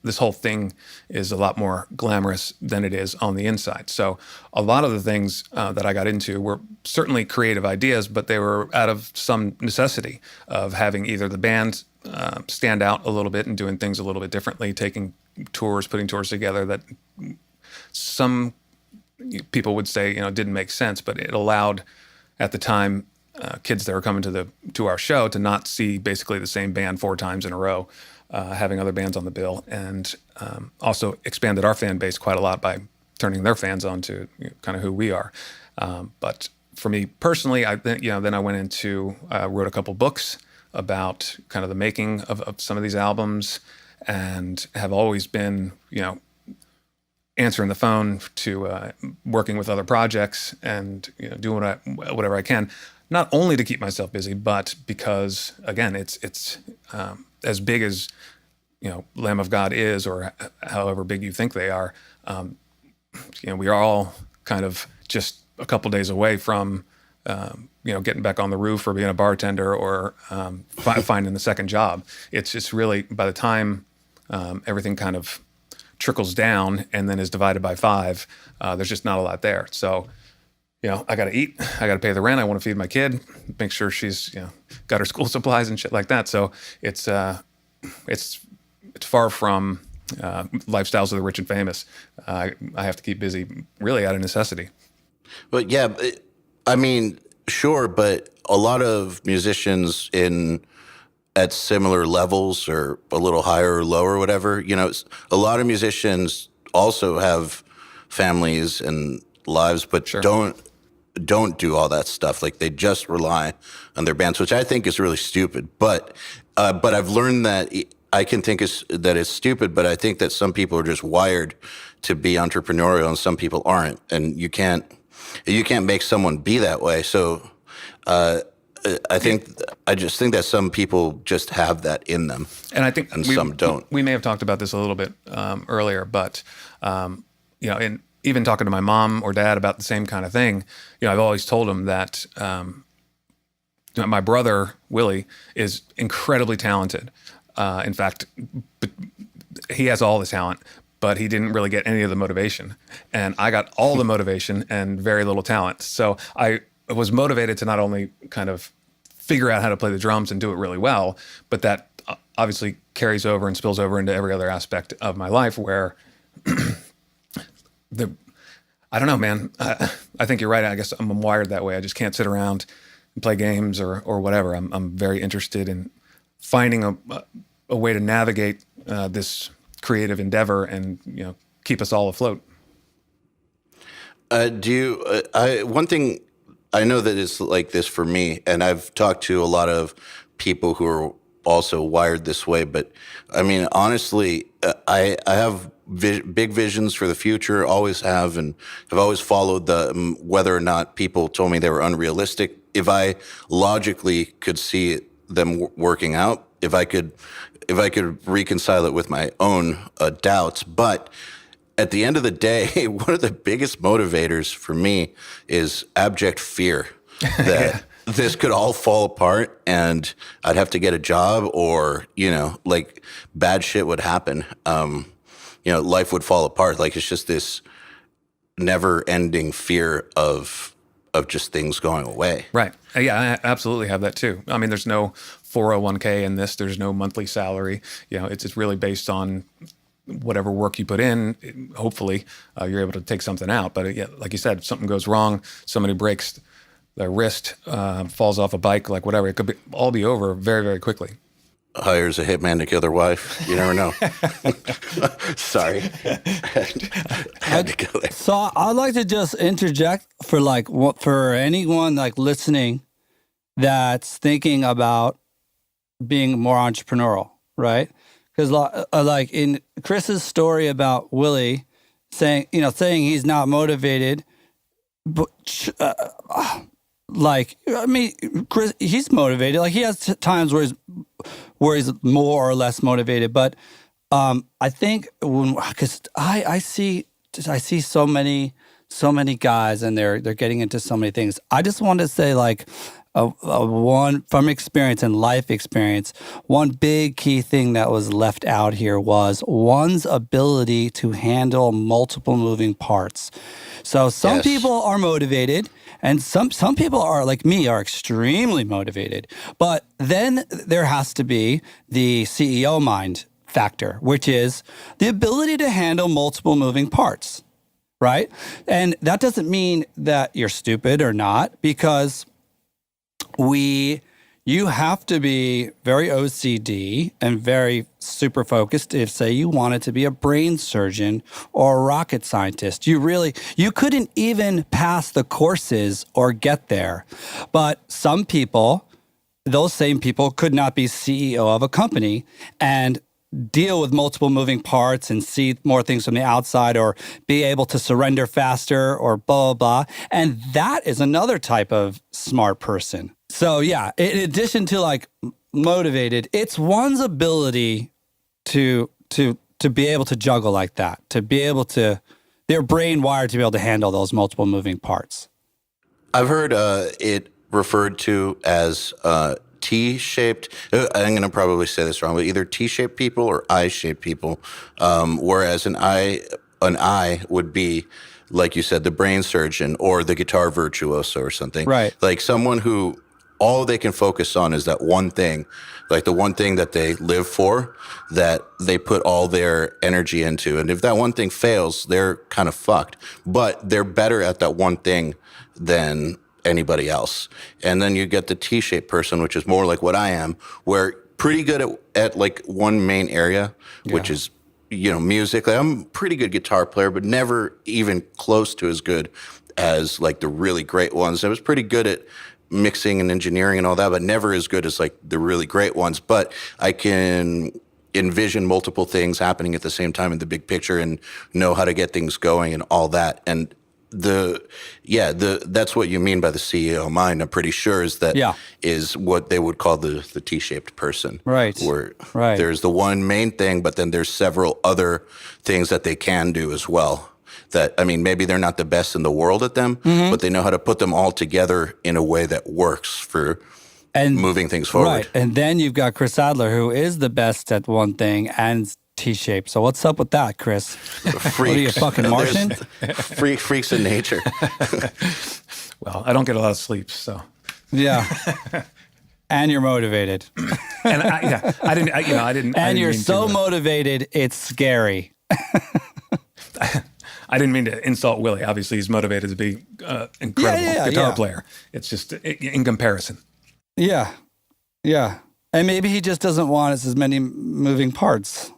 this whole thing is a lot more glamorous than it is on the inside. So a lot of the things that I got into were certainly creative ideas, but they were out of some necessity of having either the band stand out a little bit and doing things a little bit differently, taking tours, putting tours together that some people would say, didn't make sense, but it allowed at the time kids that were coming to our show to not see basically the same band 4 times in a row, having other bands on the bill, and also expanded our fan base quite a lot by turning their fans on to kind of who we are. But for me personally, then I went into wrote a couple books about kind of the making of some of these albums, and have always been answering the phone to working with other projects and doing whatever I can, not only to keep myself busy, but because again, it's as big as Lamb of God is, or however big you think they are. We are all kind of just a couple days away from getting back on the roof or being a bartender or finding the second job. It's just really, by the time everything kind of trickles down and then is divided by 5, there's just not a lot there. So, I got to eat, I got to pay the rent, I want to feed my kid, make sure she's, got her school supplies and shit like that. So it's far from lifestyles of the rich and famous. I have to keep busy really out of necessity.
But yeah, I mean, sure, but a lot of musicians at similar levels or a little higher or lower or whatever, a lot of musicians also have families and lives, but
Sure.
don't do all that stuff. Like, they just rely on their bands, which I think is really stupid. But I've learned that I can think that it's stupid, but I think that some people are just wired to be entrepreneurial and some people aren't. And you can't make someone be that way. So I just think that some people just have that in them,
and I think
some don't.
We may have talked about this a little bit earlier, but in even talking to my mom or dad about the same kind of thing, I've always told them that my brother Willie is incredibly talented. In fact, he has all the talent, but he didn't really get any of the motivation, and I got all the motivation and very little talent. So I was motivated to not only kind of figure out how to play the drums and do it really well, but that obviously carries over and spills over into every other aspect of my life where I don't know, man. I think you're right. I guess I'm wired that way. I just can't sit around and play games or whatever. I'm very interested in finding a way to navigate this creative endeavor and keep us all afloat.
One thing I know that it's like this for me, and I've talked to a lot of people who are also wired this way, but I mean, honestly, I have big visions for the future, always have, and have always followed whether or not people told me they were unrealistic. If I logically could see them working out, if I could reconcile it with my own doubts, but at the end of the day, one of the biggest motivators for me is abject fear that this could all fall apart and I'd have to get a job, or, like, bad shit would happen. Life would fall apart. Like, it's just this never ending fear of just things going away.
Right. Yeah, I absolutely have that too. I mean, there's no 401k in this. There's no monthly salary. It's really based on whatever work you put in. Hopefully, you're able to take something out. But like you said, if something goes wrong, somebody breaks their wrist, falls off a bike, like whatever, it could all be over very, very quickly.
Hires a hitman to kill their wife. You never know. Sorry. Had to go there.
So I'd like to just interject for anyone like listening that's thinking about being more entrepreneurial, right? Because like in Chris's story about Willie saying he's not motivated, but like, I mean, Chris, he's motivated. Like, he has times where he's more or less motivated. But I think because I see so many guys, and they're getting into so many things. I just want to say, like, one from experience and life experience, one big key thing that was left out here was one's ability to handle multiple moving parts. So some people are motivated, and some people are, like me, are extremely motivated. But then there has to be the CEO mind factor, which is the ability to handle multiple moving parts, right? And that doesn't mean that you're stupid or not, because you have to be very OCD and very super focused if, say, you wanted to be a brain surgeon or a rocket scientist. You couldn't even pass the courses or get there. But some people, those same people, could not be CEO of a company and deal with multiple moving parts and see more things from the outside, or be able to surrender faster, or blah, blah, blah. And that is another type of smart person. So yeah, in addition to like motivated, it's one's ability to be able to juggle like that, to be able to, their brain wired to be able to handle those multiple moving parts.
I've heard it referred to as T-shaped. I'm going to probably say this wrong, but either T-shaped people or I-shaped people. Whereas an I would be, like you said, the brain surgeon or the guitar virtuoso or something.
Right.
Like someone who all they can focus on is that one thing, like the one thing that they live for, that they put all their energy into. And if that one thing fails, they're kind of fucked. But they're better at that one thing than anybody else. And then you get the T-shaped person, which is more like what I am, where pretty good at like one main area, which is, music. Like, I'm a pretty good guitar player, but never even close to as good as like the really great ones. I was pretty good at mixing and engineering and all that, but never as good as like the really great ones. But I can envision multiple things happening at the same time in the big picture and know how to get things going and all that. And that's what you mean by the CEO mind, I'm pretty sure, is what they would call the T-shaped person.
Right.
Where
right.
there's the one main thing, but then there's several other things that they can do as well. That, I mean, maybe they're not the best in the world at them, but they know how to put them all together in a way that works for moving things forward.
Right. And then you've got Chris Adler, who is the best at one thing and T-shaped. So what's up with that, Chris?
Freaks.
What are you, a fucking Martian?
Freaks in nature.
Well, I don't get a lot of sleep, so.
Yeah. And you're motivated.
And I didn't.
And you're so motivated, it's scary.
I didn't mean to insult Willie. Obviously, he's motivated to be an incredible guitar player. It's just in comparison.
Yeah. Yeah. And maybe he just doesn't want as many moving parts.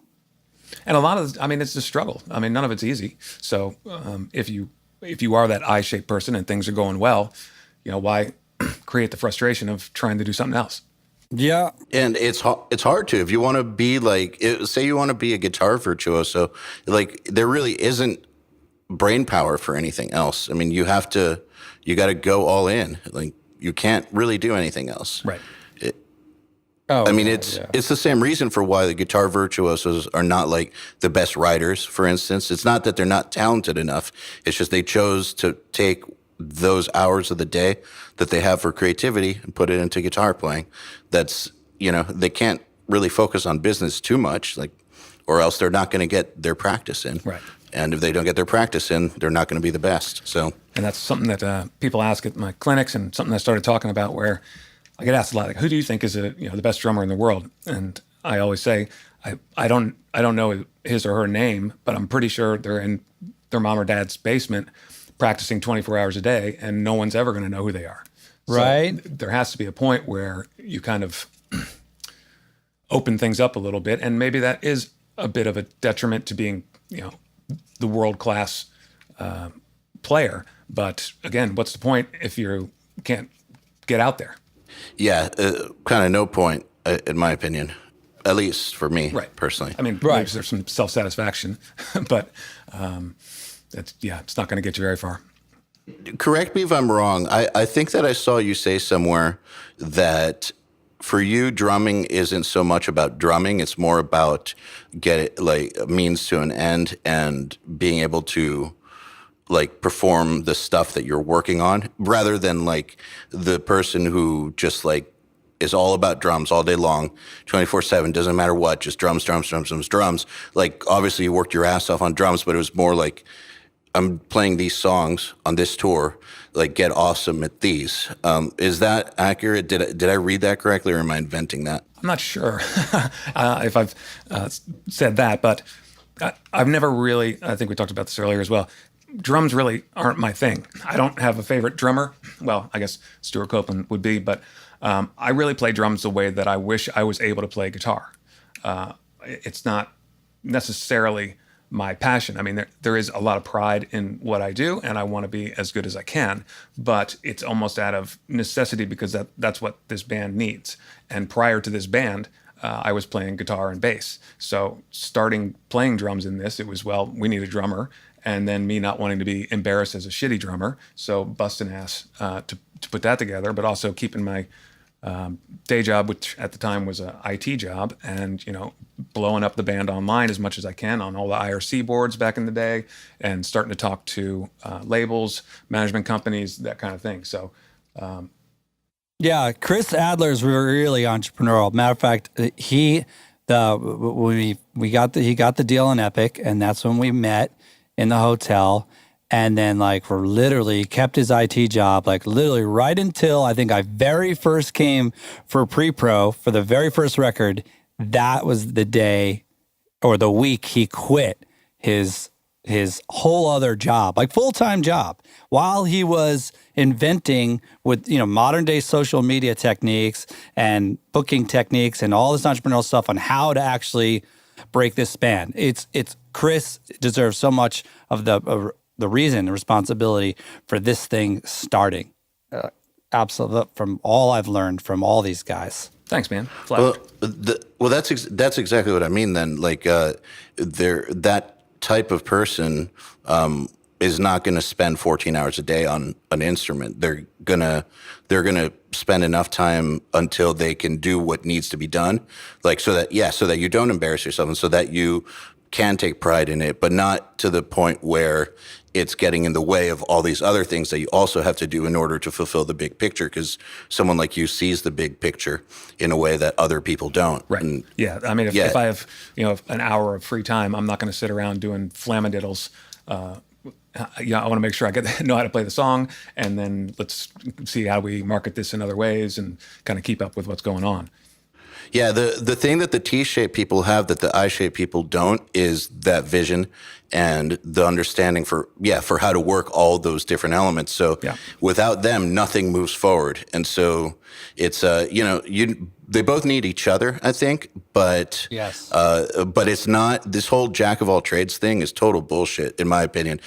And a lot of, it's a struggle. None of it's easy. So if you are that I-shaped person and things are going well, why create the frustration of trying to do something else?
Yeah. And it's hard to, if you want to be like, say you want to be a guitar virtuoso, like there really isn't brain power for anything else. I mean, you got to go all in. Like you can't really do anything else.
Right.
It's the same reason for why the guitar virtuosos are not like the best writers, for instance. It's not that they're not talented enough. It's just they chose to take those hours of the day that they have for creativity and put it into guitar playing. That's, they can't really focus on business too much, like, or else they're not going to get their practice in.
Right.
And if they don't get their practice in, they're not going to be the best. So, and
that's something that people ask at my clinics, and something I started talking about, where I get asked a lot, like, who do you think is the best drummer in the world? And I always say, I don't know his or her name, but I'm pretty sure they're in their mom or dad's basement practicing 24 hours a day, and no one's ever going to know who they are.
Right.
So there has to be a point where you kind of open things up a little bit, and maybe that is a bit of a detriment to being, the world-class player. But again, what's the point if you can't get out there?
Yeah, kind of no point, in my opinion. at least for me,
Right.
personally.
I mean,
Right.
maybe there's some self-satisfaction, but it's not going to get you very far.
Correct me if I'm wrong. I think that I saw you say somewhere that for you, drumming isn't so much about drumming. It's more about a means to an end and being able to like perform the stuff that you're working on rather than like the person who just like is all about drums all day long, 24/7, doesn't matter what, just drums. Like obviously you worked your ass off on drums, but it was more like, I'm playing these songs on this tour, like get awesome at these. Is that accurate? Did I read that correctly, or am I inventing that?
I'm not sure if I've said that, but I've never really, I think we talked about this earlier as well, drums really aren't my thing. I don't have a favorite drummer. Well, I guess Stuart Copeland would be, but I really play drums the way that I wish I was able to play guitar. It's not necessarily my passion. I mean, there is a lot of pride in what I do, and I want to be as good as I can, but it's almost out of necessity because that's what this band needs. And prior to this band, I was playing guitar and bass. So starting playing drums in this, it was, well, we need a drummer, and then me not wanting to be embarrassed as a shitty drummer, so busting ass to put that together, but also keeping my day job, which at the time was an IT job, and blowing up the band online as much as I can on all the IRC boards back in the day, and starting to talk to labels, management companies, that kind of thing. So,
Yeah, Chris Adler's really entrepreneurial. Matter of fact, he got the deal in Epic, and that's when we met in the hotel. And then we're literally kept his IT job, literally right until I think I very first came for pre-pro for the very first record. That was the day or the week he quit his whole other job, full-time job, while he was inventing with, modern day social media techniques and booking techniques and all this entrepreneurial stuff on how to actually break this band. It's Chris deserves so much of the reason, the responsibility for this thing starting. Absolutely, from all I've learned from all these guys.
thanks, man.
That's exactly what I mean. Then, that type of person is not going to spend 14 hours a day on an instrument. They're gonna spend enough time until they can do what needs to be done, so that you don't embarrass yourself and so that you can take pride in it, but not to the point where it's getting in the way of all these other things that you also have to do in order to fulfill the big picture, because someone like you sees the big picture in a way that other people don't.
Right.
And
yeah. I mean, if I have, an hour of free time, I'm not going to sit around doing flamadiddles. I want to make sure I know how to play the song, and then let's see how we market this in other ways and kind of keep up with what's going on.
Yeah, the thing that the T-shaped people have that the I-shaped people don't is that vision and the understanding for how to work all those different elements. So without them, nothing moves forward. And so it's they both need each other, I think. But
yes,
but it's not, this whole jack of all trades thing is total bullshit in my opinion,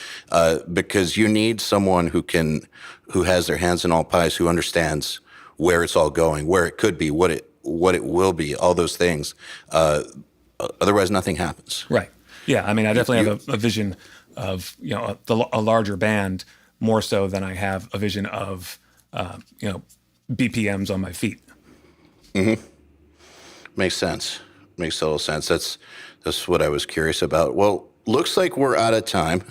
because you need someone who has their hands in all pies, who understands where it's all going, where it could be, what it will be, all those things. Otherwise, nothing happens.
Right. Yeah. I mean, I definitely have a vision of a larger band more so than I have a vision of BPMs on my feet.
Mm-hmm. Makes sense. Makes total sense. That's what I was curious about. Well, looks like we're out of time.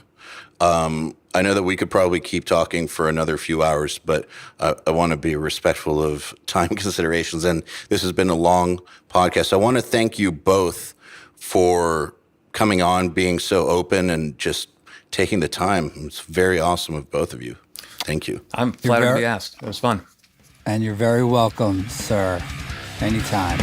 I know that we could probably keep talking for another few hours, but I want to be respectful of time considerations. And this has been a long podcast. I want to thank you both for coming on, being so open, and just taking the time. It's very awesome of both of you. Thank you.
I'm flattered to be asked. It was fun.
And you're very welcome, sir. Anytime.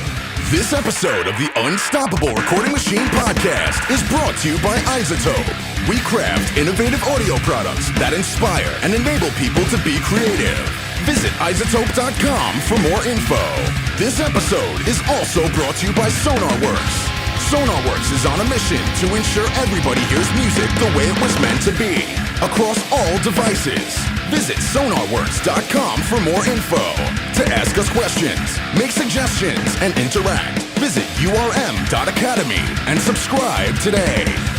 This episode of the Unstoppable Recording Machine podcast is brought to you by iZotope. We craft innovative audio products that inspire and enable people to be creative. Visit iZotope.com for more info. This episode is also brought to you by SonarWorks. SonarWorks is on a mission to ensure everybody hears music the way it was meant to be, across all devices. Visit sonarworks.com for more info. To ask us questions, make suggestions, and interact, Visit urm.academy and subscribe today.